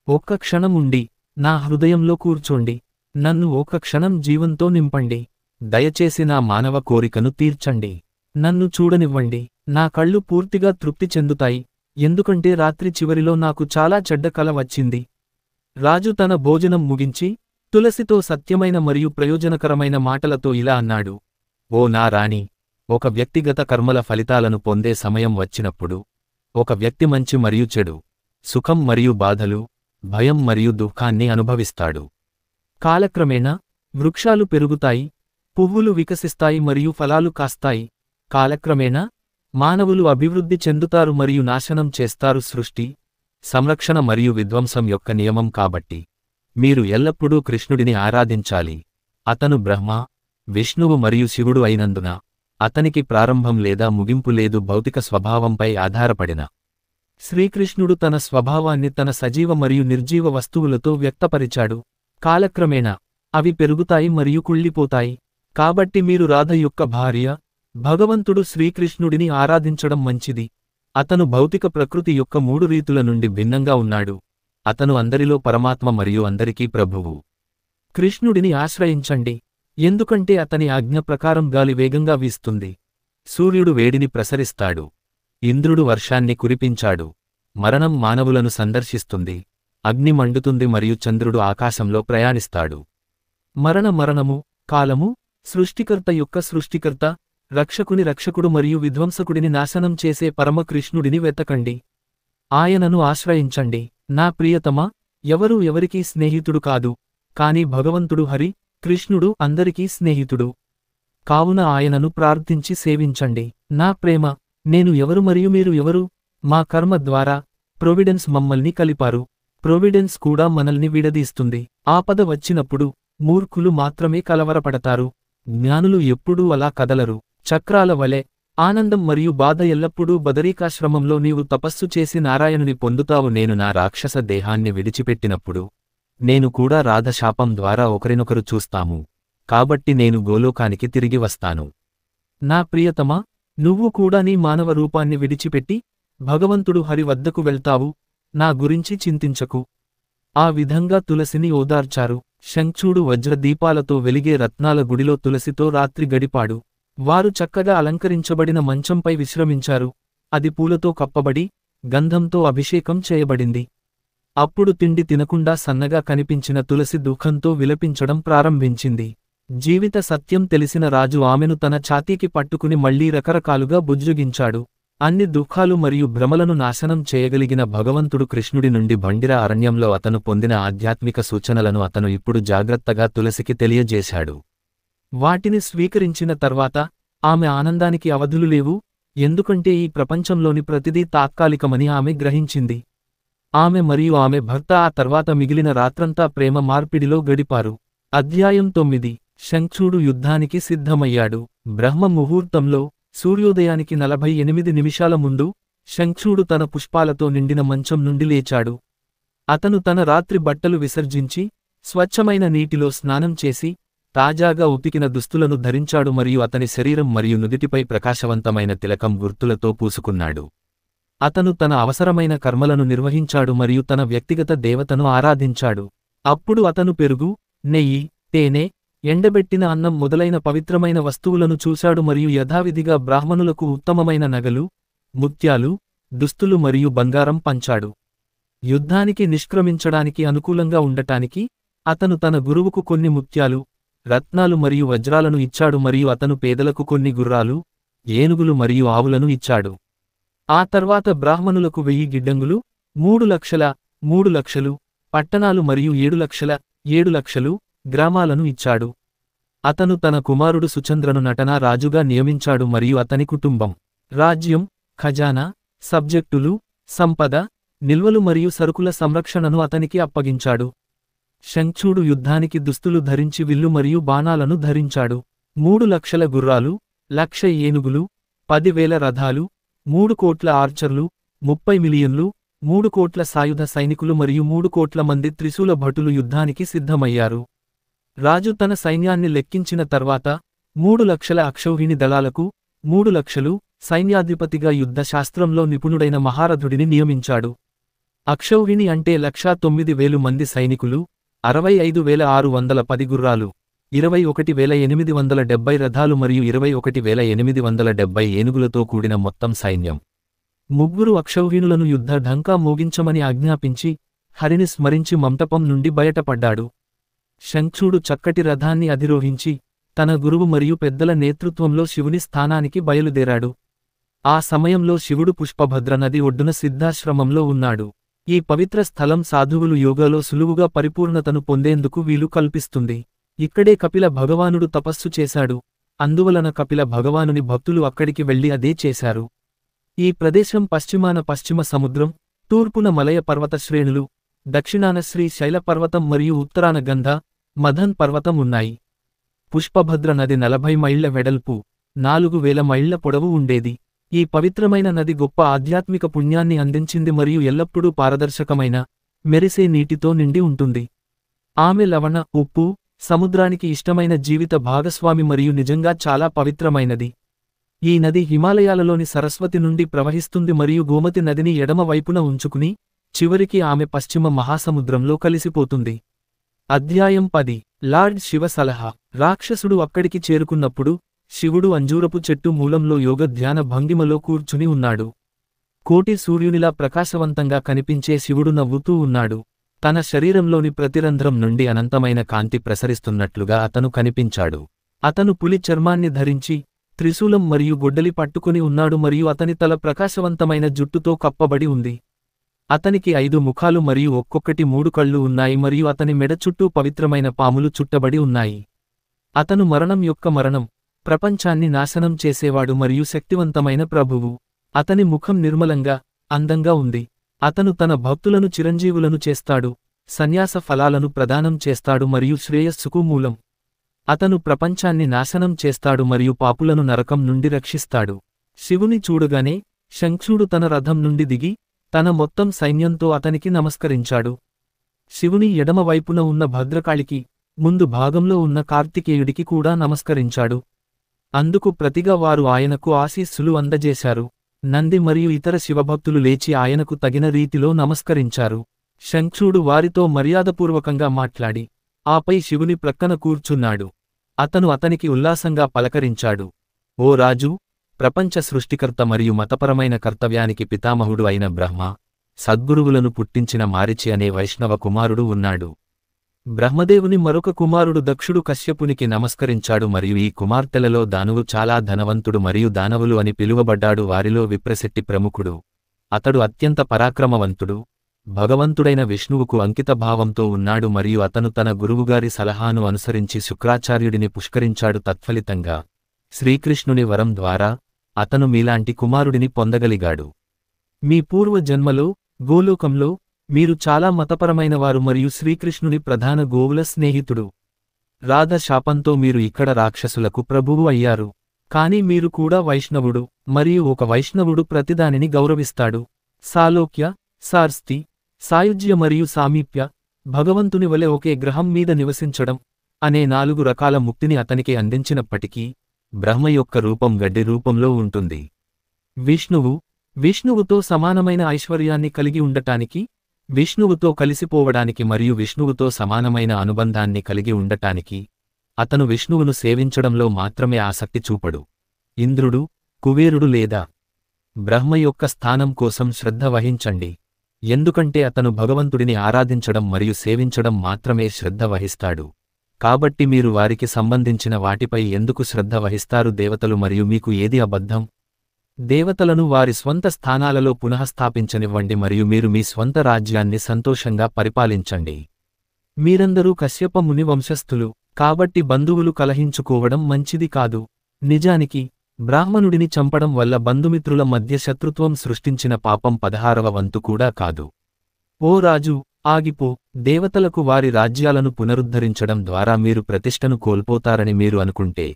ఒక్క క్షణం ఉండి నా హృదయంలో కూర్చోండి. నన్ను ఒక్క క్షణం జీవంతో నింపండి. దయచేసి నా మానవ కోరికను తీర్చండి. నన్ను చూడనివ్వండి. నా కళ్ళు పూర్తిగా తృప్తి చెందుతాయి, ఎందుకంటే రాత్రి చివరిలో నాకు చాలా చెడ్డ కల వచ్చింది. రాజు తన భోజనం ముగించి తులసితో సత్యమైన మరియు ప్రయోజనకరమైన మాటలతో ఇలా అన్నాడు: ఓ నా రాణి, ఒక వ్యక్తిగత కర్మల ఫలితాలను పొందే సమయం వచ్చినప్పుడు ఒక వ్యక్తి మంచి మరియు చెడు, సుఖం మరియు బాధలు, భయం మరియు దుఃఖాన్ని అనుభవిస్తాడు. కాలక్రమేణా వృక్షాలు పెరుగుతాయి, పువ్వులు వికసిస్తాయి మరియు ఫలాలు కాస్తాయి. కాలక్రమేణా మానవులు అభివృద్ధి చెందుతారు మరియు నాశనం చేస్తారు. సృష్టి, సంరక్షణ మరియు విధ్వంసం యొక్క నియమం కాబట్టి మీరు ఎల్లప్పుడూ కృష్ణుడిని ఆరాధించాలి. అతను బ్రహ్మ, విష్ణువు మరియు శివుడు అయినందున అతనికి ప్రారంభం లేదా ముగింపు లేదు. భౌతిక స్వభావంపై ఆధారపడిన శ్రీకృష్ణుడు తన స్వభావాన్ని తన సజీవ మరియు నిర్జీవ వస్తువులతో వ్యక్తపరిచాడు. కాలక్రమేణా అవి పెరుగుతాయి మరియు కుళ్ళిపోతాయి. కాబట్టి మీరు రాధ యొక్క భార్య, భగవంతుడు శ్రీకృష్ణుడిని ఆరాధించడం మంచిది. అతను భౌతిక ప్రకృతి యొక్క 3 రీతుల నుండి భిన్నంగా ఉన్నాడు. అతను అందరిలో పరమాత్మ మరియు అందరికీ ప్రభువు. కృష్ణుడిని ఆశ్రయించండి, ఎందుకంటే అతని ఆజ్ఞ ప్రకారం గాలి వేగంగా వీస్తుంది. సూర్యుడు వేడిని ప్రసరిస్తాడు. ఇంద్రుడు వర్షాన్ని కురిపించాడు. మరణం మానవులను సందర్శిస్తుంది. అగ్ని మండుతుంది మరియు చంద్రుడు ఆకాశంలో ప్రయాణిస్తాడు. మరణము, కాలము, సృష్టికర్త యొక్క సృష్టికర్త, రక్షకుని రక్షకుడు మరియు విధ్వంసకుడిని నాశనం చేసే పరమకృష్ణుడిని వెతకండి. ఆయనను ఆశ్రయించండి. నా ప్రియతమా, ఎవరూ ఎవరికీ స్నేహితుడు కాదు, కాని భగవంతుడు హరి, కృష్ణుడు అందరికీ స్నేహితుడు. కావున ఆయనను ప్రార్థించి సేవించండి. నా ప్రేమ, నేను ఎవరు మరియు మీరు ఎవరు? మా కర్మ ద్వారా ప్రొవిడెన్స్ మమ్మల్ని కలిపారు. ప్రొవిడెన్స్ కూడా మనల్ని విడదీస్తుంది. ఆపద వచ్చినప్పుడు మూర్ఖులు మాత్రమే కలవరపడతారు. జ్ఞానులు ఎప్పుడూ అలా కదలరు. చక్రాల వలె ఆనందం మరియు బాధ ఎల్లప్పుడూ బదరీకాశ్రమంలో నీవు తపస్సు చేసి నారాయణుని పొందుతావు. నేను నా రాక్షస దేహాన్ని విడిచిపెట్టినప్పుడు నేను కూడా రాధశాపం ద్వారా ఒకరినొకరు చూస్తాము. కాబట్టి నేను గోలోకానికి తిరిగి వస్తాను. నా ప్రియతమా, నువ్వు కూడా నీ మానవ రూపాన్ని విడిచిపెట్టి భగవంతుడు హరి వద్దకు వెళ్తావు. నా గురించి చింతించకు. ఆ విధంగా తులసిని ఓదార్చారు. శంఖుడు వజ్రదీపాలతో వెలిగే రత్నాల గుడిలో తులసితో రాత్రి గడిపాడు. వారు చక్కగా అలంకరించబడిన మంచంపై విశ్రమించారు. అది పూలతో కప్పబడి గంధంతో అభిషేకం చేయబడింది. అప్పుడు తిండి తినకుండా సన్నగా కనిపించిన తులసి దుఃఖంతో విలపించడం ప్రారంభించింది. జీవిత సత్యం తెలిసిన రాజు ఆమెను తన ఛాతీకి పట్టుకుని మళ్లీ రకరకాలుగా బుజ్జగించాడు. అన్ని దుఃఖాలు మరియు భ్రమలను నాశనం చేయగలిగిన భగవంతుడు కృష్ణుడి నుండి బండిరా అరణ్యంలో అతను పొందిన ఆధ్యాత్మిక సూచనలను అతను ఇప్పుడు జాగ్రత్తగా తులసికి తెలియజేశాడు. వాటిని స్వీకరించిన తర్వాత ఆమె ఆనందానికి అవధులు లేవు, ఎందుకంటే ఈ ప్రపంచంలోని ప్రతిదీ తాత్కాలికమని ఆమె గ్రహించింది. ఆమె మరియు ఆమె భర్త ఆ తర్వాత మిగిలిన రాత్రంతా ప్రేమ మార్పిడిలో గడిపారు. అధ్యాయం 9. శంఖుడు యుద్ధానికి సిద్ధమయ్యాడు. బ్రహ్మ ముహూర్తంలో సూర్యోదయానికి 48 నిమిషాల ముందు శంఖుడు తన పుష్పాలతో నిండిన మంచం నుండి లేచాడు. అతను తన రాత్రి బట్టలు విసర్జించి స్వచ్ఛమైన నీటిలో స్నానం చేసి తాజాగా ఉతికిన దుస్తులను ధరించాడు మరియు అతని శరీరం మరియు నుదిటిపై ప్రకాశవంతమైన తిలకం గుర్తులతో పూసుకున్నాడు. అతను తన అవసరమైన కర్మలను నిర్వహించాడు మరియు తన వ్యక్తిగత దేవతను ఆరాధించాడు. అప్పుడు అతను పెరుగు, నెయ్యి, తేనె, ఎండబెట్టిన అన్నం మొదలైన పవిత్రమైన వస్తువులను చూశాడు మరియు యథావిధిగా బ్రాహ్మణులకు ఉత్తమమైన నగలు, ముత్యాలు, దుస్తులు మరియు బంగారం పంచాడు. యుద్ధానికి నిష్క్రమించడానికి అనుకూలంగా ఉండటానికి అతను తన గురువుకు కొన్ని ముత్యాలు, రత్నాలు మరియు వజ్రాలను ఇచ్చాడు మరియు అతను పేదలకు కొన్ని గుర్రాలు, ఏనుగులు మరియు ఆవులను ఇచ్చాడు. ఆ తర్వాత బ్రాహ్మణులకు 1000 గిడ్డంగులు, 3 లక్షల, 3 లక్షలు, పట్టణాలు మరియు 7 లక్షల, 7 లక్షలు గ్రామాలను ఇచ్చాడు. అతను తన కుమారుడు సుచంద్రను నటనా రాజుగా నియమించాడు మరియు అతని కుటుంబం, రాజ్యం, ఖజానా, సబ్జెక్టులు, సంపద, నిల్వలు మరియు సరుకుల సంరక్షణను అతనికి అప్పగించాడు. శంఖుడు యుద్ధానికి దుస్తులు ధరించి విల్లు మరియు బాణాలను ధరించాడు. 3 లక్షల గుర్రాలు, 1,00,000 ఏనుగులు, 10,000 రథాలు, 3 కోట్ల ఆర్చర్లు, 30 మిలియన్లు, 3 కోట్ల సాయుధ సైనికులు మరియు 3 కోట్ల మంది త్రిశూల భటులు యుద్ధానికి సిద్ధమయ్యారు. రాజు తన సైన్యాన్ని లెక్కించిన తర్వాత 3 లక్షల అక్షౌహిణి దళాలకు 3 లక్షలు సైన్యాధిపతిగా యుద్ధ శాస్త్రంలో నిపుణుడైన మహారథుడిని నియమించాడు. అక్షౌహిణి అంటే 1,09,000 మంది సైనికులు, 65,610 గుర్రాలు, 21,870 రథాలు మరియు 21,870 ఏనుగులతో కూడిన మొత్తం సైన్యం. 3 అక్షౌహిణులను యుద్ధ ఢంకా మోగించమని ఆజ్ఞాపించి హరిని స్మరించి మంటపం నుండి బయటపడ్డాడు. శంఖుడు చక్కటి రథాన్ని అధిరోహించి తన గురువు మరియు పెద్దల నేతృత్వంలో శివుని స్థానానికి బయలుదేరాడు. ఆ సమయంలో శివుడు పుష్పభద్ర నది ఒడ్డున సిద్ధాశ్రమంలో ఉన్నాడు. ఈ పవిత్ర స్థలం సాధువులు యోగాలో సులువుగా పరిపూర్ణతను పొందేందుకు వీలు కల్పిస్తుంది. ఇక్కడే కపిల భగవానుడు తపస్సు చేశాడు. అందువలన కపిల భగవానుని భక్తులు అక్కడికి వెళ్లి అదే చేశారు. ఈ ప్రదేశం పశ్చిమాన పశ్చిమ సముద్రం, తూర్పున మలయ పర్వత శ్రేణులు, దక్షిణాన శ్రీ శైల పర్వతం మరియు ఉత్తరాన గంధ, మదన్ పర్వతం ఉన్నాయి. పుష్పభద్ర నది 40 మైళ్ల వెడల్పు, 4,000 మైళ్ల పొడవు ఉండేది. ఈ పవిత్రమైన నది గొప్ప ఆధ్యాత్మిక పుణ్యాన్ని అందించింది మరియు ఎల్లప్పుడూ పారదర్శకమైన, మెరిసే నీటితో నిండి ఉంటుంది. ఆమె లవణ, ఉప్పు, సముద్రానికి ఇష్టమైన జీవిత భాగస్వామి మరియు నిజంగా చాలా పవిత్రమైనది. ఈ నది హిమాలయాలలోని సరస్వతి నుండి ప్రవహిస్తుంది మరియు గోమతి నదిని ఎడమ వైపున ఉంచుకుని చివరికి ఆమె పశ్చిమ మహాసముద్రంలో కలిసిపోతుంది. అధ్యాయం 10 లార్డ్ శివ సలహా. రాక్షసుడు అక్కడికి చేరుకున్నప్పుడు శివుడు అంజూరపు చెట్టు మూలంలో యోగ ధ్యాన భంగిమలో కూర్చుని ఉన్నాడు. కోటి సూర్యునిలా ప్రకాశవంతంగా కనిపించే శివుడు నవ్వుతూ ఉన్నాడు. తన శరీరంలోని ప్రతిరంధ్రం నుండి అనంతమైన కాంతి ప్రసరిస్తున్నట్లుగా అతను కనిపించాడు. అతను పులి చర్మాన్ని ధరించి త్రిశూలం మరియు గొడ్డలి పట్టుకుని ఉన్నాడు మరియు అతని తల ప్రకాశవంతమైన జుట్టుతో కప్పబడి ఉంది. అతనికి 5 ముఖాలు మరియు ఒక్కొక్కటి 3 కళ్ళు ఉన్నాయి మరియు అతని మెడ చుట్టూ పవిత్రమైన పాములు చుట్టబడి ఉన్నాయి. అతను మరణం యొక్క మరణం, ప్రపంచాన్ని నాశనం చేసేవాడు మరియు శక్తివంతమైన ప్రభువు. అతని ముఖం నిర్మలంగా, అందంగా ఉంది. అతను తన భక్తులను చిరంజీవులను చేస్తాడు, సన్యాస ఫలాలను ప్రదానం చేస్తాడు మరియు శ్రేయస్సుకు మూలం. అతను ప్రపంచాన్ని నాశనం చేస్తాడు మరియు పాపులను నరకం నుండి రక్షిస్తాడు. శివుని చూడగానే శంఖుడు తన రథం నుండి దిగి తన మొత్తం సైన్యంతో అతనికి నమస్కరించాడు. శివుని ఎడమవైపున ఉన్న భద్రకాళికి, ముందు భాగంలో ఉన్న కార్తికేయుడికి కూడా నమస్కరించాడు. అందుకు ప్రతిగా వారు ఆయనకు ఆశీస్సులు అందజేశారు. నంది మరియు ఇతర శివభక్తులు లేచి ఆయనకు తగిన రీతిలో నమస్కరించారు. శంఖుడు వారితో మర్యాదపూర్వకంగా మాట్లాడి ఆపై శివుని ప్రక్కన కూర్చున్నాడు. అతను అతనికి ఉల్లాసంగా పలకరించాడు. ఓ రాజు, ప్రపంచ సృష్టికర్త మరియు మతపరమైన కర్తవ్యానికి పితామహుడు అయిన బ్రహ్మ, సద్గురువులను పుట్టించిన మారిచి అనే వైష్ణవ కుమారుడు ఉన్నాడు. బ్రహ్మదేవుని మరొక కుమారుడు దక్షుడు కశ్యపునికి నమస్కరించాడు మరియు ఈ కుమార్తెలలో దానువు చాలా ధనవంతుడు మరియు దానవులు అని పిలువబడ్డాడు. వారిలో విప్రశెట్టి ప్రముఖుడు. అతడు అత్యంత పరాక్రమవంతుడు, భగవంతుడైన విష్ణువుకు అంకితభావంతో ఉన్నాడు మరియు అతను తన గురువుగారి సలహాను అనుసరించి శుక్రాచార్యుడిని పుష్కరించాడు. తత్ఫలితంగా శ్రీకృష్ణుని వరం ద్వారా అతను మీలాంటి కుమారుడిని పొందగలిగాడు. మీ పూర్వ జన్మలో గోలోకంలో మీరు చాలా మతపరమైనవారు మరియు శ్రీకృష్ణుని ప్రధాన గోవుల స్నేహితుడు. రాధ శాపంతో మీరు ఇక్కడ రాక్షసులకు ప్రభువు అయ్యారు. కాని మీరు కూడా వైష్ణవుడు మరియు ఒక వైష్ణవుడు ప్రతిదానిని గౌరవిస్తాడు. సాలోక్య, సార్స్తి, సాయుజ్య మరియు సామీప్య, భగవంతుని వలె ఒకే గ్రహం మీద నివసించడం అనే 4 రకాల ముక్తిని అతనికి అందించినప్పటికీ బ్రహ్మ యొక్క రూపం గడ్డి రూపంలో ఉంటుంది. విష్ణువుతో సమానమైన ఐశ్వర్యాన్ని కలిగి ఉండటానికి, విష్ణువుతో కలిసిపోవడానికి మరియు విష్ణువుతో సమానమైన అనుబంధాన్ని కలిగి ఉండటానికి అతను విష్ణువును సేవించడంలో మాత్రమే ఆసక్తి చూపడు. ఇంద్రుడు, కుబేరుడు లేదా బ్రహ్మ యొక్క స్థానం కోసం శ్రద్ధ వహించండి, ఎందుకంటే అతను భగవంతుడిని ఆరాధించడం మరియు సేవించడం మాత్రమే శ్రద్ధ వహిస్తాడు. కాబట్టి మీరు వారికి సంబంధించిన వాటిపై ఎందుకు శ్రద్ధ వహిస్తారు? దేవతలు మరియు మీకు ఏది అబద్ధం? దేవతలను వారి స్వంత స్థానాలలో పునఃస్థాపించనివ్వండి మరియు మీరు మీ స్వంత రాజ్యాన్ని సంతోషంగా పరిపాలించండి. మీరందరూ కశ్యప ముని వంశస్థులు, కాబట్టి బంధువులు కలహించుకోవడం మంచిది కాదు. నిజానికి బ్రాహ్మణుడిని చంపడం వల్ల బంధుమిత్రుల మధ్య శత్రుత్వం సృష్టించిన పాపం 16వ వంతు కూడా కాదు. ఓ రాజు, ఆగిపో. దేవతలకు వారి రాజ్యాలను పునరుద్ధరించడం ద్వారా మీరు ప్రతిష్టను కోల్పోతారని మీరు అనుకుంటే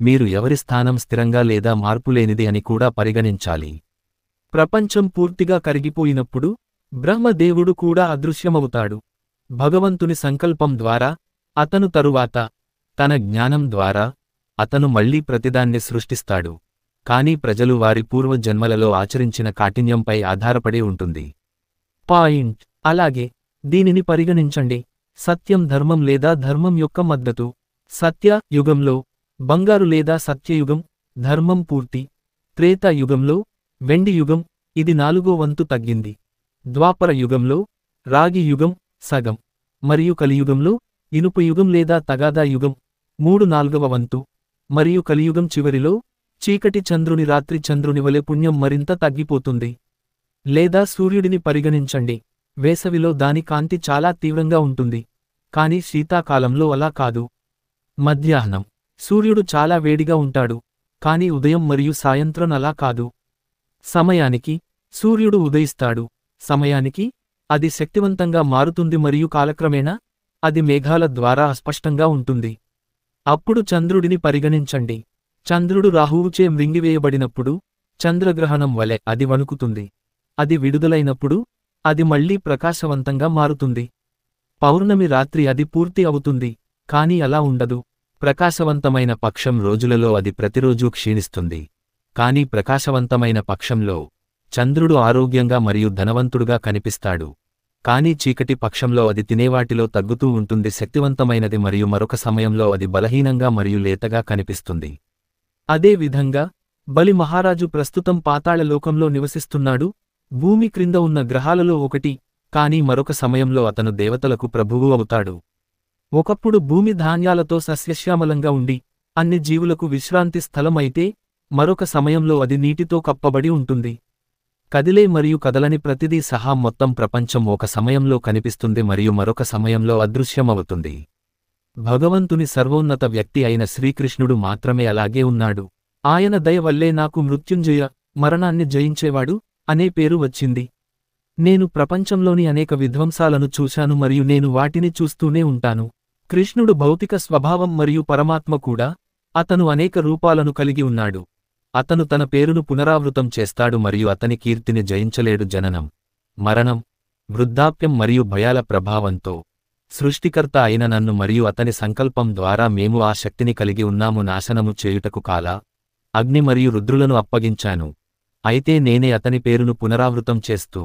మీరు ఎవరి స్థానం స్థిరంగా లేదా మార్పులేనిది అని కూడా పరిగణించాలి. ప్రపంచం పూర్తిగా కరిగిపోయినప్పుడు బ్రహ్మదేవుడు కూడా అదృశ్యమవుతాడు. భగవంతుని సంకల్పం ద్వారా అతను తరువాత తన జ్ఞానం ద్వారా అతను మళ్లీ ప్రతిదాన్ని సృష్టిస్తాడు. కాని ప్రజలు వారి పూర్వజన్మలలో ఆచరించిన కాఠిన్యంపై ఆధారపడి ఉంటుంది. పాయింట్. అలాగే దీనిని పరిగణించండి. సత్యం ధర్మం లేదా ధర్మం యొక్క మద్దతు. సత్య యుగంలో బంగారు లేదా సత్యయుగం, ధర్మం పూర్తి. త్రేతా యుగంలో వెండి యుగం, ఇది 4వ వంతు తగ్గింది. ద్వాపర యుగంలో రాగి యుగం సగం, మరియు కలియుగంలో ఇనుప యుగం లేదా తగాదా యుగం 3/4వ వంతు, మరియు కలియుగం చివరిలో చీకటి చంద్రుని రాత్రి చంద్రుని వలె పుణ్యం మరింత తగ్గిపోతుంది. లేదా సూర్యుడిని పరిగణించండి. వేసవిలో దాని కాంతి చాలా తీవ్రంగా ఉంటుంది, కాని శీతాకాలంలో అలా కాదు. మధ్యాహ్నం సూర్యుడు చాలా వేడిగా ఉంటాడు, కాని ఉదయం మరియు సాయంత్రం అలా కాదు. సమయానికి సూర్యుడు ఉదయిస్తాడు, సమయానికి అది శక్తివంతంగా మారుతుంది మరియు కాలక్రమేణా అది మేఘాల ద్వారా అస్పష్టంగా ఉంటుంది. అప్పుడు చంద్రుడిని పరిగణించండి. చంద్రుడు రాహువుచే మృంగివేయబడినప్పుడు చంద్రగ్రహణం వలె అది వణుకుతుంది. అది విడుదలైనప్పుడు అది మళ్లీ ప్రకాశవంతంగా మారుతుంది. పౌర్ణమి రాత్రి అది పూర్తి అవుతుంది, కాని అలా ఉండదు. ప్రకాశవంతమైన పక్షం రోజులలో అది ప్రతిరోజూ క్షీణిస్తుంది, కాని ప్రకాశవంతమైన పక్షంలో చంద్రుడు ఆరోగ్యంగా మరియు ధనవంతుడుగా కనిపిస్తాడు. కాని చీకటి పక్షంలో అది తినేవాటిలో తగ్గుతూ ఉంటుంది, శక్తివంతమైనది మరియు మరొక సమయంలో అది బలహీనంగా మరియు లేతగా కనిపిస్తుంది. అదే విధంగా బలి మహారాజు ప్రస్తుతం పాతాళలోకంలో నివసిస్తున్నాడు, భూమి క్రింద ఉన్న గ్రహాలలో ఒకటి, కాని మరొక సమయంలో అతను దేవతలకు ప్రభువు అవుతాడు. ఒకప్పుడు భూమి ధాన్యాలతో సస్యశ్యామలంగా ఉండి అన్ని జీవులకు విశ్రాంతి స్థలం అయితే, మరొక సమయంలో అది నీటితో కప్పబడి ఉంటుంది. కదిలే మరియు కదలని ప్రతిదీ సహా మొత్తం ప్రపంచం ఒక సమయంలో కనిపిస్తుంది మరియు మరొక సమయంలో అదృశ్యమవుతుంది. భగవంతుని సర్వోన్నత వ్యక్తి అయిన శ్రీకృష్ణుడు మాత్రమే అలాగే ఉన్నాడు. ఆయన దయ వల్లే నాకు మృత్యుంజయ, మరణాన్ని జయించేవాడు అనే పేరు వచ్చింది. నేను ప్రపంచంలోని అనేక విధ్వంసాలను చూశాను మరియు నేను వాటిని చూస్తూనే ఉంటాను. కృష్ణుడు భౌతిక స్వభావం మరియు పరమాత్మ కూడా. అతను అనేక రూపాలను కలిగి ఉన్నాడు. అతను తన పేరును పునరావృతం చేస్తాడు మరియు అతని కీర్తిని జయించలేడు. జననం, మరణం, వృద్ధాప్యం మరియు భయాల ప్రభావంతో సృష్టికర్త అయిన నన్ను మరియు అతని సంకల్పం ద్వారా మేము ఆ శక్తిని కలిగి ఉన్నాము. నాశనము చేయుటకు కాల, అగ్ని మరియు రుద్రులను అప్పగించాను. అయితే నేనే అతని పేరును పునరావృతం చేస్తూ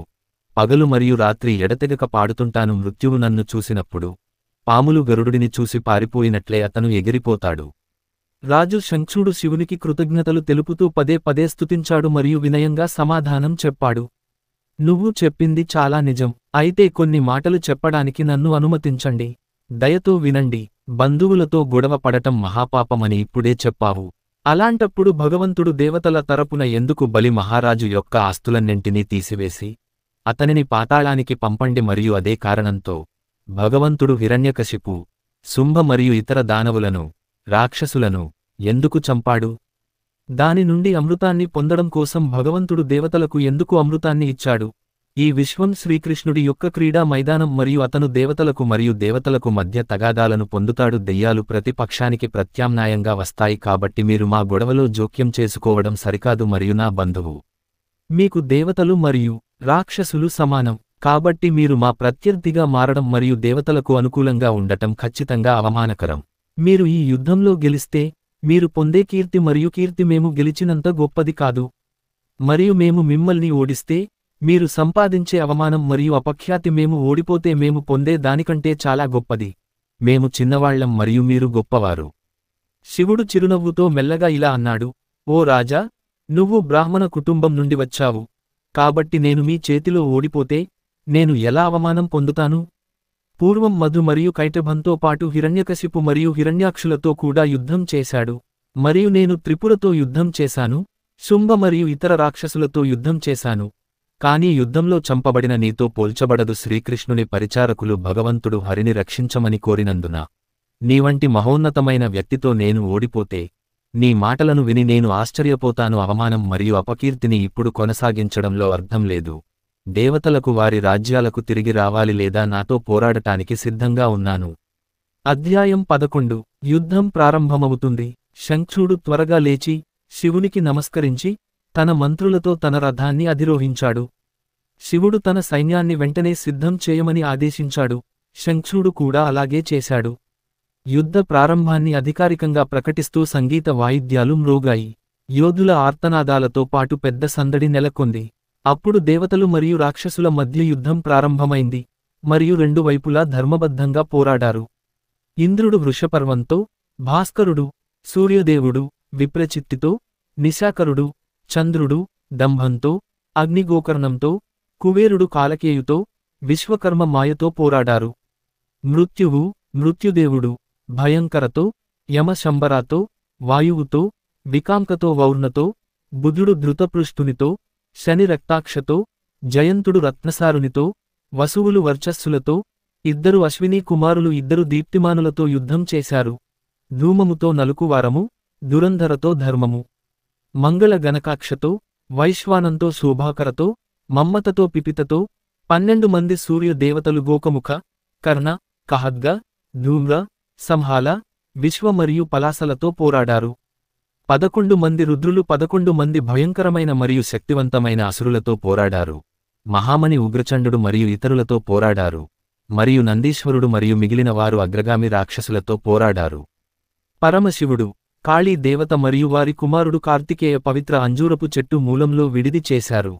పగలు మరియు రాత్రి ఎడతెగక పాడుతుంటాను. మృత్యువు నన్ను చూసినప్పుడు పాములు గరుడుని చూసి పారిపోయినట్లే అతను ఎగిరిపోతాడు. రాజు శంఖుడు శివునికి కృతజ్ఞతలు తెలుపుతూ పదే పదే స్తుతించాడు మరియు వినయంగా సమాధానం చెప్పాడు. నువ్వు చెప్పింది చాలా నిజం. అయితే కొన్ని మాటలు చెప్పడానికి నన్ను అనుమతించండి. దయతో వినండి. బంధువులతో గొడవ పడటం మహాపాపమని ఇప్పుడే చెప్పావు. అలాంటప్పుడు భగవంతుడు దేవతల తరపున ఎందుకు బలి మహారాజు యొక్క ఆస్తులన్నింటినీ తీసివేసి అతనిని పాతాళానికి పంపండి? మరియు అదే కారణంతో భగవంతుడు హిరణ్యకశిపు, శుంభ మరియు ఇతర దానవులను, రాక్షసులను ఎందుకు చంపాడు? దాని నుండి అమృతాన్ని పొందడం కోసం భగవంతుడు దేవతలకు ఎందుకు అమృతాన్ని ఇచ్చాడు? ఈ విశ్వం శ్రీకృష్ణుడి యొక్క క్రీడా మైదానం మరియు అతను దేవతలకు మరియు దేవతలకు మధ్య తగాదాలను పొందుతాడు. దెయ్యాలు ప్రతి పక్షానికి ప్రత్యామ్నాయంగా వస్తాయి. కాబట్టి మీరు మా గొడవలో జోక్యం చేసుకోవడం సరికాదు మరియు నా బంధువు. మీకు దేవతలు మరియు రాక్షసులు సమానం. కాబట్టి మీరు మా ప్రత్యర్థిగా మారడం మరియు దేవతలకు అనుకూలంగా ఉండటం ఖచ్చితంగా అవమానకరం. మీరు ఈ యుద్ధంలో గెలిస్తే మీరు పొందే కీర్తి మరియు కీర్తి మేము గెలిచినంత గొప్పది కాదు. మరియు మేము మిమ్మల్ని ఓడిస్తే మీరు సంపాదించే అవమానం మరియు అపఖ్యాతి మేము ఓడిపోతే మేము పొందే దానికంటే చాలా గొప్పది. మేము చిన్నవాళ్లం మరియు మీరు గొప్పవారు. శివుడు చిరునవ్వుతో మెల్లగా ఇలా అన్నాడు, ఓ రాజా, నువ్వు బ్రాహ్మణ కుటుంబం నుండి వచ్చావు. కాబట్టి నేను మీ చేతిలో ఓడిపోతే నేను ఎలా అవమానం పొందుతాను? పూర్వం మధు మరియు కైటభంతో పాటు హిరణ్యకశిపు మరియు హిరణ్యాక్షులతో కూడా యుద్ధం చేశాడు. మరియు నేను త్రిపురతో యుద్ధం చేశాను, శుంభ మరియు ఇతర రాక్షసులతో యుద్ధం చేశాను. కానీ యుద్ధంలో చంపబడిన నీతో పోల్చబడదు. శ్రీకృష్ణుని పరిచారకులు భగవంతుడు హరిని రక్షించమని కోరినందున నీవంటి మహోన్నతమైన వ్యక్తితో నేను ఓడిపోతే నీ మాటలను విని నేను ఆశ్చర్యపోతాను. అవమానం మరియు అపకీర్తిని ఇప్పుడు కొనసాగించడంలో అర్థం లేదు. దేవతలకు వారి రాజ్యాలకు తిరిగి రావాలి లేదా నాతో పోరాడటానికి సిద్ధంగా ఉన్నాను. అధ్యాయం 11. యుద్ధం ప్రారంభమవుతుంది. శంఖుడు త్వరగా లేచి శివునికి నమస్కరించి తన మంత్రులతో తన రథాన్ని అధిరోహించాడు. శివుడు తన సైన్యాన్ని వెంటనే సిద్ధం చేయమని ఆదేశించాడు. శంఖుడు కూడా అలాగే చేశాడు. యుద్ధ ప్రారంభాన్ని అధికారికంగా ప్రకటిస్తూ సంగీత వాయిద్యాలు మ్రోగాయి. యోధుల ఆర్తనాదాలతో పాటు పెద్ద సందడి నెలకొంది. అప్పుడు దేవతలు మరియు రాక్షసుల మధ్య యుద్ధం ప్రారంభమైంది, మరియు రెండు వైపులా ధర్మబద్ధంగా పోరాడారు. ఇంద్రుడు వృషపర్వంతో, భాస్కరుడు, సూర్యదేవుడు, విప్రచిత్తితో, నిశాకరుడు, చంద్రుడు, దంభంతో, అగ్నిగోకర్ణంతో, కుబేరుడు కాలకేయుతో, విశ్వకర్మ మాయతో పోరాడారు. మృత్యువు, మృత్యుదేవుడు, భయంకరతో, యమశంబరాతో, వాయువుతో, వికాంకతో వౌర్ణతో, బుధుడు ధృతపృష్ఠునితో, శని రక్తాక్షతో, జయంతుడు రత్నసారునితో, వసువులు వర్చస్సులతో, ఇద్దరు అశ్వినీ కుమారులు ఇద్దరు దీప్తిమానులతో యుద్ధం చేశారు. ధూమముతో నలుకువారము, దురంధరతో ధర్మము, మంగళ గణకాక్షతో, వైశ్వానంతో శోభాకరతో, మమ్మతతో పిపితతో, 12 మంది సూర్య దేవతలు గోకముఖ, కర్ణ, కహద్గ, ధూమ్ర, సంహాల, విశ్వ మరియు పలాసలతో పోరాడారు. 11 మంది రుద్రులు 11 మంది భయంకరమైన మరియు శక్తివంతమైన అసురులతో పోరాడారు. మహామణి ఉగ్రచండుడు మరియు ఇతరులతో పోరాడారు. మరియు నందీశ్వరుడు మరియు మిగిలిన వారు అగ్రగామి రాక్షసులతో పోరాడారు. పరమశివుడు, కాళీ దేవత మరియు వారి కుమారుడు కార్తికేయ పవిత్ర అంజూరపు చెట్టు మూలంలో విడిది చేశారు.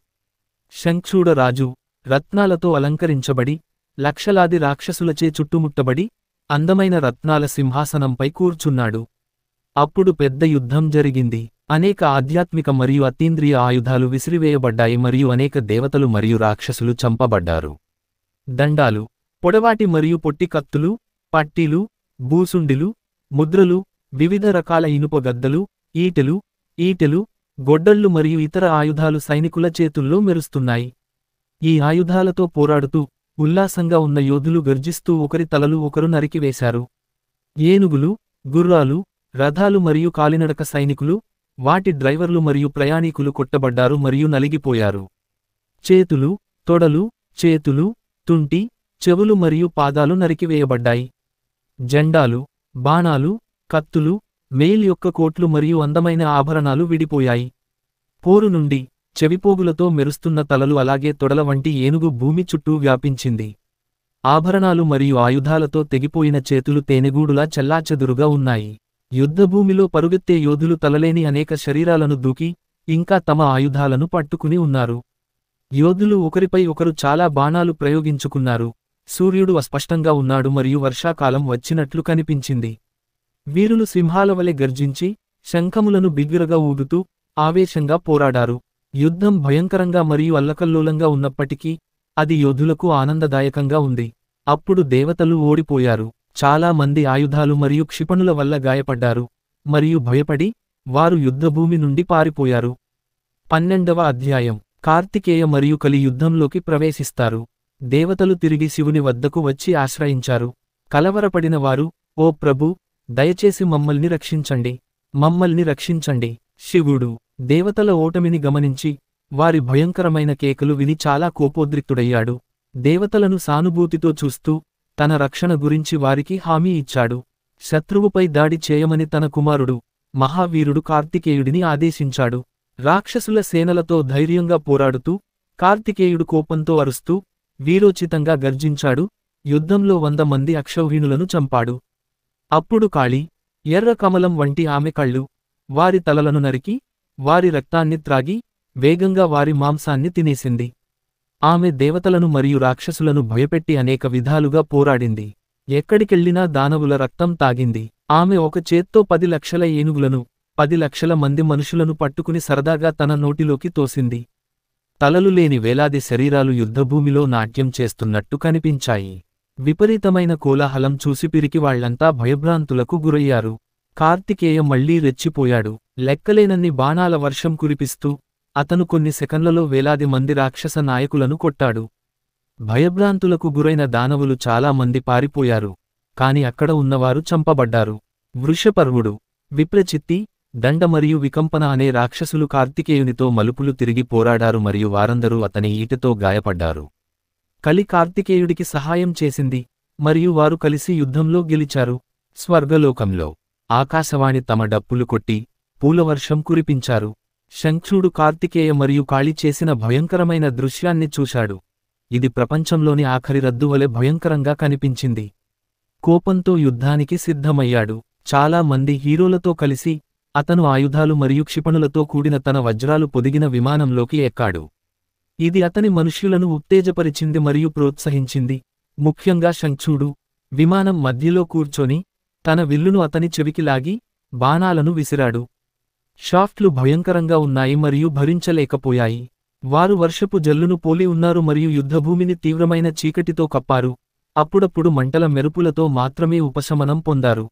శంఖూడ రాజు, రత్నాలతో అలంకరించబడి, లక్షలాది రాక్షసులచే చుట్టుముట్టబడి, అందమైన రత్నాల సింహాసనంపై కూర్చున్నాడు. అప్పుడు పెద్ద యుద్ధం జరిగింది. అనేక ఆధ్యాత్మిక మరియు అతీంద్రియ ఆయుధాలు విసిరివేయబడ్డాయి మరియు అనేక దేవతలు మరియు రాక్షసులు చంపబడ్డారు. దండాలు, పొడవాటి మరియు పొట్టి కత్తులు, పట్టీలు, భూసుండిలు, ముద్రలు, వివిధ రకాల ఇనుప గద్దలు, ఈటెలు, గొడ్డళ్ళు మరియు ఇతర ఆయుధాలు సైనికుల చేతుల్లో మెరుస్తున్నాయి. ఈ ఆయుధాలతో పోరాడుతూ, ఉల్లాసంగా ఉన్న యోధులు గర్జిస్తూ ఒకరి తలలు ఒకరు నరికివేశారు. ఏనుగులు, గుర్రాలు, రథాలు మరియు కాలినడక సైనికులు, వాటి డ్రైవర్లు మరియు ప్రయాణీకులు కొట్టబడ్డారు మరియు నలిగిపోయారు. చేతులు, తొడలు, చేతులు, తుంటి, చెవులు మరియు పాదాలు నరికివేయబడ్డాయి. జెండాలు, బాణాలు, కత్తులు, మెయిల్ యొక్క కోట్లు మరియు అందమైన ఆభరణాలు విడిపోయాయి. పోరు నుండి, చెవిపోగులతో మెరుస్తున్న తలలు అలాగే తొడల వంటి ఏనుగు భూమి చుట్టూ వ్యాపించింది. ఆభరణాలు మరియు ఆయుధాలతో తెగిపోయిన చేతులు తేనెగూడులా చెల్లాచెదురుగా ఉన్నాయి. యుద్ధభూమిలో పరుగెత్తే యోధులు తలలేని అనేక శరీరాలను దూకి, ఇంకా తమ ఆయుధాలను పట్టుకుని ఉన్నారు. యోధులు ఒకరిపై ఒకరు చాలా బాణాలు ప్రయోగించుకున్నారు. సూర్యుడు అస్పష్టంగా ఉన్నాడు మరియు వర్షాకాలం వచ్చినట్లు కనిపించింది. వీరులు సింహాలవలె గర్జించి, శంఖములను బిగ్గరగా ఊదుతూ, ఆవేశంగా పోరాడారు. యుద్ధం భయంకరంగా మరియు అల్లకల్లోలంగా ఉన్నప్పటికీ, అది యోధులకు ఆనందదాయకంగా ఉంది. అప్పుడు దేవతలు ఓడిపోయారు. చాలా మంది ఆయుధాలు మరియు క్షిపణుల వల్ల గాయపడ్డారు. మరియు భయపడి, వారు యుద్ధభూమి నుండి పారిపోయారు. 12వ అధ్యాయం. కార్తికేయ మరియు కలి యుద్ధంలోకి ప్రవేశిస్తారు. దేవతలు తిరిగి శివుని వద్దకు వచ్చి ఆశ్రయించారు. కలవరపడిన వారు, ఓ ప్రభూ, దయచేసి మమ్మల్ని రక్షించండి, మమ్మల్ని రక్షించండి. శివుడు, దేవతల ఓటమిని గమనించి, వారి భయంకరమైన కేకలు విని చాలా కోపోద్రిక్తుడయ్యాడు. దేవతలను సానుభూతితో చూస్తూ, తన రక్షణ గురించి వారికి హామీ ఇచ్చాడు. శత్రువుపై దాడి చేయమని తన కుమారుడు, మహావీరుడు కార్తికేయుడిని ఆదేశించాడు. రాక్షసుల సేనలతో ధైర్యంగా పోరాడుతూ, కార్తికేయుడు కోపంతో అరుస్తూ, వీరోచితంగా గర్జించాడు. యుద్ధంలో 100 మంది అక్షౌహిణులను చంపాడు. అప్పుడు కాళీ, ఎర్ర కమలం వంటి ఆమె కళ్ళు, వారి తలలను నరికి, వారి రక్తాన్ని త్రాగి, వేగంగా వారి మాంసాన్ని తినేసింది. ఆమె దేవతలను మరియు రాక్షసులను భయపెట్టి అనేక విధాలుగా పోరాడింది. ఎక్కడికెళ్లినా దానవుల రక్తం తాగింది. ఆమె ఒక చేత్తో 10 లక్షల ఏనుగులను, 10 లక్షల మంది మనుషులను పట్టుకుని సరదాగా తన నోటిలోకి తోసింది. తలలు లేని వేలాది శరీరాలు యుద్ధభూమిలో నాట్యం చేస్తున్నట్టు కనిపించాయి. విపరీతమైన కోలాహలం చూసి పిరికి వాళ్లంతా భయభ్రాంతులకు గురయ్యారు. కార్తికేయ మళ్లీ రెచ్చిపోయాడు. లెక్కలేనన్ని బాణాల వర్షం కురిపిస్తూ, అతను కొన్ని సెకన్లలో వేలాది మంది రాక్షస నాయకులను కొట్టాడు. భయభ్రాంతులకు గురైన దానవులు చాలా మంది పారిపోయారు. కాని అక్కడ ఉన్నవారు చంపబడ్డారు. వృషపర్వుడు, విప్రచిత్తి, దండ మరియు వికంపన అనే రాక్షసులు కార్తికేయునితో మలుపులు తిరిగి పోరాడారు మరియు వారందరూ అతని ఈటెతో గాయపడ్డారు. కలి కార్తికేయుడికి సహాయం చేసింది, మరియు వారు కలిసి యుద్ధంలో గెలిచారు. స్వర్గలోకంలో ఆకాశవాణి తమ డప్పులు కొట్టి, పూలవర్షం కురిపించారు. శంఖుడు కార్తికేయ మరియు కాళి చేసిన భయంకరమైన దృశ్యాన్ని చూశాడు. ఇది ప్రపంచంలోని ఆఖరి రద్దు వలె భయంకరంగా కనిపించింది. కోపంతో యుద్ధానికి సిద్ధమయ్యాడు. చాలా మంది హీరోలతో కలిసి అతను ఆయుధాలు మరియు క్షిపణులతో కూడిన తన వజ్రాలు పొదిగిన విమానంలోకి ఎక్కాడు. ఇది అతని మనుష్యులను ఉత్తేజపరిచింది మరియు ప్రోత్సహించింది. ముఖ్యంగా శంఖుడు విమానం మధ్యలో కూర్చొని తన విల్లును అతని చెవికి లాగి బాణాలను విసిరాడు. షాఫ్ట్లు భయంకరంగా ఉన్నాయి మరియు భరించలేకపోయాయి. వారు వర్షపు జల్లును పోలి ఉన్నారు మరియు యుద్ధభూమిని తీవ్రమైన చీకటితో కప్పారు. అప్పుడప్పుడు మంటల మెరుపులతో మాత్రమే ఉపశమనం పొందారు.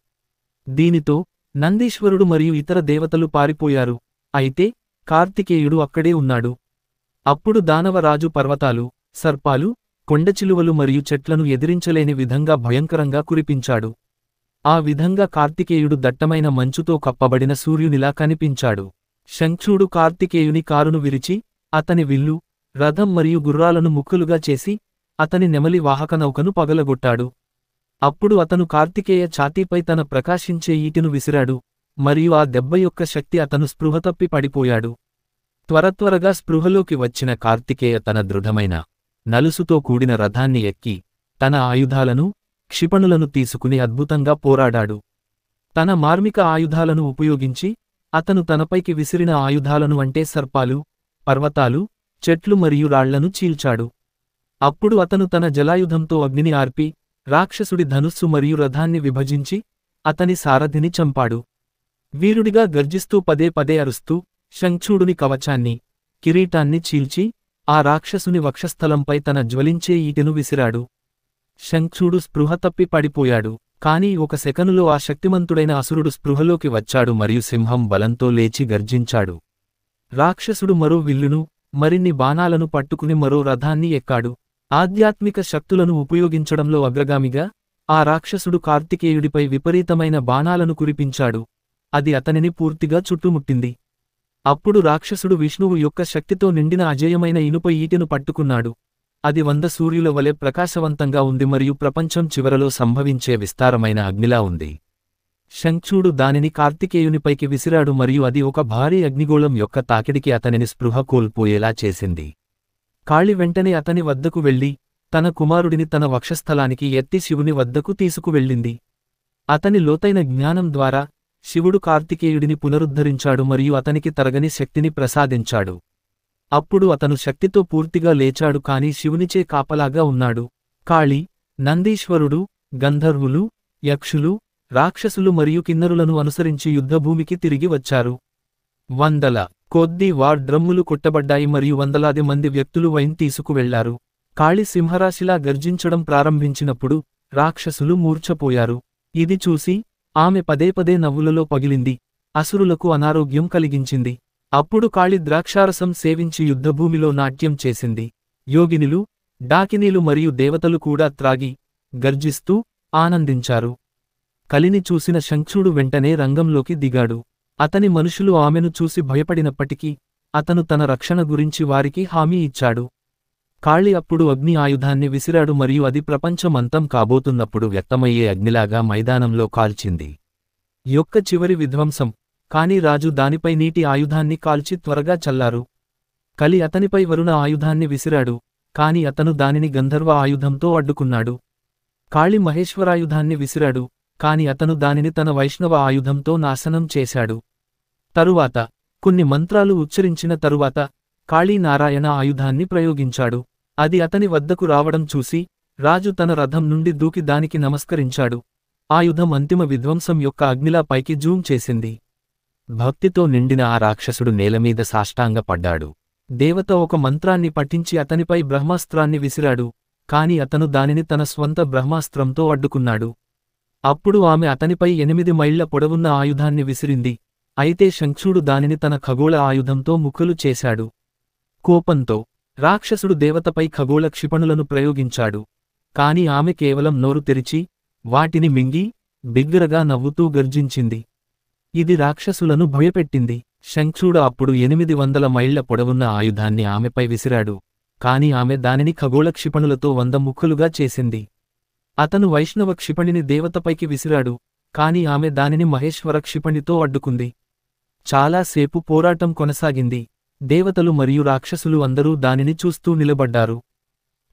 దీనితో నందీశ్వరుడు మరియు ఇతర దేవతలు పారిపోయారు. అయితే కార్తికేయుడు అక్కడే ఉన్నాడు. అప్పుడు దానవరాజు పర్వతాలు, సర్పాలు, కొండచిలువలు మరియు చెట్లను ఎదిరించలేని విధంగా భయంకరంగా కురిపించాడు. ఆ విధంగా కార్తికేయుడు దట్టమైన మంచుతో కప్పబడిన సూర్యునిలా కనిపించాడు. శంఖుడు కార్తికేయుని కారును విరిచి అతని విల్లు, రథం మరియు గుర్రాలను ముక్కలుగా చేసి అతని నెమలి వాహక నౌకను పగలగొట్టాడు. అప్పుడు అతను కార్తికేయ ఛాతీపై తన ప్రకాశించే ఈటెను విసిరాడు మరియు ఆ దెబ్బ యొక్క శక్తి అతను స్పృహతప్పి పడిపోయాడు. త్వరత్వరగా స్పృహలోకి వచ్చిన కార్తికేయ తన దృఢమైన నలుసుతో కూడిన రథాన్ని ఎక్కి తన ఆయుధాలను, క్షిపణులను తీసుకుని అద్భుతంగా పోరాడాడు. తన మార్మిక ఆయుధాలను ఉపయోగించి అతను తనపైకి విసిరిన ఆయుధాలను అంటే సర్పాలు, పర్వతాలు, చెట్లు మరియు రాళ్లను చీల్చాడు. అప్పుడు అతను తన జలాయుధంతో అగ్నిని ఆర్పి రాక్షసుడి ధనుస్సు మరియు రథాన్ని విభజించి అతని సారథిని చంపాడు. వీరుడిగా గర్జిస్తూ పదే పదే అరుస్తూ శంఖుడుని కవచాన్ని, కిరీటాన్ని చీల్చి ఆ రాక్షసుని వక్షస్థలంపై తన జ్వలించే ఈటెను విసిరాడు. శంఖుడు స్పృహ తప్పి పడిపోయాడు. కాని ఒక సెకనులో ఆ శక్తిమంతుడైన అసురుడు స్పృహలోకి వచ్చాడు మరియు సింహం బలంతో లేచి గర్జించాడు. రాక్షసుడు మరో విల్లును, మరిన్ని బాణాలను పట్టుకుని మరో రథాన్ని ఎక్కాడు. ఆధ్యాత్మిక శక్తులను ఉపయోగించడంలో అగ్రగామిగా ఆ రాక్షసుడు కార్తికేయుడిపై విపరీతమైన బాణాలను కురిపించాడు. అది అతనిని పూర్తిగా చుట్టుముట్టింది. అప్పుడు రాక్షసుడు విష్ణువు యొక్క శక్తితో నిండిన అజేయమైన ఇనుప ఈటెను పట్టుకున్నాడు. అది 100 సూర్యుల వలె ప్రకాశవంతంగా ఉంది మరియు ప్రపంచం చివరలో సంభవించే విస్తారమైన అగ్నిలా ఉంది. శంఖుడు దానిని కార్తికేయునిపైకి విసిరాడు మరియు అది ఒక భారీ అగ్నిగోళం యొక్క తాకిడికి అతనిని స్పృహ కోల్పోయేలా చేసింది. కాళి వెంటనే అతని వద్దకు వెళ్లి తన కుమారుడిని తన వక్షస్థలానికి ఎత్తి శివుని వద్దకు తీసుకువెళ్ళింది. అతని లోతైన జ్ఞానం ద్వారా శివుడు కార్తికేయుడిని పునరుద్ధరించాడు మరియు అతనికి తరగని శక్తిని ప్రసాదించాడు. అప్పుడు అతను శక్తితో పూర్తిగా లేచాడు కాని శివునిచే కాపలాగా ఉన్నాడు. కాళి, నందీశ్వరుడు, గంధర్వులు, యక్షులు, రాక్షసులు మరియు కిన్నరులను అనుసరించి యుద్ధభూమికి తిరిగి వచ్చారు. వందల కొద్దీ వార్ డ్రమ్ములు కొట్టబడ్డాయి మరియు వందలాది మంది వ్యక్తులు వైన్ తీసుకువెళ్లారు. కాళి సింహరాశిలా గర్జించడం ప్రారంభించినప్పుడు రాక్షసులు మూర్ఛపోయారు. ఇది చూసి ఆమె పదే పదే నవ్వులలో పగిలింది. అసురులకు అనారోగ్యం కలిగించింది. అప్పుడు కాళి ద్రాక్షారసం సేవించి యుద్ధభూమిలో నాట్యం చేసింది. యోగినులు, డాకినీలు మరియు దేవతలు కూడా త్రాగి గర్జిస్తూ ఆనందించారు. కలిని చూసిన శంఖుడు వెంటనే రంగంలోకి దిగాడు. అతని మనుషులు ఆమెను చూసి భయపడినప్పటికీ అతను తన రక్షణ గురించి వారికి హామీ ఇచ్చాడు. కాళి అప్పుడు అగ్ని ఆయుధాన్ని విసిరాడు మరియు అది ప్రపంచమంతం కాబోతున్నప్పుడు వ్యక్తమయ్యే అగ్నిలాగా మైదానంలో కాల్చింది. యొక్క చివరి విధ్వంసం. కాని రాజు దానిపై నీటి ఆయుధాన్ని కాల్చి త్వరగా చల్లారు. కలి అతనిపై వరుణ ఆయుధాన్ని విసిరాడు, కాని అతను దానిని గంధర్వ ఆయుధంతో అడ్డుకున్నాడు. కాళి మహేశ్వరాయుధాన్ని విసిరాడు, కాని అతను దానిని తన వైష్ణవ ఆయుధంతో నాశనం చేశాడు. తరువాత కొన్ని మంత్రాలు ఉచ్చరించిన తరువాత కాళీ నారాయణ ఆయుధాన్ని ప్రయోగించాడు. అది అతని వద్దకు రావడం చూసి రాజు తన రథం నుండి దూకి దానికి నమస్కరించాడు. ఆయుధం అంతిమ విధ్వంసం యొక్క అగ్నిలా పైకి జూమ్ చేసింది. భక్తితో నిండిన ఆ రాక్షసుడు నేలమీద సాష్టాంగపడ్డాడు. దేవత ఒక మంత్రాన్ని పఠించి అతనిపై బ్రహ్మాస్త్రాన్ని విసిరాడు, కాని అతను దానిని తన స్వంత బ్రహ్మాస్త్రంతో అడ్డుకున్నాడు. అప్పుడు ఆమె అతనిపై 8 మైళ్ల పొడవున్న ఆయుధాన్ని విసిరింది. అయితే శంఖుడు దానిని తన ఖగోళ ఆయుధంతో ముక్కలు చేశాడు. కోపంతో రాక్షసుడు దేవతపై ఖగోళ క్షిపణులను ప్రయోగించాడు, కాని ఆమె కేవలం నోరు తెరిచి వాటిని మింగి బిగ్గరగా నవ్వుతూ గర్జించింది. ఇది రాక్షసులను భయపెట్టింది. శంఖుడు అప్పుడు 800 మైళ్ల పొడవున్న ఆయుధాన్ని ఆమెపై విసిరాడు, కాని ఆమె దానిని ఖగోళ క్షిపణులతో 100 ముక్కలుగా చేసింది. అతను వైష్ణవ క్షిపణిని దేవతపైకి విసిరాడు, కాని ఆమె దానిని మహేశ్వర క్షిపణితో అడ్డుకుంది. చాలాసేపు పోరాటం కొనసాగింది. దేవతలు మరియు రాక్షసులు అందరూ దానిని చూస్తూ నిలబడ్డారు.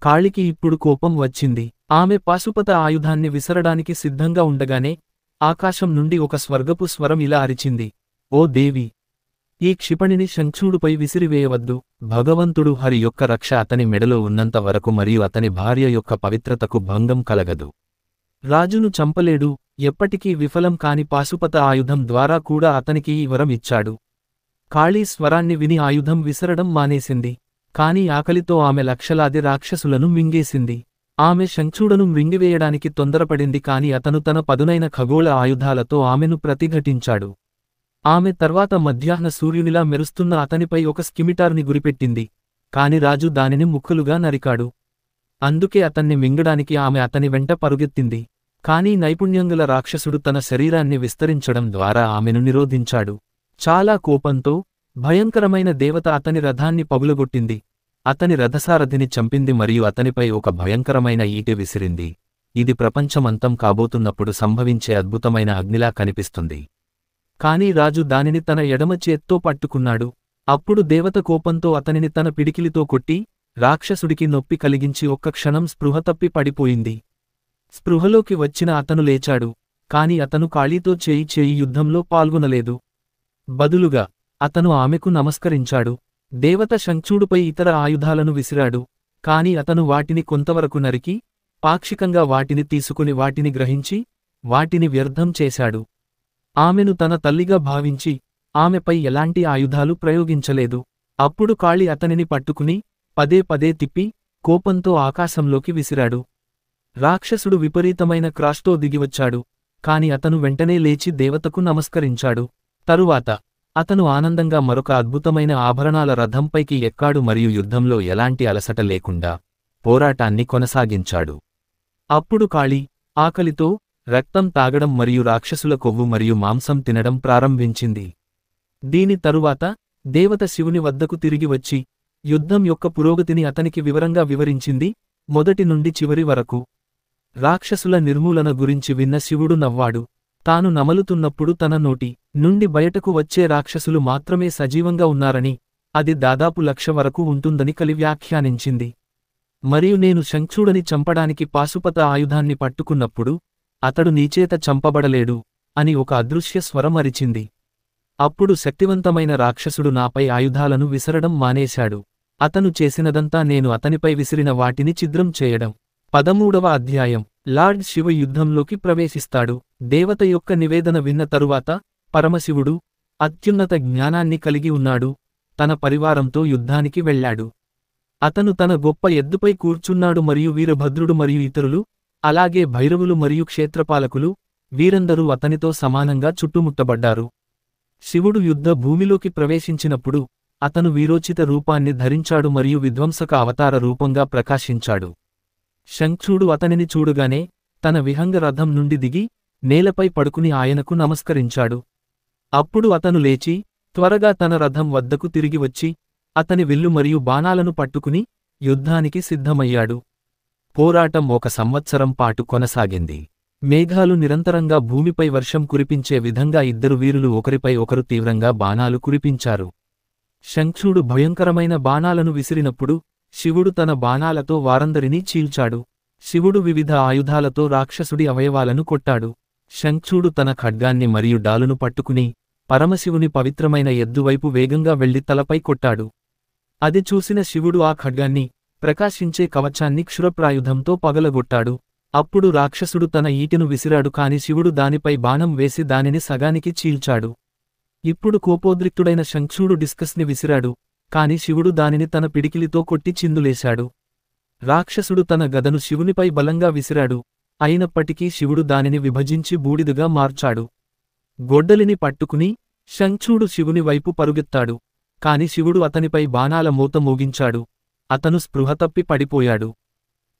కాళికి ఇప్పుడు కోపం వచ్చింది. ఆమె పాశుపత ఆయుధాన్ని విసరడానికి సిద్ధంగా ఉండగానే ఆకాశం నుండి ఒక స్వర్గపు స్వరం ఇలా అరిచింది, ఓ దేవి! ఈ క్షిపణిని శంఖుడుపై విసిరివేయవద్దు. భగవంతుడు హరి యొక్క రక్ష అతని మెడలో ఉన్నంత వరకు మరియు అతని భార్య యొక్క పవిత్రతకు భంగం కలగదు. రాజును చంపలేడు. ఎప్పటికీ విఫలం కాని పాశుపత ఆయుధం ద్వారా కూడా అతనికి ఈ వరం ఇచ్చాడు. కాళీ స్వరాన్ని విని ఆయుధం విసరడం మానేసింది. కాని ఆకలితో ఆమె లక్షలాది రాక్షసులను మింగేసింది. ఆమె శంఖుడను మృంగివేయడానికి తొందరపడింది కాని అతను తన పదునైన ఖగోళ ఆయుధాలతో ఆమెను ప్రతిఘటించాడు. ఆమె తర్వాత మధ్యాహ్న సూర్యునిలా మెరుస్తున్న అతనిపై ఒక స్కిమిటార్ని గురిపెట్టింది. కాని రాజు దానిని ముక్కలుగా నరికాడు. అందుకే అతన్ని మింగడానికి ఆమె అతని వెంట పరుగెత్తింది. కాని నైపుణ్యంగల రాక్షసుడు తన శరీరాన్ని విస్తరించడం ద్వారా ఆమెను నిరోధించాడు. చాలా కోపంతో భయంకరమైన దేవత అతని రథాన్ని పగులగొట్టింది. అతని రథసారథిని చంపింది మరియు అతనిపై ఒక భయంకరమైన ఈటె విసిరింది. ఇది ప్రపంచమంతం కాబోతున్నప్పుడు సంభవించే అద్భుతమైన అగ్నిలా కనిపిస్తుంది. కాని రాజు దానిని తన ఎడమ చేత్తో పట్టుకున్నాడు. అప్పుడు దేవత కోపంతో అతనిని తన పిడికిలితో కొట్టి రాక్షసుడికి నొప్పి కలిగించి ఒక్క క్షణం స్పృహ తప్పి పడిపోయింది. స్పృహలోకి వచ్చిన అతను లేచాడు. కాని అతను కాళీతో చేయి యుద్ధంలో పాల్గొనలేదు. బదులుగా అతను ఆమెకు నమస్కరించాడు. దేవత శంఖుడుపై ఇతర ఆయుధాలను విసిరాడు. కాని అతను వాటిని కొంతవరకు నరికి పాక్షికంగా వాటిని తీసుకుని వాటిని గ్రహించి వాటిని వ్యర్థం చేశాడు. ఆమెను తన తల్లిగా భావించి ఆమెపై ఎలాంటి ఆయుధాలు ప్రయోగించలేదు. అప్పుడు కాళీ అతనిని పట్టుకుని పదే పదే తిప్పి కోపంతో ఆకాశంలోకి విసిరాడు. రాక్షసుడు విపరీతమైన క్రాష్తో దిగివచ్చాడు. కాని అతను వెంటనే లేచి దేవతకు నమస్కరించాడు. తరువాత అతను ఆనందంగా మరొక అద్భుతమైన ఆభరణాల రథంపైకి ఎక్కాడు మరియు యుద్ధంలో ఎలాంటి అలసట లేకుండా పోరాటాన్ని కొనసాగించాడు. అప్పుడు కాళీ ఆకలితో రక్తం తాగడం మరియు రాక్షసుల కొవ్వు మరియు మాంసం తినడం ప్రారంభించింది. దీని తరువాత దేవత శివుని వద్దకు తిరిగి వచ్చి యుద్ధం యొక్క పురోగతిని అతనికి వివరంగా వివరించింది, మొదటి నుండి చివరి వరకు. రాక్షసుల నిర్మూలన గురించి విన్న శివుడు నవ్వాడు. తాను నమలుతున్నప్పుడు తన నోటి నుండి బయటకు వచ్చే రాక్షసులు మాత్రమే సజీవంగా ఉన్నారని, అది దాదాపు 1,00,000 వరకు ఉంటుందని కలి వ్యాఖ్యానించింది. మరియు నేను శంఖుడని చంపడానికి పాశుపత ఆయుధాన్ని పట్టుకున్నప్పుడు అతడు నీచేత చంపబడలేడు అని ఒక అదృశ్య స్వరం అరిచింది. అప్పుడు శక్తివంతమైన రాక్షసుడు నాపై ఆయుధాలను విసరడం మానేశాడు. అతను చేసినదంతా నేను అతనిపై విసిరిన వాటిని ఛిద్రం చేయడం. 13వ అధ్యాయం. లార్డ్ శివ యుద్ధంలోకి ప్రవేశిస్తాడు. దేవత యొక్క నివేదన విన్న తరువాత పరమశివుడు అత్యున్నత జ్ఞానాన్ని కలిగి ఉన్నాడు. తన పరివారంతో యుద్ధానికి వెళ్ళాడు. అతను తన గొప్ప ఎద్దుపై కూర్చున్నాడు మరియు వీరభద్రుడు మరియు ఇతరులు, అలాగే భైరవులు మరియు క్షేత్రపాలకులు, వీరందరూ అతనితో సమానంగా చుట్టుముట్టబడ్డారు. శివుడు యుద్ధ భూమిలోకి ప్రవేశించినప్పుడు అతను వీరోచిత రూపాన్ని ధరించాడు మరియు విధ్వంసక అవతార రూపంగా ప్రకాశించాడు. శంఖుడు అతనిని చూడగానే తన విహంగ రథం నుండి దిగి నేలపై పడుకుని ఆయనకు నమస్కరించాడు. అప్పుడు అతను లేచి త్వరగా తన రథం వద్దకు తిరిగి వచ్చి అతని విల్లు మరియు బాణాలను పట్టుకుని యుద్ధానికి సిద్ధమయ్యాడు. పోరాటం 1 సంవత్సరం పాటు కొనసాగింది. మేఘాలు నిరంతరంగా భూమిపై వర్షం కురిపించే విధంగా ఇద్దరు వీరులు ఒకరిపై ఒకరు తీవ్రంగా బాణాలు కురిపించారు. శంఖుడు భయంకరమైన బాణాలను విసిరినప్పుడు శివుడు తన బాణాలతో వారందరినీ చీల్చాడు. శివుడు వివిధ ఆయుధాలతో రాక్షసుడి అవయవాలను కొట్టాడు. శంఖుడు తన ఖడ్గాన్ని మరియు డాలును పట్టుకుని పరమశివుని పవిత్రమైన ఎద్దువైపు వేగంగా వెళ్లి తలపై కొట్టాడు. అది చూసిన శివుడు ఆ ఖడ్గాన్ని, ప్రకాశించే కవచాన్ని క్షురప్రాయుధంతో పగలగొట్టాడు. అప్పుడు రాక్షసుడు తన ఈటెను విసిరాడు కాని శివుడు దానిపై బాణం వేసి దానిని సగానికి చీల్చాడు. ఇప్పుడు కోపోద్రిక్తుడైన శంఖుడు డిస్కస్ని విసిరాడు, కాని శివుడు దానిని తన పిడికిలితో కొట్టి చిందులేశాడు. రాక్షసుడు తన గదను శివునిపై బలంగా విసిరాడు, అయినప్పటికీ శివుడు దానిని విభజించి బూడిదగా మార్చాడు. గొడ్డలిని పట్టుకుని శంఖుడు శివుని వైపు పరుగెత్తాడు, కాని శివుడు అతనిపై బాణాల మూత మోగించాడు. అతను స్పృహ తప్పి పడిపోయాడు.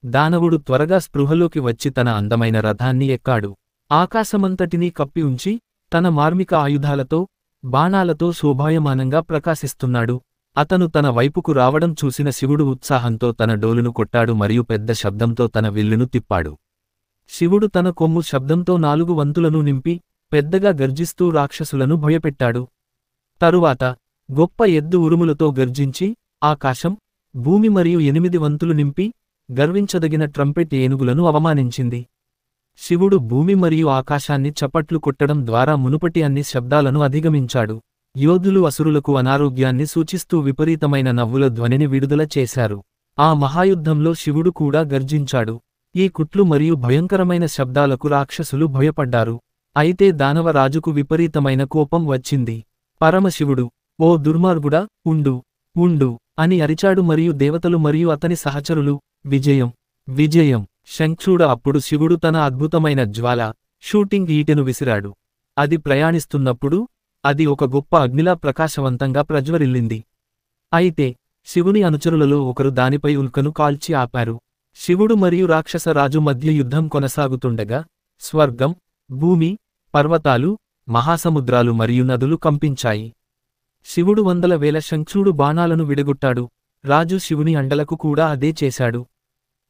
దానవుడు త్వరగా స్పృహలోకి వచ్చి తన అందమైన రథాన్ని ఎక్కాడు. ఆకాశమంతటినీ కప్పి ఉంచి తన మార్మిక ఆయుధాలతో, బాణాలతో శోభాయమానంగా ప్రకాశిస్తున్నాడు. అతను తన వైపుకు రావడం చూసిన శివుడు ఉత్సాహంతో తన డోలును కొట్టాడు మరియు పెద్ద శబ్దంతో తన విల్లును తిప్పాడు. శివుడు తన కొమ్ము శబ్దంతో 4 వంతులను నింపి పెద్దగా గర్జిస్తూ రాక్షసులను భయపెట్టాడు. తరువాత గొప్ప ఎద్దు ఉరుములతో గర్జించి ఆకాశం, భూమి మరియు 8 వంతులు నింపి గర్వించదగిన ట్రంపెట్ ఏనుగులను అవమానించింది. శివుడు భూమి మరియు ఆకాశాన్ని చప్పట్లు కొట్టడం ద్వారా మునుపటి అన్ని శబ్దాలను అధిగమించాడు. యోధులు అసురులకు అనారోగ్యాన్ని సూచిస్తూ విపరీతమైన నవ్వుల ధ్వనిని విడుదల చేశారు. ఆ మహాయుద్ధంలో శివుడు కూడా గర్జించాడు. ఈ కుట్లు మరియు భయంకరమైన శబ్దాలకు రాక్షసులు భయపడ్డారు. అయితే దానవరాజుకు విపరీతమైన కోపం వచ్చింది. పరమశివుడు, ఓ దుర్మార్గుడా, ఉండు ఉండు అని అరిచాడు మరియు దేవతలు మరియు అతని సహచరులు, విజయం విజయం శంఖుడ. అప్పుడు శివుడు తన అద్భుతమైన జ్వాల, షూటింగ్ ఈటెను విసిరాడు. అది ప్రయాణిస్తున్నప్పుడు అది ఒక గొప్ప అగ్నిలా ప్రకాశవంతంగా ప్రజ్వరిల్లింది. అయితే శివుని అనుచరులలో ఒకరు దానిపై ఉల్కను కాల్చి ఆపారు. శివుడు మరియు రాక్షస రాజు మధ్య యుద్ధం కొనసాగుతుండగా స్వర్గం, భూమి, పర్వతాలు, మహాసముద్రాలు మరియు నదులు కంపించాయి. శివుడు వందల వేల శంఖుడు బాణాలను విడగొట్టాడు. రాజు శివుని అండలకు కూడా అదే చేశాడు.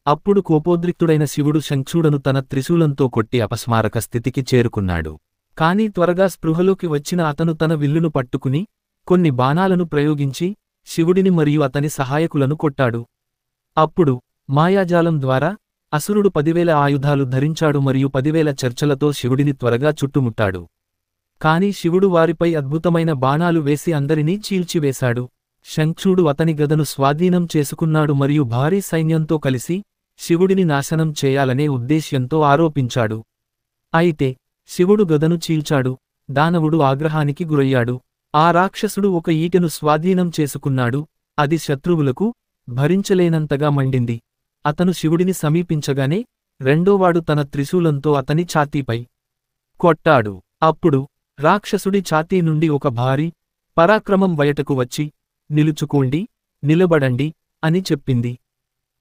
అప్పుడు కోపోద్రిక్తుడైన శివుడు శంఖుడను తన త్రిశూలంతో కొట్టి అపస్మారక స్థితికి చేరుకున్నాడు. కాని త్వరగా స్పృహలోకి వచ్చిన అతను తన విల్లును పట్టుకుని కొన్ని బాణాలను ప్రయోగించి శివుడిని మరియు అతని సహాయకులను కొట్టాడు. అప్పుడు మాయాజాలం ద్వారా అసురుడు 10,000 ఆయుధాలు ధరించాడు మరియు 10,000 చర్చలతో శివుడిని త్వరగా చుట్టుముట్టాడు. కాని శివుడు వారిపై అద్భుతమైన బాణాలు వేసి అందరినీ చీల్చివేశాడు. శంఖుడు అతని గదను స్వాధీనం చేసుకున్నాడు మరియు భారీ సైన్యంతో కలిసి శివుడిని నాశనం చేయాలనే ఉద్దేశ్యంతో ఆరోపించాడు. అయితే శివుడు గదను చీల్చాడు. దానవుడు ఆగ్రహానికి గురయ్యాడు. ఆ రాక్షసుడు ఒక ఈటెను స్వాధీనం చేసుకున్నాడు. అది శత్రువులకు భరించలేనంతగా మండింది. అతను శివుడిని సమీపించగానే రెండోవాడు తన త్రిశూలంతో అతని ఛాతీపై కొట్టాడు. అప్పుడు రాక్షసుడి ఛాతీ నుండి ఒక భారీ పరాక్రమం బయటకు వచ్చి, నిలుచుకోండి, నిలబడండి అని చెప్పింది.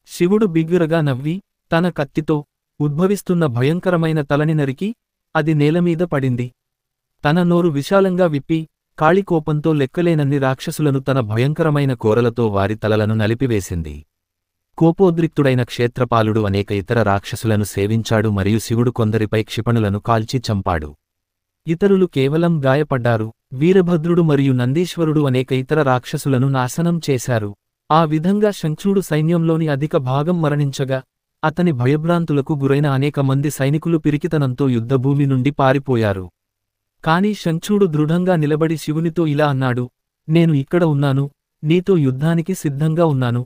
శివుడు బిగ్గురగా నవ్వి తన కత్తితో ఉద్భవిస్తున్న భయంకరమైన తలని నరికి అది నేలమీద పడింది. తన నోరు విశాలంగా విప్పి కాళికోపంతో లెక్కలేనన్ని రాక్షసులను తన భయంకరమైన కోరలతో వారి తలలను నలిపివేసింది. కోపోద్రిక్తుడైన క్షేత్రపాలుడు అనేక ఇతర రాక్షసులను సేవించాడు మరియు శివుడు కొందరిపై క్షిపణులను కాల్చి చంపాడు. ఇతరులు కేవలం గాయపడ్డారు. వీరభద్రుడు మరియు నందీశ్వరుడు అనేక ఇతర రాక్షసులను నాశనం చేశారు. ఆ విధంగా శంఖుడు సైన్యంలోని అధిక భాగం మరణించగా అతని భయభ్రాంతులకు గురైన అనేక మంది సైనికులు పిరికితనంతో యుద్ధభూమి నుండి పారిపోయారు. కాని శంఖుడు దృఢంగా నిలబడి శివునితో ఇలా అన్నాడు, నేను ఇక్కడ ఉన్నాను, నీతో యుద్ధానికి సిద్ధంగా ఉన్నాను.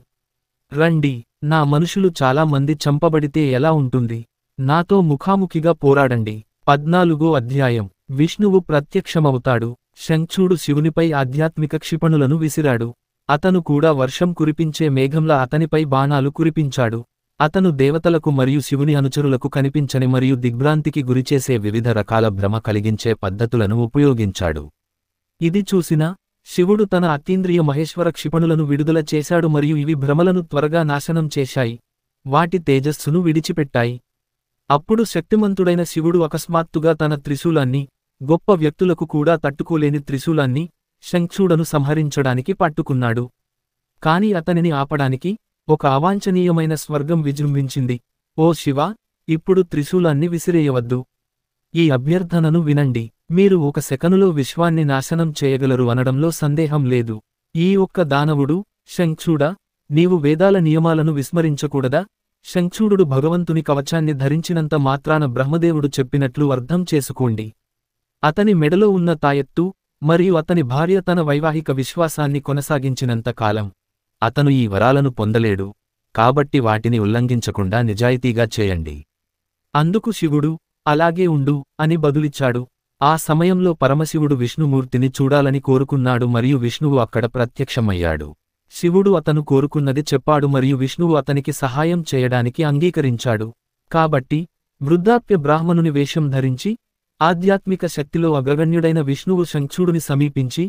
రండి, నా మనుషులు చాలా మంది చంపబడితే ఎలా ఉంటుంది? నాతో ముఖాముఖిగా పోరాడండి. 14వ అధ్యాయం. విష్ణువు ప్రత్యక్షమవుతాడు. శంఖుడు శివునిపై ఆధ్యాత్మిక క్షిపణులను విసిరాడు. అతను కూడా వర్షం కురిపించే మేఘంలా అతనిపై బాణాలు కురిపించాడు. అతను దేవతలకు మరియు శివుని అనుచరులకు కనిపించని మరియు దిగ్భ్రాంతికి గురిచేసే వివిధ రకాల భ్రమ కలిగించే పద్ధతులను ఉపయోగించాడు. ఇది చూసిన శివుడు తన అతీంద్రియ మహేశ్వర క్షిపణులను విడుదల చేశాడు మరియు ఇవి భ్రమలను త్వరగా నాశనం చేశాయి. వాటి తేజస్సును విడిచిపెట్టాయి. అప్పుడు శక్తిమంతుడైన శివుడు అకస్మాత్తుగా తన త్రిశూలాన్ని, గొప్ప వ్యక్తులకు కూడా తట్టుకోలేని త్రిశూలాన్ని, శంఖుడను సంహరించడానికి పట్టుకున్నాడు. కాని అతనిని ఆపడానికి ఒక అవాంఛనీయమైన స్వర్గం విజృంభించింది. ఓ శివా, ఇప్పుడు త్రిశూలాన్ని విసిరేయవద్దు. ఈ అభ్యర్థనను వినండి. మీరు ఒక సెకనులో విశ్వాన్ని నాశనం చేయగలరు అనడంలో సందేహం లేదు. ఈ ఒక్క దానవుడు, శంఖుడా, నీవు వేదాల నియమాలను విస్మరించకూడదా? శంఖుడు భగవంతుని కవచాన్ని ధరించినంత మాత్రాన బ్రహ్మదేవుడు చెప్పినట్లు అర్థం చేసుకోండి. అతని మెడలో ఉన్న తాయెత్తు మరియు అతని భార్య తన వైవాహిక విశ్వాసాన్ని కొనసాగించినంత కాలం అతను ఈ వరాలను పొందలేడు. కాబట్టి వాటిని ఉల్లంఘించకుండా నిజాయితీగా చేయండి. అందుకు శివుడు, అలాగే ఉండు అని బదులిచ్చాడు. ఆ సమయంలో పరమశివుడు విష్ణుమూర్తిని చూడాలని కోరుకున్నాడు మరియు విష్ణువు అక్కడ ప్రత్యక్షమయ్యాడు. శివుడు అతను కోరుకున్నది చెప్పాడు మరియు విష్ణువు అతనికి సహాయం చేయడానికి అంగీకరించాడు. కాబట్టి వృద్ధాప్య బ్రాహ్మణుని వేషం ధరించి ఆధ్యాత్మిక శక్తిలో అగ్రగణ్యుడైన విష్ణువు శంఖుడిని సమీపించి,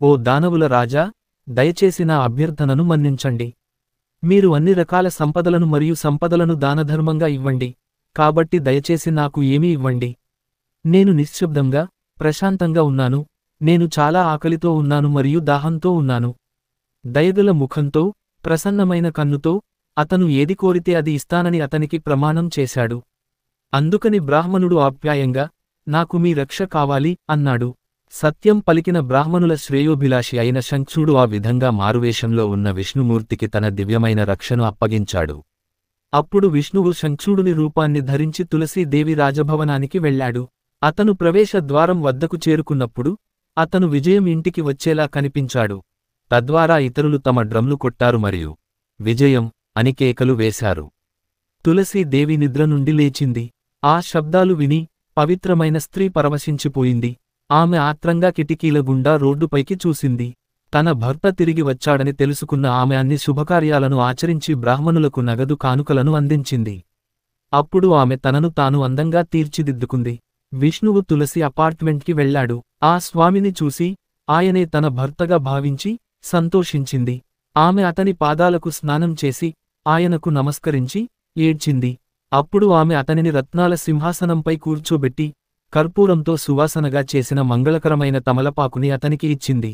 ఓ దానవుల రాజా, దయచేసి నా అభ్యర్థనను మన్నించండి. మీరు అన్ని రకాల సంపదలను మరియు సంపదలను దానధర్మంగా ఇవ్వండి. కాబట్టి దయచేసి నాకు ఏమీ ఇవ్వండి. నేను నిశ్శబ్దంగా, ప్రశాంతంగా ఉన్నాను. నేను చాలా ఆకలితో ఉన్నాను మరియు దాహంతో ఉన్నాను. దయగల ముఖంతో, ప్రసన్నమైన కన్నుతో అతను ఏది కోరితే అది ఇస్తానని అతనికి ప్రమాణం చేశాడు. అందుకని బ్రాహ్మణుడు ఆప్యాయంగా, నాకు మీ రక్ష కావాలి అన్నాడు. సత్యం పలికిన బ్రాహ్మణుల శ్రేయోభిలాషి అయిన శంఖుడు ఆ విధంగా మారువేషంలో ఉన్న విష్ణుమూర్తికి తన దివ్యమైన రక్షను అప్పగించాడు. అప్పుడు విష్ణువు శంఖుడుని రూపాన్ని ధరించి తులసీదేవి రాజభవనానికి వెళ్ళాడు. అతను ప్రవేశ ద్వారం వద్దకు చేరుకున్నప్పుడు అతను విజయం ఇంటికి వచ్చేలా కనిపించాడు. తద్వారా ఇతరులు తమ డ్రమ్లు కొట్టారు మరియు విజయం అని కేకలు వేశారు. తులసీదేవి నిద్ర నుండి లేచింది. ఆ శబ్దాలు విని పవిత్రమైన స్త్రీ పరవశించిపోయింది. ఆమె ఆత్రంగా కిటికీల గుండా రోడ్డుపైకి చూసింది. తన భర్త తిరిగి వచ్చాడని తెలుసుకున్న ఆమె అన్ని శుభకార్యాలను ఆచరించి బ్రాహ్మణులకు నగదు కానుకలను అందించింది. అప్పుడు ఆమె తనను తాను అందంగా తీర్చిదిద్దుకుంది. విష్ణువు తులసి అపార్ట్మెంట్కి వెళ్లాడు. ఆ స్వామిని చూసి ఆయనే తన భర్తగా భావించి సంతోషించింది. ఆమె అతని పాదాలకు స్నానం చేసి ఆయనకు నమస్కరించి ఏడ్చింది. అప్పుడు ఆమె అతనిని రత్నాల సింహాసనంపై కూర్చోబెట్టి కర్పూరంతో సువాసనగా చేసిన మంగళకరమైన తమలపాకుని అతనికి ఇచ్చింది.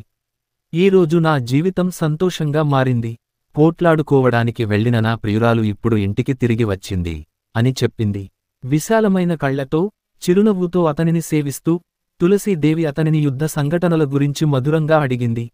ఈరోజు నా జీవితం సంతోషంగా మారింది. పోట్లాడుకోవడానికి వెళ్లిన నా ప్రియురాలు ఇప్పుడు ఇంటికి తిరిగి వచ్చింది అని చెప్పింది. విశాలమైన కళ్లతో చిరునవ్వుతో అతనిని సేవిస్తూ తులసీదేవి అతనిని యుద్ధ సంఘటనల గురించి మధురంగా అడిగింది.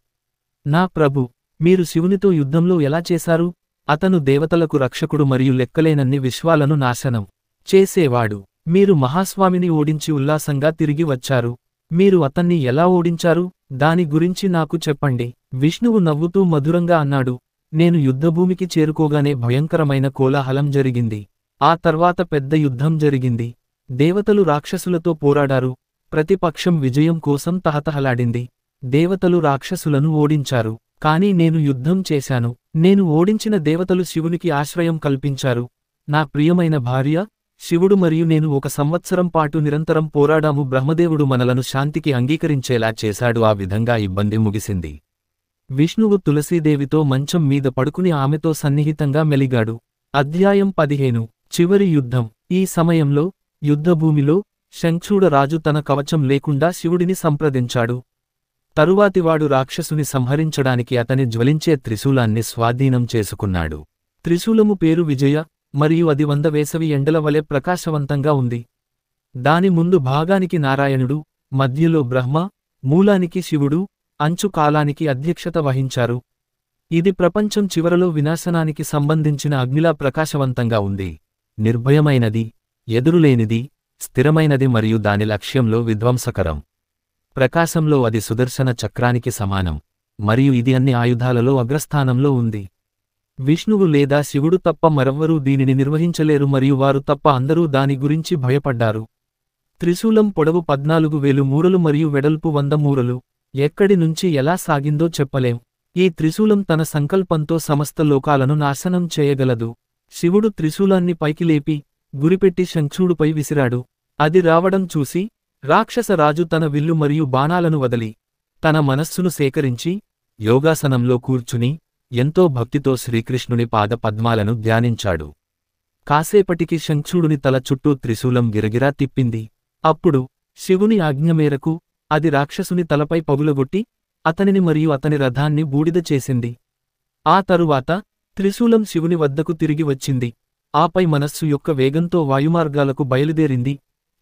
నా ప్రభు, మీరు శివునితో యుద్ధంలో ఎలా చేశారు? అతను దేవతలకు రక్షకుడు మరియు లెక్కలేనన్ని విశ్వాలను నాశనం చేసేవాడు. మీరు మహాస్వామిని ఓడించి ఉల్లాసంగా తిరిగి వచ్చారు. మీరు అతన్ని ఎలా ఓడించారు? దాని గురించి నాకు చెప్పండి. విష్ణువు నవ్వుతూ మధురంగా అన్నాడు. నేను యుద్ధభూమికి చేరుకోగానే భయంకరమైన కోలాహలం జరిగింది. ఆ తర్వాత పెద్ద యుద్ధం జరిగింది. దేవతలు రాక్షసులతో పోరాడారు. ప్రతిపక్షం విజయం కోసం తహతహలాడింది. దేవతలు రాక్షసులను ఓడించారు. కానీ నేను యుద్ధం చేశాను. నేను ఓడించిన దేవతలు శివునికి ఆశ్రయం కల్పించారు. నా ప్రియమైన భార్య, శివుడు మరియు నేను 1 సంవత్సరం పాటు నిరంతరం పోరాడాము. బ్రహ్మదేవుడు మనలను శాంతికి అంగీకరించేలా చేశాడు. ఆ విధంగా ఇబ్బంది ముగిసింది. విష్ణువు తులసీదేవితో మంచం మీద పడుకుని ఆమెతో సన్నిహితంగా మెలిగాడు. అధ్యాయం 15. చివరి యుద్ధం. ఈ సమయంలో యుద్ధభూమిలో శంఖుడ రాజు తన కవచం లేకుండా శివుడిని సంప్రదించాడు. తరువాతివాడు రాక్షసుని సంహరించడానికి అతని జ్వలించే త్రిశూలాన్ని స్వాధీనం చేసుకున్నాడు. త్రిశూలము పేరు విజయ మరియు అది 100 వేసవి ఎండల వలె ప్రకాశవంతంగా ఉంది. దాని ముందు భాగానికి నారాయణుడు, మధ్యలో బ్రహ్మ, మూలానికి శివుడు, అంచు కాలానికి అధ్యక్షత వహించారు. ఇది ప్రపంచం చివరలో వినాశనానికి సంబంధించిన అగ్నిలా ప్రకాశవంతంగా ఉంది. నిర్భయమైనది, ఎదురులేనిది, స్థిరమైనది మరియు దాని లక్ష్యంలో విధ్వంసకరం. ప్రకాశంలో అది సుదర్శన చక్రానికి సమానం మరియు ఇది అన్ని ఆయుధాలలో అగ్రస్థానంలో ఉంది. విష్ణువు లేదా శివుడు తప్ప మరెవ్వరూ దీనిని నిర్వహించలేరు మరియు వారు తప్ప అందరూ దాని గురించి భయపడ్డారు. త్రిశూలం పొడవు 14,000 మూరలు మరియు వెడల్పు 100 మూరలు. ఎక్కడి నుంచి ఎలా సాగిందో చెప్పలేం. ఈ త్రిశూలం తన సంకల్పంతో సమస్త లోకాలను నాశనం చేయగలదు. శివుడు త్రిశూలాన్ని పైకి లేపి గురిపెట్టి శంఖుడుపై విసిరాడు. అది రావడం చూసి రాక్షస రాజు తన విల్లు మరియు బాణాలను వదలి తన మనస్సును సేకరించి యోగాసనంలో కూర్చుని ఎంతో భక్తితో శ్రీకృష్ణుని పాదపద్మాలను ధ్యానించాడు. కాసేపటికి శంఖుడుని తల చుట్టూ త్రిశూలం గిరగిరా తిప్పింది. అప్పుడు శివుని ఆజ్ఞ మేరకు అది రాక్షసుని తలపై పగులగొట్టి అతనిని మరియు అతని రథాన్ని బూడిద చేసింది. ఆ తరువాత త్రిశూలం శివుని వద్దకు తిరిగి వచ్చింది. ఆపై మనస్సు యొక్క వేగంతో వాయుమార్గాలకు బయలుదేరింది.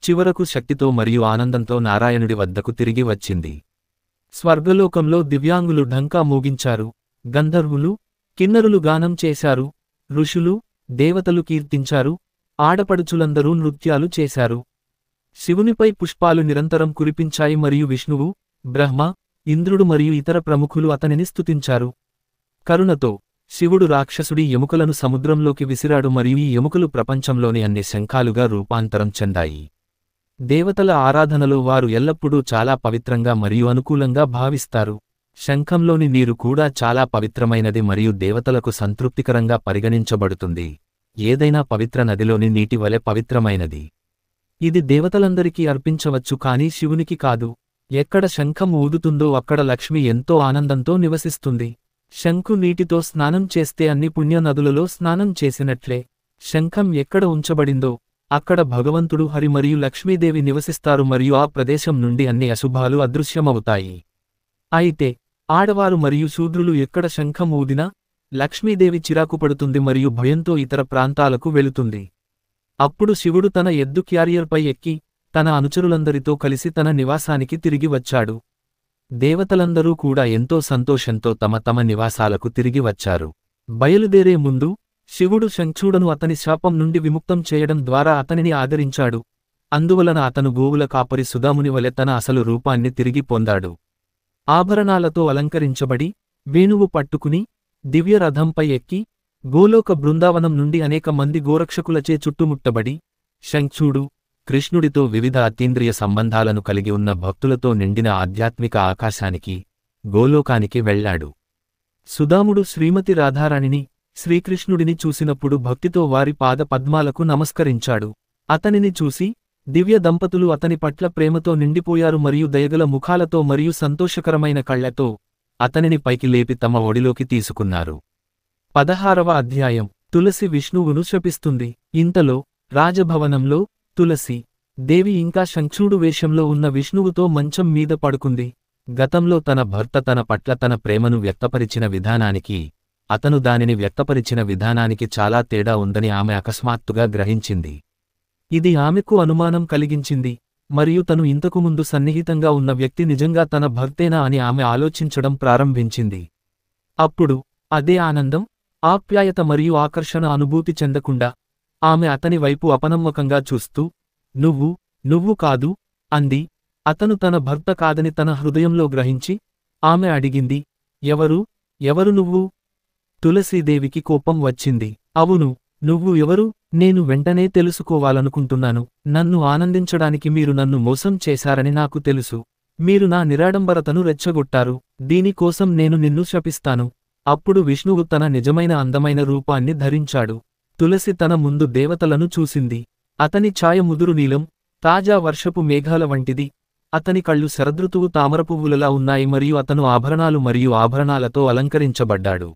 చివరకు శక్తితో మరియు ఆనందంతో నారాయణుడి వద్దకు తిరిగి వచ్చింది. స్వర్గలోకంలో దివ్యాంగులు ఢంకా మోగించారు. గంధర్వులు, కిన్నరులు గానం చేశారు. ఋషులు, దేవతలు కీర్తించారు. ఆడపడుచులందరూ నృత్యాలు చేశారు. శివునిపై పుష్పాలు నిరంతరం కురిపించాయి మరియు విష్ణువు, బ్రహ్మ, ఇంద్రుడు మరియు ఇతర ప్రముఖులు అతనిని స్తుతించారు. కరుణతో శివుడు రాక్షసుడి ఎముకలను సముద్రంలోకి విసిరాడు మరియు ఈ ఎముకలు ప్రపంచంలోని అన్ని శంఖాలుగా రూపాంతరం చెందాయి. దేవతల ఆరాధనలో వారు ఎల్లప్పుడూ చాలా పవిత్రంగా మరియు అనుకూలంగా భావిస్తారు. శంఖంలోని నీరు కూడా చాలా పవిత్రమైనది మరియు దేవతలకు సంతృప్తికరంగా పరిగణించబడుతుంది. ఏదైనా పవిత్ర నదిలోని నీటి వలె పవిత్రమైనది. ఇది దేవతలందరికీ అర్పించవచ్చు కానీ శివునికి కాదు. ఎక్కడ శంఖం ఊదుతుందో అక్కడ లక్ష్మి ఎంతో ఆనందంతో నివసిస్తుంది. శంఖు నీటితో స్నానం చేస్తే అన్ని పుణ్య నదులలో స్నానం చేసినట్లే. శంఖం ఎక్కడ ఉంచబడిందో అక్కడ భగవంతుడు హరి మరియు లక్ష్మీదేవి నివసిస్తారు మరియు ఆ ప్రదేశం నుండి అన్ని అశుభాలు అదృశ్యమవుతాయి. అయితే ఆడవారు మరియు శూద్రులు ఎక్కడ శంఖం ఊదినా లక్ష్మీదేవి చిరాకుపడుతుంది మరియు భయంతో ఇతర ప్రాంతాలకు వెళుతుంది. అప్పుడు శివుడు తన ఎద్దు క్యారియర్పై ఎక్కి తన అనుచరులందరితో కలిసి తన నివాసానికి తిరిగి వచ్చాడు. దేవతలందరూ కూడా ఎంతో సంతోషంతో తమ తమ నివాసాలకు తిరిగి వచ్చారు. బయలుదేరే ముందు శివుడు శంఖుడును అతని శాపం నుండి విముక్తం చేయడం ద్వారా అతనిని ఆదరించాడు. అందువలన అతను గోవుల కాపరి సుదాముని వలె తన అసలు రూపాన్ని తిరిగి పొందాడు. ఆభరణాలతో అలంకరించబడి, వేణువు పట్టుకుని, దివ్యరథంపై ఎక్కి, గోలోక బృందావనం నుండి అనేక మంది గోరక్షకులచే చుట్టుముట్టబడి, శంఖుడు కృష్ణుడితో వివిధ అతీంద్రియ సంబంధాలను కలిగి ఉన్న భక్తులతో నిండిన ఆధ్యాత్మిక ఆకాశానికి, గోలోకానికి వెళ్లాడు. సుదాముడు శ్రీమతి రాధారాణిని, శ్రీకృష్ణుడిని చూసినప్పుడు భక్తితో వారి పాద పద్మాలకు నమస్కరించాడు. అతనిని చూసి, దివ్య దంపతులు అతని పట్ల ప్రేమతో నిండిపోయారు మరియు దయగల ముఖాలతో మరియు సంతోషకరమైన కళ్లతో అతనిని పైకి లేపి తమ ఒడిలోకి తీసుకున్నారు. 16వ అధ్యాయం. తులసి విష్ణువును శపిస్తుంది. ఇంతలో రాజభవనంలో తులసి దేవి ఇంకా శంఖుడు వేషంలో ఉన్న విష్ణువుతో మంచం మీద పడుకుంది. గతంలో తన భర్త తన పట్ల తన ప్రేమను వ్యక్తపరిచిన విధానానికి, అతను దానిని వ్యక్తపరిచిన విధానానికి చాలా తేడా ఉందని ఆమె అకస్మాత్తుగా గ్రహించింది. ఇది ఆమెకు అనుమానం కలిగించింది, మరియు తను ఇంతకుముందు సన్నిహితంగా ఉన్న వ్యక్తి నిజంగా తన భర్తేనా అని ఆమె ఆలోచించడం ప్రారంభించింది. అప్పుడు అదే ఆనందం, ఆప్యాయత మరియు ఆకర్షణ అనుభూతి చెందకుండా ఆమె అతని వైపు అపనమ్మకంగా చూస్తూ, నువ్వు కాదు అంది. అతను తన భర్త కాదని తన హృదయంలో గ్రహించి ఆమె అడిగింది, ఎవరు నువ్వు? తులసీదేవికి కోపం వచ్చింది. అవును, నువ్వు ఎవరు? నేను వెంటనే తెలుసుకోవాలనుకుంటున్నాను. నన్ను ఆనందించడానికి మీరు నన్ను మోసం చేశారని నాకు తెలుసు. మీరు నా నిరాడంబరతను రెచ్చగొట్టారు. దీనికోసం నేను నిన్ను శపిస్తాను. అప్పుడు విష్ణువు తన నిజమైన అందమైన రూపాన్ని ధరించాడు. తులసి తన ముందు దేవతలను చూసింది. అతని ఛాయ ముదురు నీలం, తాజా వర్షపు మేఘాల వంటిది. అతని కళ్ళు శరదృతువు తామరపువ్వులలా ఉన్నాయి మరియు అతను ఆభరణాలు మరియు ఆభరణాలతో అలంకరించబడ్డాడు.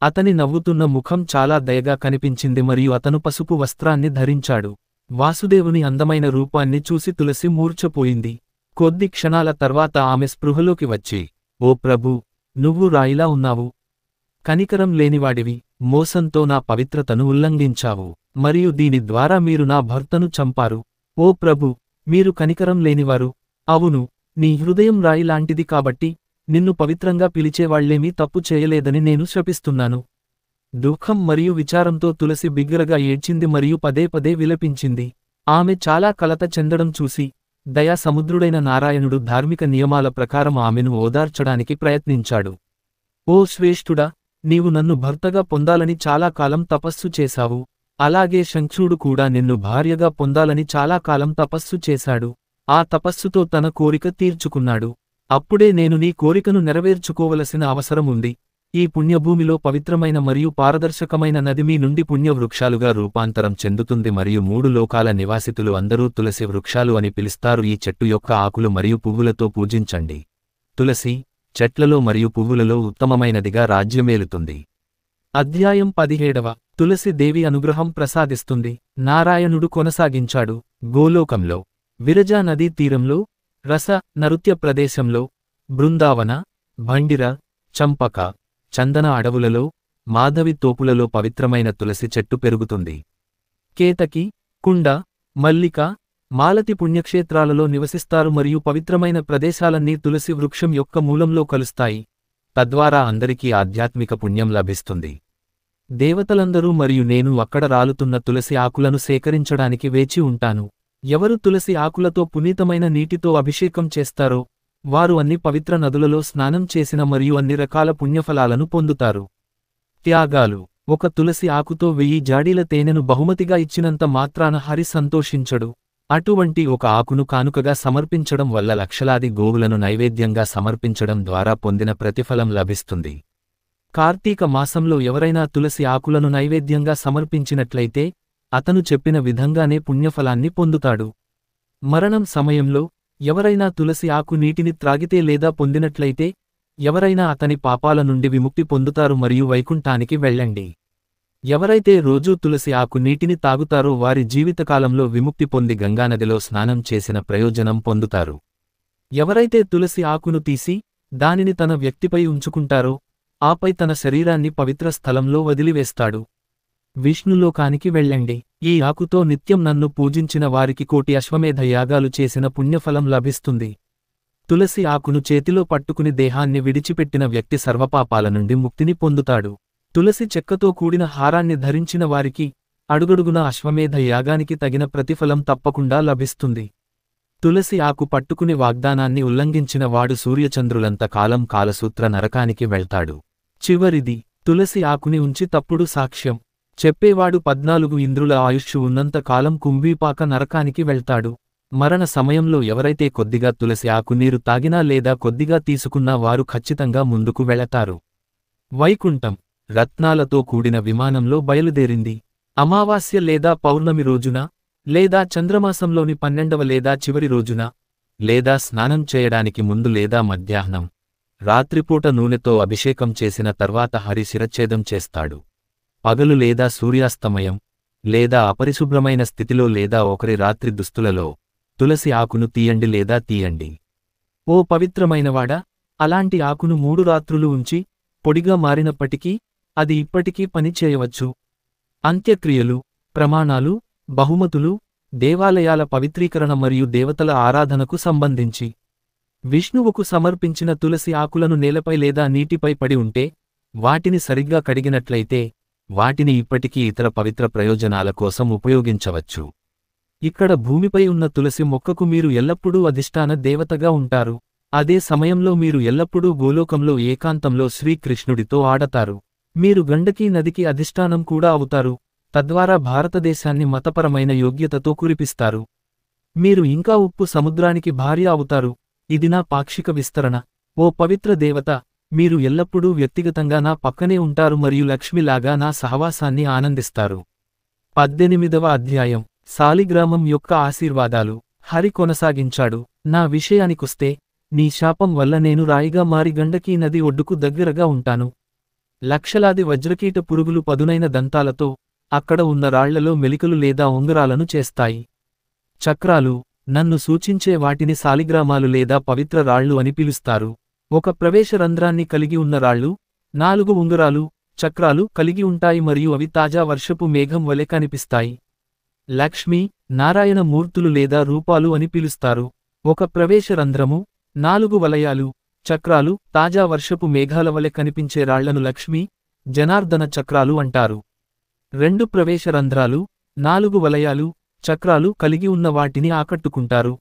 అతని నవ్వుతున్న ముఖం చాలా దయగా కనిపించింది మరియు అతను పసుపు వస్త్రాన్ని ధరించాడు. వాసుదేవుని అందమైన రూపాన్ని చూసి తులసి మూర్ఛపోయింది. కొద్ది క్షణాల తర్వాత ఆమె స్పృహలోకి వచ్చి, ఓ ప్రభూ, నువ్వు రాయిలా ఉన్నావు. కనికరం లేనివాడివి, మోసంతో నా పవిత్రతను ఉల్లంఘించావు, మరియు దీని ద్వారా మీరు నా భర్తను చంపారు. ఓ ప్రభూ, మీరు కనికరం లేనివారు. అవును, నీ హృదయం రాయి లాంటిది కాబట్టి నిన్ను పవిత్రంగా పిలిచేవాళ్లేమీ తప్పు చేయలేదని నేను శపిస్తున్నాను. దుఃఖం మరియు విచారంతో తులసి బిగ్గరగా ఏడ్చింది మరియు పదే పదే విలపించింది. ఆమె చాలా కలత చెందడం చూసి, దయా సముద్రుడైన నారాయణుడు ధార్మిక నియమాల ప్రకారం ఆమెను ఓదార్చడానికి ప్రయత్నించాడు. ఓ శ్రేష్ఠుడా, నీవు నన్ను భర్తగా పొందాలని చాలా కాలం తపస్సు చేశావు. అలాగే శంఖుడు కూడా నిన్ను భార్యగా పొందాలని చాలా కాలం తపస్సు చేశాడు. ఆ తపస్సుతో తన కోరిక తీర్చుకున్నాడు. అప్పుడే నేను నీ కోరికను నెరవేర్చుకోవలసిన అవసరం ఉంది. ఈ పుణ్యభూమిలో పవిత్రమైన మరియు పారదర్శకమైన నది మీ నుండి పుణ్యవృక్షాలుగా రూపాంతరం చెందుతుంది మరియు 3 లోకాల నివాసితులు అందరూ తులసి వృక్షాలు అని పిలుస్తారు. ఈ చెట్టు యొక్క ఆకులు మరియు పువ్వులతో పూజించండి. తులసి చెట్లలో మరియు పువ్వులలో ఉత్తమమైనదిగా రాజ్యమేలుతుంది. అధ్యాయం 17. తులసి దేవి అనుగ్రహం ప్రసాదిస్తుంది. నారాయణుడు కొనసాగించాడు. గోలోకంలో, విరజా నదీ తీరంలో, రస నృత్య ప్రదేశంలో, బృందావన, భండిర, చంపక, చందన అడవులలో, మాధవి తోపులలో పవిత్రమైన తులసి చెట్టు పెరుగుతుంది. కేతకి, కుండ, మల్లిక, మాలతి పుణ్యక్షేత్రాలలో నివసిస్తారు మరియు పవిత్రమైన ప్రదేశాలన్నీ తులసి వృక్షం యొక్క మూలంలో కలుస్తాయి. తద్వారా అందరికీ ఆధ్యాత్మిక పుణ్యం లభిస్తుంది. దేవతలందరూ మరియు నేను అక్కడ రాలుతున్న తులసి ఆకులను సేకరించడానికి వేచి ఉంటాను. ఎవరు తులసి ఆకులతో పునీతమైన నీటితో అభిషేకం చేస్తారో వారు అన్ని పవిత్ర నదులలో స్నానం చేసిన మరియు అన్ని రకాల పుణ్యఫలాలను పొందుతారు. త్యాగాలు. ఒక తులసి ఆకుతో 1000 జాడీల తేనెను బహుమతిగా ఇచ్చినంత మాత్రాన హరి సంతోషించడు. అటువంటి ఒక ఆకును కానుకగా సమర్పించడం వల్ల లక్షలాది గోవులను నైవేద్యంగా సమర్పించడం ద్వారా పొందిన ప్రతిఫలం లభిస్తుంది. కార్తీక మాసంలో ఎవరైనా తులసి ఆకులను నైవేద్యంగా సమర్పించినట్లయితే అతను చెప్పిన విధంగానే పుణ్యఫలాన్ని పొందుతాడు. మరణం సమయంలో ఎవరైనా తులసి ఆకు నీటిని త్రాగితే లేదా పొందినట్లయితే ఎవరైనా అతని పాపాల నుండి విముక్తి పొందుతారు మరియు వైకుంఠానికి వెళ్ళండి. ఎవరైతే రోజూ తులసి ఆకు నీటిని తాగుతారో వారి జీవితకాలంలో విముక్తి పొంది గంగానదిలో స్నానం చేసిన ప్రయోజనం పొందుతారు. ఎవరైతే తులసి ఆకును తీసి దానిని తన వ్యక్తిపై ఉంచుకుంటారో ఆపై తన శరీరాన్ని పవిత్ర స్థలంలో వదిలివేస్తాడు. విష్ణులోకానికి వెళ్ళండి. ఈ ఆకుతో నిత్యం నన్ను పూజించిన వారికి 1,000,000 అశ్వమేధ యాగాలు చేసిన పుణ్యఫలం లభిస్తుంది. తులసి ఆకును చేతిలో పట్టుకుని దేహాన్ని విడిచిపెట్టిన వ్యక్తి సర్వపాపాల నుండి ముక్తిని పొందుతాడు. తులసి చెక్కతో కూడిన హారాన్ని ధరించిన వారికి అడుగడుగున అశ్వమేధ యాగానికి తగిన ప్రతిఫలం తప్పకుండా లభిస్తుంది. తులసి ఆకు పట్టుకుని వాగ్దానాన్ని ఉల్లంఘించిన వాడు సూర్యచంద్రులంత కాలం కాలసూత్ర నరకానికి వెళ్తాడు. చివరిది, తులసి ఆకుని ఉంచి తప్పుడు సాక్ష్యం చెప్పేవాడు 14 ఇంద్రుల ఆయుష్షు ఉన్నంత కాలం కుంభీపాక నరకానికి వెళ్తాడు. మరణ సమయంలో ఎవరైతే కొద్దిగా తులసి ఆకు నీరు తాగినా లేదా కొద్దిగా తీసుకున్నా వారు ఖచ్చితంగా ముందుకు వెళతారు. వైకుంఠం రత్నాలతో కూడిన విమానంలో బయలుదేరింది. అమావాస్య లేదా పౌర్ణమి రోజున, లేదా చంద్రమాసంలోని 12వ లేదా చివరి రోజున, లేదా స్నానం చేయడానికి ముందు లేదా మధ్యాహ్నం, రాత్రిపూట నూనెతో అభిషేకం చేసిన తర్వాత హరి శిరచ్ఛేదం చేస్తాడు. పగలు లేదా సూర్యాస్తమయం, లేదా అపరిశుభ్రమైన స్థితిలో లేదా ఒకరి రాత్రి దుస్తులలో తులసి ఆకును తీయండి లేదా తీయండి. ఓ పవిత్రమైనవాడా, అలాంటి ఆకును 3 రాత్రులు ఉంచి పొడిగా మారినప్పటికీ అది ఇప్పటికీ పని చేయవచ్చు. అంత్యక్రియలు, ప్రమాణాలు, బహుమతులు, దేవాలయాల పవిత్రీకరణ మరియు దేవతల ఆరాధనకు సంబంధించి విష్ణువుకు సమర్పించిన తులసి ఆకులను నేలపై లేదా నీటిపై పడి ఉంటే వాటిని సరిగ్గా కడిగినట్లయితే వాటిని ఇప్పటికీ ఇతర పవిత్ర ప్రయోజనాల కోసం ఉపయోగించవచ్చు. ఇక్కడ భూమిపై ఉన్న తులసి మొక్కకు మీరు ఎల్లప్పుడూ అధిష్టాన దేవతగా ఉంటారు. అదే సమయంలో మీరు ఎల్లప్పుడూ గోలోకంలో ఏకాంతంలో శ్రీకృష్ణుడితో ఆడతారు. మీరు గండకీ నదికి అధిష్టానం కూడా అవుతారు. తద్వారా భారతదేశాన్ని మతపరమైన యోగ్యతతో కురిపిస్తారు. మీరు ఇంకా ఉప్పు సముద్రానికి భార్య అవుతారు. ఇది నా పాక్షిక విస్తరణ. ఓ పవిత్ర దేవత, మీరు ఎల్లప్పుడూ వ్యక్తిగతంగా నా పక్కనే ఉంటారు మరియు లక్ష్మిలాగా నా సహవాసాన్ని ఆనందిస్తారు. 18వ అధ్యాయం సాలిగ్రామం యొక్క ఆశీర్వాదాలు. హరి కొనసాగించాడు, నా విషయానికొస్తే నీ శాపం వల్ల నేను రాయిగా మారి గండకీ నది ఒడ్డుకు దగ్గరగా ఉంటాను. లక్షలాది వజ్రకీట పురుగులు పదునైన దంతాలతో అక్కడ ఉన్న రాళ్లలో మెలికలు లేదా ఉంగరాలను చేస్తాయి. చక్రాలు, నన్ను సూచించే వాటిని సాలిగ్రామాలు లేదా పవిత్ర రాళ్లు అని పిలుస్తారు. ఒక ప్రవేశ రంధ్రాన్ని కలిగి ఉన్న రాళ్లు 4 ఉంగరాలు, చక్రాలు కలిగి ఉంటాయి మరియు అవి తాజా వర్షపు మేఘం వలె కనిపిస్తాయి. లక్ష్మి, నారాయణ మూర్తులు లేదా రూపాలు అని పిలుస్తారు. ఒక ప్రవేశ రంధ్రము, 4 వలయాలు, చక్రాలు, తాజా వర్షపు మేఘాల వలె కనిపించే రాళ్లను లక్ష్మి, జనార్దన చక్రాలు అంటారు. 2 ప్రవేశ రంధ్రాలు, 4 వలయాలు, చక్రాలు కలిగి ఉన్న వాటిని ఆకట్టుకుంటారు.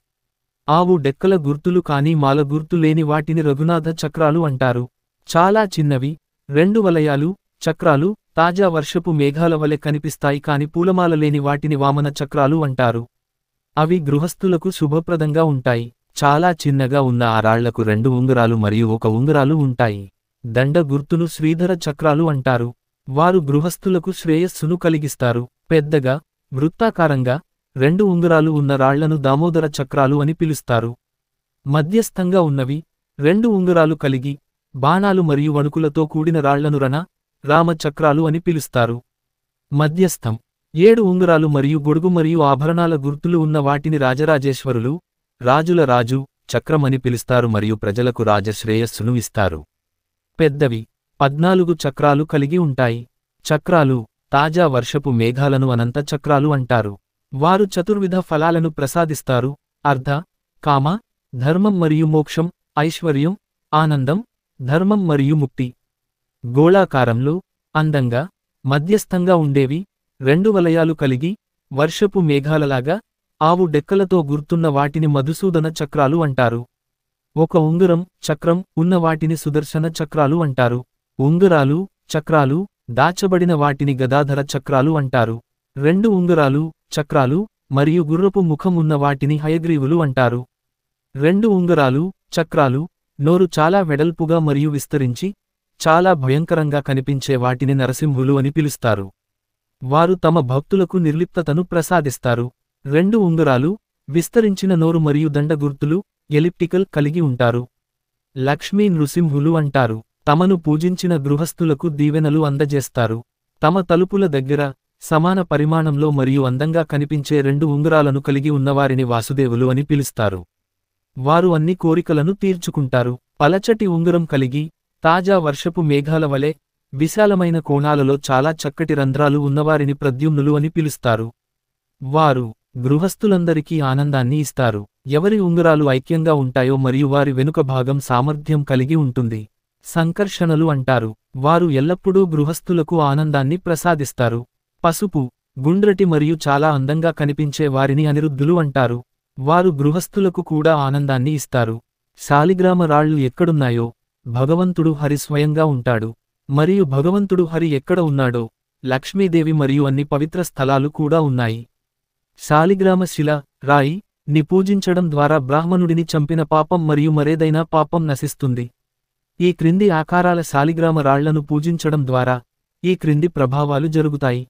ఆవు డెక్కల గుర్తులు కాని మాల గుర్తు లేని వాటిని రఘునాథ చక్రాలు అంటారు. చాలా చిన్నవి, 2 వలయాలు, చక్రాలు, తాజా వర్షపు మేఘాల వలె కనిపిస్తాయి కాని పూలమాల లేని వాటిని వామన చక్రాలు అంటారు. అవి గృహస్థులకు శుభప్రదంగా ఉంటాయి. చాలా చిన్నగా ఉన్న ఆ రాళ్లకు 2 ఉంగరాలు మరియు 1 ఉంగరాలు ఉంటాయి. దండ గుర్తును శ్రీధర చక్రాలు అంటారు. వారు గృహస్థులకు శ్రేయస్సును కలిగిస్తారు. పెద్దగా, వృత్తాకారంగా 2 ఉంగరాలు ఉన్న రాళ్లను దామోదర చక్రాలు అని పిలుస్తారు. మధ్యస్థంగా ఉన్నవి, 2 ఉంగరాలు కలిగి బాణాలు మరియు వణుకులతో కూడిన రాళ్లను రామ చక్రాలు అని పిలుస్తారు. మధ్యస్థం, 7 ఉంగరాలు మరియు గొడుగు మరియు ఆభరణాల గుర్తులు ఉన్న వాటిని రాజరాజేశ్వరులు, రాజుల రాజు చక్రం అని పిలుస్తారు మరియు ప్రజలకు రాజశ్రేయస్సును ఇస్తారు. పెద్దవి, 14 చక్రాలు కలిగి ఉంటాయి. చక్రాలు, తాజా వర్షపు మేఘాలను అనంత చక్రాలు అంటారు. వారు చతుర్విధ ఫలాలను ప్రసాదిస్తారు: అర్థ, కామ, ధర్మం మరియు మోక్షం, ఐశ్వర్యం, ఆనందం, ధర్మం మరియు ముక్తి. గోళాకారంలో, అందంగా, మధ్యస్థంగా ఉండేవి, 2 వలయాలు కలిగి, వర్షపు మేఘాలలాగా, ఆవు డెక్కలతో గుర్తున్న వాటిని మధుసూదన చక్రాలు అంటారు. 1 ఉంగరం, చక్రం ఉన్న వాటిని సుదర్శన చక్రాలు అంటారు. ఉంగరాలు, చక్రాలు, దాచబడిన వాటిని గదాధర చక్రాలు అంటారు. 2 ఉంగరాలు, చక్రాలు, మరియు గుర్రపు ముఖం ఉన్న వాటిని హయగ్రీవులు అంటారు. 2 ఉంగరాలు, చక్రాలు, నోరు చాలా వెడల్పుగా మరియు విస్తరించి, చాలా భయంకరంగా కనిపించే వాటిని నరసింహులు అని పిలుస్తారు. వారు తమ భక్తులకు నిర్లిప్తతను ప్రసాదిస్తారు. 2 ఉంగరాలు, విస్తరించిన నోరు మరియు దండ గుర్తులు, ఎలిప్టికల్ కలిగి ఉంటారు. లక్ష్మీ నృసింహులు అంటారు. తమను పూజించిన గృహస్థులకు దీవెనలు అందజేస్తారు. తమ తలుపుల దగ్గర, సమాన పరిమాణంలో మరియు అందంగా కనిపించే 2 ఉంగరాలను కలిగి ఉన్నవారిని వాసుదేవులు అని పిలుస్తారు. వారు అన్ని కోరికలను తీర్చుకుంటారు. పలచటి ఉంగరం కలిగి, తాజా వర్షపు మేఘాల వలె, విశాలమైన కోణాలలో చాలా చక్కటి రంధ్రాలు ఉన్నవారిని ప్రద్యుమ్నులు అని పిలుస్తారు. వారు గృహస్థులందరికీ ఆనందాన్ని ఇస్తారు. ఎవరి ఉంగరాలు ఐక్యంగా ఉంటాయో మరియు వారి వెనుక భాగం సామర్థ్యం కలిగి ఉంటుంది. సంకర్షణలు అంటారు. వారు ఎల్లప్పుడూ గృహస్థులకు ఆనందాన్ని ప్రసాదిస్తారు. పసుపు, గుండ్రటి మరియు చాలా అందంగా కనిపించే వారిని అనిరుద్ధులు అంటారు. వారు గృహస్థులకు కూడా ఆనందాన్ని ఇస్తారు. శాలిగ్రామ రాళ్ళు ఎక్కడున్నాయో భగవంతుడు హరి స్వయంగా ఉంటాడు. మరియు భగవంతుడు హరి ఎక్కడ ఉన్నాడో లక్ష్మీదేవి మరియు అన్ని పవిత్ర స్థలాలు కూడా ఉన్నాయి. శాలిగ్రామ శిల, రాయి ని పూజించడం ద్వారా బ్రాహ్మణుడిని చంపిన పాపం మరియు మరేదైనా పాపం నశిస్తుంది. ఈ క్రింది ఆకారాల శాలిగ్రామ రాళ్లను పూజించడం ద్వారా ఈ క్రింది ప్రభావాలు జరుగుతాయి.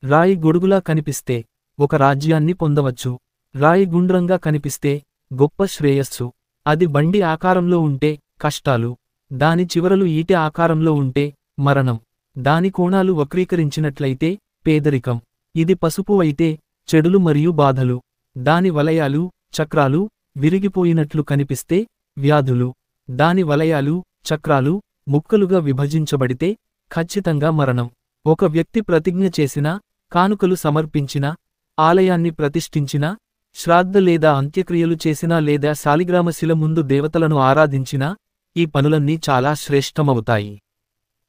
రాయి గొడుగులా కనిపిస్తే ఒక రాజ్యాన్ని పొందవచ్చు. రాయి గుండ్రంగా కనిపిస్తే గొప్ప శ్రేయస్సు. అది బండి ఆకారంలో ఉంటే కష్టాలు. దాని చివరలు ఈటె ఆకారంలో ఉంటే మరణం. దాని కోణాలు వక్రీకరించినట్లయితే పేదరికం. ఇది పసుపు అయితే చెడులు మరియు బాధలు. దాని వలయాలు, చక్రాలు విరిగిపోయినట్లు కనిపిస్తే వ్యాధులు. దాని వలయాలు, చక్రాలు ముక్కలుగా విభజించబడితే ఖచ్చితంగా మరణం. ఒక వ్యక్తి ప్రతిజ్ఞ చేసినా, కానుకలు సమర్పించినా, ఆలయాన్ని ప్రతిష్ఠించినా, శ్రాద్ధ లేదా అంత్యక్రియలు చేసినా లేదా శాలిగ్రామ శిల ముందు దేవతలను ఆరాధించినా ఈ పనులన్నీ చాలా శ్రేష్టమవుతాయి.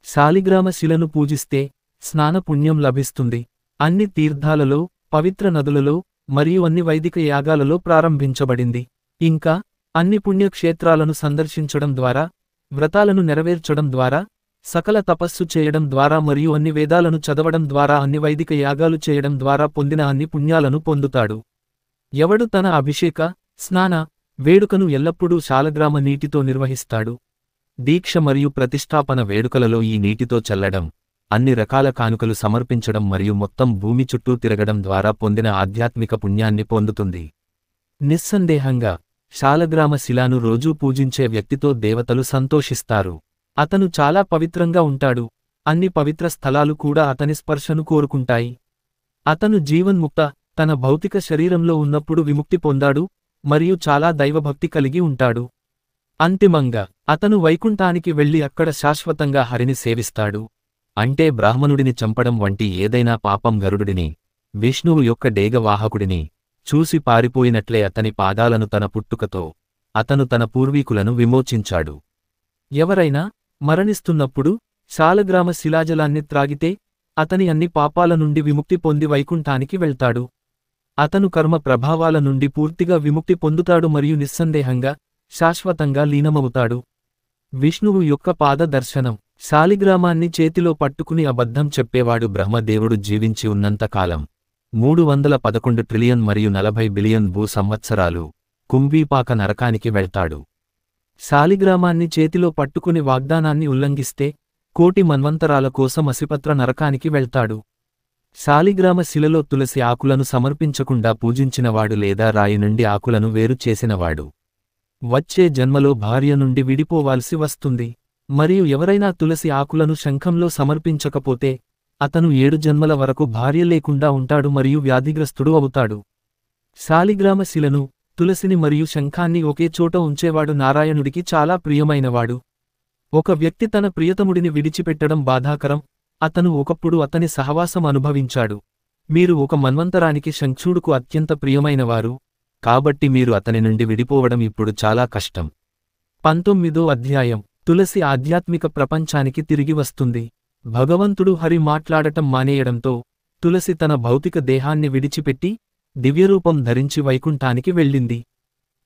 శాలిగ్రామ శిలను పూజిస్తే స్నానపుణ్యం లభిస్తుంది. అన్ని తీర్థాలలో, పవిత్ర నదులలో మరియు అన్ని వైదిక యాగాలలో ప్రారంభించబడింది. ఇంకా అన్ని పుణ్యక్షేత్రాలను సందర్శించడం ద్వారా, వ్రతాలను నెరవేర్చడం ద్వారా, సకల తపస్సు చేయడం ద్వారా మరియు అన్ని వేదాలను చదవడం ద్వారా అన్ని వైదిక యాగాలు చేయడం ద్వారా పొందిన అన్ని పుణ్యాలను పొందుతాడు. ఎవడు తన అభిషేక, స్నాన వేడుకను ఎల్లప్పుడూ శాలగ్రామ నీటితో నిర్వహిస్తాడు. దీక్ష మరియు ప్రతిష్టాపన వేడుకలలో ఈ నీటితో చల్లడం, అన్ని రకాల కానుకలు సమర్పించడం మరియు మొత్తం భూమి చుట్టూ తిరగడం ద్వారా పొందిన ఆధ్యాత్మిక పుణ్యాన్ని పొందుతుంది. నిస్సందేహంగా శాలగ్రామ శిలాను రోజూ పూజించే వ్యక్తితో దేవతలు సంతోషిస్తారు. అతను చాలా పవిత్రంగా ఉంటాడు. అన్ని పవిత్ర స్థలాలు కూడా అతని స్పర్శను కోరుకుంటాయి. అతను జీవన్ముక్త, తన భౌతిక శరీరంలో ఉన్నప్పుడు విముక్తి పొందాడు మరియు చాలా దైవభక్తి కలిగి ఉంటాడు. అంతిమంగా అతను వైకుంఠానికి వెళ్లి అక్కడ శాశ్వతంగా హరిని సేవిస్తాడు. అంటే బ్రాహ్మణుడిని చంపడం వంటి ఏదైనా పాపం గరుడుడిని, విష్ణువు యొక్క డేగవాహకుడిని చూసి పారిపోయినట్లే అతని పాదాలను తన పుట్టుకతో అతను తన పూర్వీకులను విమోచించాడు. ఎవరైనా మరణిస్తున్నప్పుడు శాలగ్రామ శిలాజలాన్ని త్రాగితే అతని అన్ని పాపాల నుండి విముక్తి పొంది వైకుంఠానికి వెళ్తాడు. అతను కర్మ ప్రభావాల నుండి పూర్తిగా విముక్తి పొందుతాడు మరియు నిస్సందేహంగా శాశ్వతంగా లీనమవుతాడు. విష్ణువు యొక్క పాద దర్శనం. శాలిగ్రామాన్ని చేతిలో పట్టుకుని అబద్ధం చెప్పేవాడు బ్రహ్మదేవుడు జీవించి ఉన్నంతకాలం 311 ట్రిలియన్ మరియు 40 బిలియన్ భూ సంవత్సరాలు కుంభీపాక నరకానికి వెళ్తాడు. శాలిగ్రామాన్ని చేతిలో పట్టుకుని వాగ్దానాన్ని ఉల్లంఘిస్తే 1,000,000 మన్వంతరాల కోసం అసిపత్ర నరకానికి వెళ్తాడు. శాలిగ్రామ శిలలో తులసి ఆకులను సమర్పించకుండా పూజించినవాడు లేదా రాయి నుండి ఆకులను వేరు చేసినవాడు వచ్చే జన్మలో భార్య నుండి విడిపోవాల్సి వస్తుంది. మరియు ఎవరైనా తులసి ఆకులను శంఖంలో సమర్పించకపోతే అతను 7 జన్మల వరకు భార్య లేకుండా ఉంటాడు మరియు వ్యాధిగ్రస్తుడు అవుతాడు. శాలిగ్రామ శిలను, తులసిని మరియు శంఖాన్ని ఒకే చోట ఉంచేవాడు నారాయణుడికి చాలా ప్రియమైనవాడు. ఒక వ్యక్తి తన ప్రియతముడిని విడిచిపెట్టడం బాధాకరం. అతను ఒకప్పుడు అతని సహవాసం అనుభవించాడు. మీరు ఒక మన్వంతరానికి శంఖుడుకు అత్యంత ప్రియమైనవారు, కాబట్టి మీరు అతని నుండి విడిపోవడం ఇప్పుడు చాలా కష్టం. 19వ అధ్యాయం. తులసి ఆధ్యాత్మిక ప్రపంచానికి తిరిగి వస్తుంది. భగవంతుడు హరి మాట్లాడటం మానేయడంతో తులసి తన భౌతిక దేహాన్ని విడిచిపెట్టి దివ్యరూపం ధరించి వైకుంఠానికి వెళ్ళింది.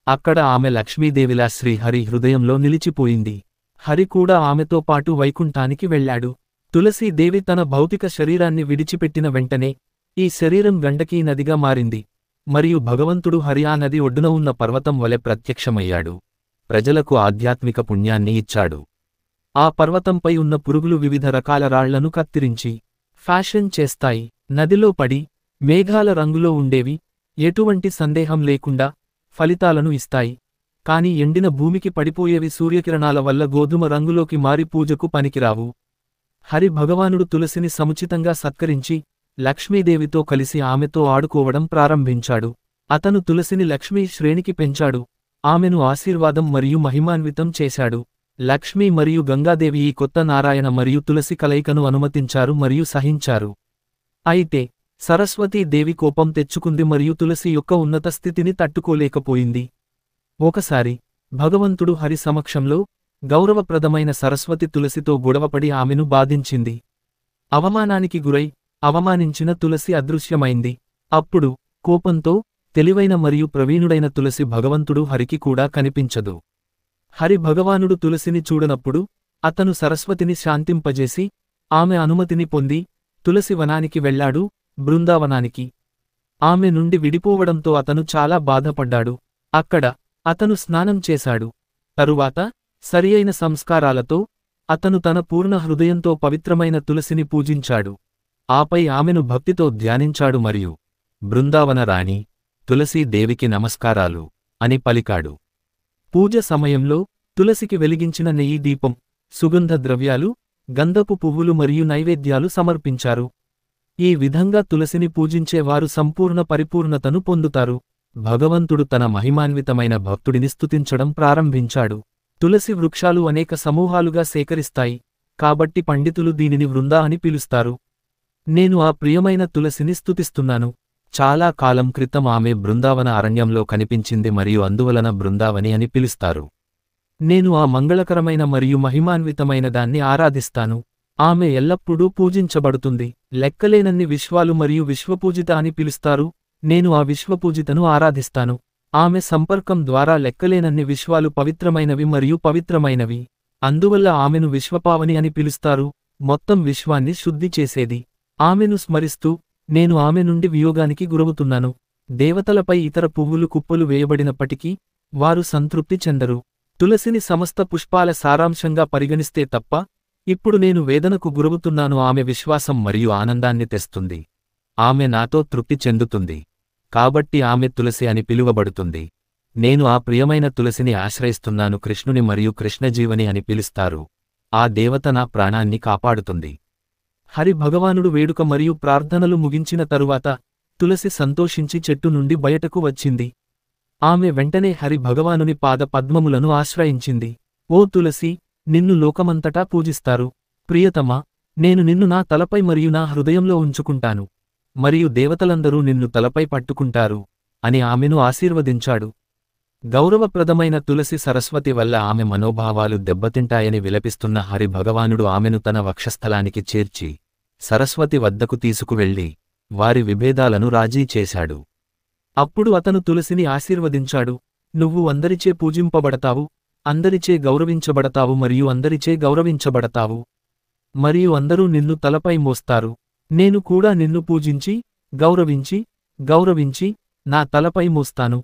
అక్కడ ఆమె లక్ష్మీదేవిలా శ్రీహరి హృదయంలో నిలిచిపోయింది. హరి కూడా ఆమెతో పాటు వైకుంఠానికి వెళ్లాడు. తులసీదేవి తన భౌతిక శరీరాన్ని విడిచిపెట్టిన వెంటనే ఈ శరీరం గండకీ నదిగా మారింది మరియు భగవంతుడు హరి ఆ నది ఒడ్డున ఉన్న పర్వతం వలె ప్రత్యక్షమయ్యాడు. ప్రజలకు ఆధ్యాత్మిక పుణ్యాన్ని ఇచ్చాడు. ఆ పర్వతంపై ఉన్న పురుగులు వివిధ రకాల రాళ్లను కత్తిరించి ఫ్యాషన్ చేస్తాయి. నదిలో పడి మేఘాల రంగులో ఉండేవి ఎటువంటి సందేహం లేకుండా ఫలితాలను ఇస్తాయి. కాని ఎండిన భూమికి పడిపోయేవి సూర్యకిరణాల వల్ల గోధుమ రంగులోకి మారి పూజకు పనికిరావు. హరి భగవానుడు తులసిని సముచితంగా సత్కరించి లక్ష్మీదేవితో కలిసి ఆమెతో ఆడుకోవడం ప్రారంభించాడు. అతను తులసిని లక్ష్మీ శ్రేణికి పెంచాడు. ఆమెను ఆశీర్వాదం మరియు మహిమాన్వితం చేశాడు. లక్ష్మీ మరియు గంగాదేవి ఈ కొత్త నారాయణ మరియు తులసి కలయికను అనుమతించారు మరియు సహించారు. అయితే సరస్వతీదేవి కోపం తెచ్చుకుంది మరియు తులసి యొక్క ఉన్నత స్థితిని తట్టుకోలేకపోయింది. ఒకసారి భగవంతుడు హరి సమక్షంలో గౌరవప్రదమైన సరస్వతి తులసితో గొడవపడి ఆమెను బాధించింది. అవమానానికి గురై అవమానించిన తులసి అదృశ్యమైంది. అప్పుడు కోపంతో తెలివైన మరియు ప్రవీణుడైన తులసి భగవంతుడు హరికి కూడా కనిపించదు. హరి భగవానుడు తులసిని చూడనప్పుడు అతను సరస్వతిని శాంతింపజేసి ఆమె అనుమతిని పొంది తులసి వనానికి వెళ్లాడు, బృందావనానికి. ఆమె నుండి విడిపోవడంతో అతను చాలా బాధపడ్డాడు. అక్కడ అతను స్నానం చేశాడు. తరువాత సరియైన సంస్కారాలతో అతను తన పూర్ణ హృదయంతో పవిత్రమైన తులసిని పూజించాడు. ఆపై ఆమెను భక్తితో ధ్యానించాడు మరియు బృందావన రాణి తులసీదేవికి నమస్కారాలు అని పలికాడు. పూజ సమయంలో తులసికి వెలిగించిన నెయ్యి దీపం, సుగంధ ద్రవ్యాలు, గంధపు పువ్వులు మరియు నైవేద్యాలు సమర్పించారు. ఈ విధంగా తులసిని పూజించేవారు సంపూర్ణ పరిపూర్ణతను పొందుతారు. భగవంతుడు తన మహిమాన్వితమైన భక్తుడిని స్తుతించడం ప్రారంభించాడు. తులసి వృక్షాలు అనేక సమూహాలుగా సేకరిస్తాయి, కాబట్టి పండితులు దీనిని వృందా అని పిలుస్తారు. నేను ఆ ప్రియమైన తులసిని స్తుతిస్తున్నాను. చాలా కాలం క్రితం ఆమె బృందావన అరణ్యంలో కనిపించింది మరియు అందువలన బృందావని అని పిలుస్తారు. నేను ఆ మంగళకరమైన మరియు మహిమాన్వితమైన దాన్ని ఆరాధిస్తాను. ఆమె ఎల్లప్పుడూ పూజించబడుతుంది. లెక్కలేనన్ని విశ్వాలు మరియు విశ్వపూజిత అని పిలుస్తారు. నేను ఆ విశ్వపూజితను ఆరాధిస్తాను. ఆమె సంపర్కం ద్వారా లెక్కలేనన్ని విశ్వాలు పవిత్రమైనవి మరియు పవిత్రమైనవి. అందువల్ల ఆమెను విశ్వపావని అని పిలుస్తారు, మొత్తం విశ్వాన్ని శుద్ధి చేసేది. ఆమెను స్మరిస్తూ నేను ఆమె నుండి వియోగానికి గురవుతున్నాను. దేవతలపై ఇతర పువ్వులు కుప్పలు వేయబడినప్పటికీ వారు సంతృప్తి చెందరు. తులసిని సమస్త పుష్పాల సారాంశంగా పరిగణిస్తే తప్ప ఇప్పుడు నేను వేదనకు గురవుతున్నాను. ఆమె విశ్వాసం మరియు ఆనందాన్ని తెస్తుంది. ఆమె నాతో తృప్తి చెందుతుంది. కాబట్టి ఆమె తులసి అని పిలువబడుతుంది. నేను ఆ ప్రియమైన తులసిని ఆశ్రయిస్తున్నాను. కృష్ణుని మరియు కృష్ణజీవని అని పిలుస్తారు. ఆ దేవత నా ప్రాణాన్ని కాపాడుతుంది. హరి భగవానుడు వేడుక మరియు ప్రార్థనలు ముగించిన తరువాత తులసి సంతోషించి చెట్టు నుండి బయటకు వచ్చింది. ఆమె వెంటనే హరి భగవానుని పాద పద్మములను ఆశ్రయించింది. ఓ తులసి, నిన్ను లోకమంతటా పూజిస్తారు. ప్రియతమా, నేను నిన్ను నా తలపై మరియు నా హృదయంలో ఉంచుకుంటాను. మరియు దేవతలందరూ నిన్ను తలపై పట్టుకుంటారు అని ఆమెను ఆశీర్వదించాడు. గౌరవప్రదమైన తులసి సరస్వతి వల్ల ఆమె మనోభావాలు దెబ్బతింటాయని విలపిస్తున్న హరి భగవానుడు ఆమెను తన వక్షస్థలానికి చేర్చి సరస్వతి వద్దకు తీసుకువెళ్లి వారి విభేదాలను రాజీ చేశాడు. అప్పుడు అతను తులసిని ఆశీర్వదించాడు. నువ్వు అందరిచే పూజింపబడతావు, అందరిచే గౌరవించబడతావు మరియు అందరిచే గౌరవించబడతావు. మరియు అందరూ నిన్ను తలపై మోస్తారు. నేను కూడా నిన్ను పూజించి గౌరవించి నా తలపై మోస్తాను.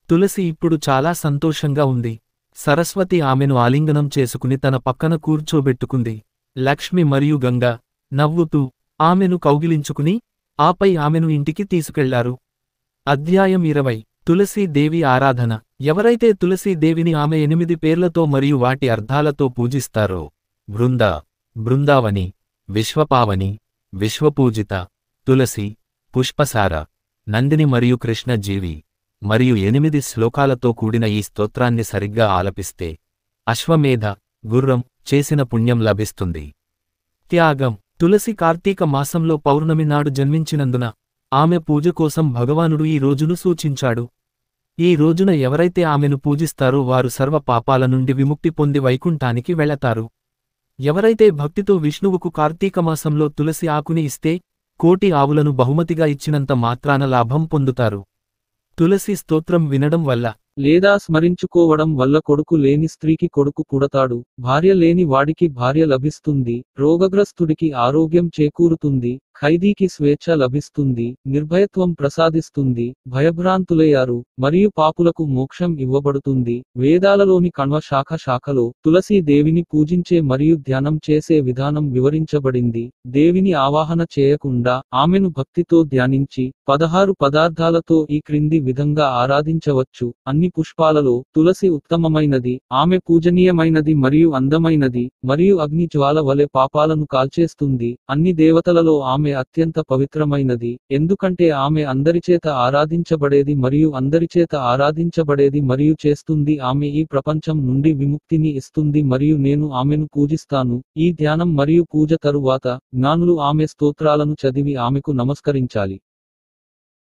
తులసి ఇప్పుడు చాలా సంతోషంగా ఉంది. సరస్వతి ఆమెను ఆలింగనం చేసుకుని తన పక్కన కూర్చోబెట్టుకుంది. లక్ష్మి మరియు గంగ నవ్వుతూ ఆమెను కౌగిలించుకుని ఆపై ఆమెను ఇంటికి తీసుకెళ్లారు. అధ్యాయం 20. తులసీదేవి ఆరాధన. ఎవరైతే తులసీదేవిని ఆమె 8 పేర్లతో మరియు వాటి అర్థాలతో పూజిస్తారో బృందావని, విశ్వపావని, విశ్వపూజిత, తులసి, పుష్పసార, నందిని మరియు కృష్ణజీవి మరియు 8 శ్లోకాలతో కూడిన ఈ స్తోత్రాన్ని సరిగ్గా ఆలపిస్తే అశ్వమేధ గుర్రం చేసిన పుణ్యం లభిస్తుంది. త్యాగం. తులసి కార్తీక మాసంలో పౌర్ణమి నాడు జన్మించినందున ఆమె పూజ కోసం భగవానుడు ఈ రోజును సూచించాడు. ఈ రోజున ఎవరైతే ఆమెను పూజిస్తారో వారు సర్వ పాపాల నుండి విముక్తి పొంది వైకుంఠానికి వెళతారు. ఎవరైతే భక్తితో విష్ణువుకు కార్తీకమాసంలో తులసి ఆకుని ఇస్తే 1,000,000 ఆవులను బహుమతిగా ఇచ్చినంత మాత్రాన లాభం పొందుతారు. తులసి స్తోత్రం వినడం వల్ల లేదా స్మరించుకోవడం వల్ల కొడుకు లేని స్త్రీకి కొడుకు పుడతాడు, భార్య లేని వాడికి భార్య లభిస్తుంది, రోగగ్రస్తుడికి ఆరోగ్యం చేకూరుతుంది, ఖైదీకి స్వేచ్ఛ లభిస్తుంది, నిర్భయత్వం ప్రసాదిస్తుంది, భయభ్రాంతులయ్యారు మరియు పాపులకు మోక్షం ఇవ్వబడుతుంది. వేదాలలోని కణ్వ శాఖలో తులసీ దేవిని పూజించే మరియు ధ్యానం చేసే విధానం వివరించబడింది. దేవిని ఆవాహన చేయకుండా ఆమెను భక్తితో ధ్యానించి 16 పదార్థాలతో ఈ క్రింది విధంగా ఆరాధించవచ్చు. అన్ని పుష్పాలలో తులసి ఉత్తమమైనది, ఆమె పూజనీయమైనది మరియు అందమైనది, మరియు అగ్ని జ్వాల వలె పాపాలను కాల్చేస్తుంది. అన్ని దేవతలలో ఆమె అత్యంత పవిత్రమైనది, ఎందుకంటే ఆమె అందరిచేత ఆరాధించబడేది మరియు అందరిచేత ఆరాధించబడేది మరియు చేస్తుంది. ఆమె ఈ ప్రపంచం నుండి విముక్తిని ఇస్తుంది మరియు నేను ఆమెను పూజిస్తాను. ఈ ధ్యానం మరియు పూజ తరువాత జ్ఞానులు ఆమె స్తోత్రాలను చదివి ఆమెకు నమస్కరించాలి.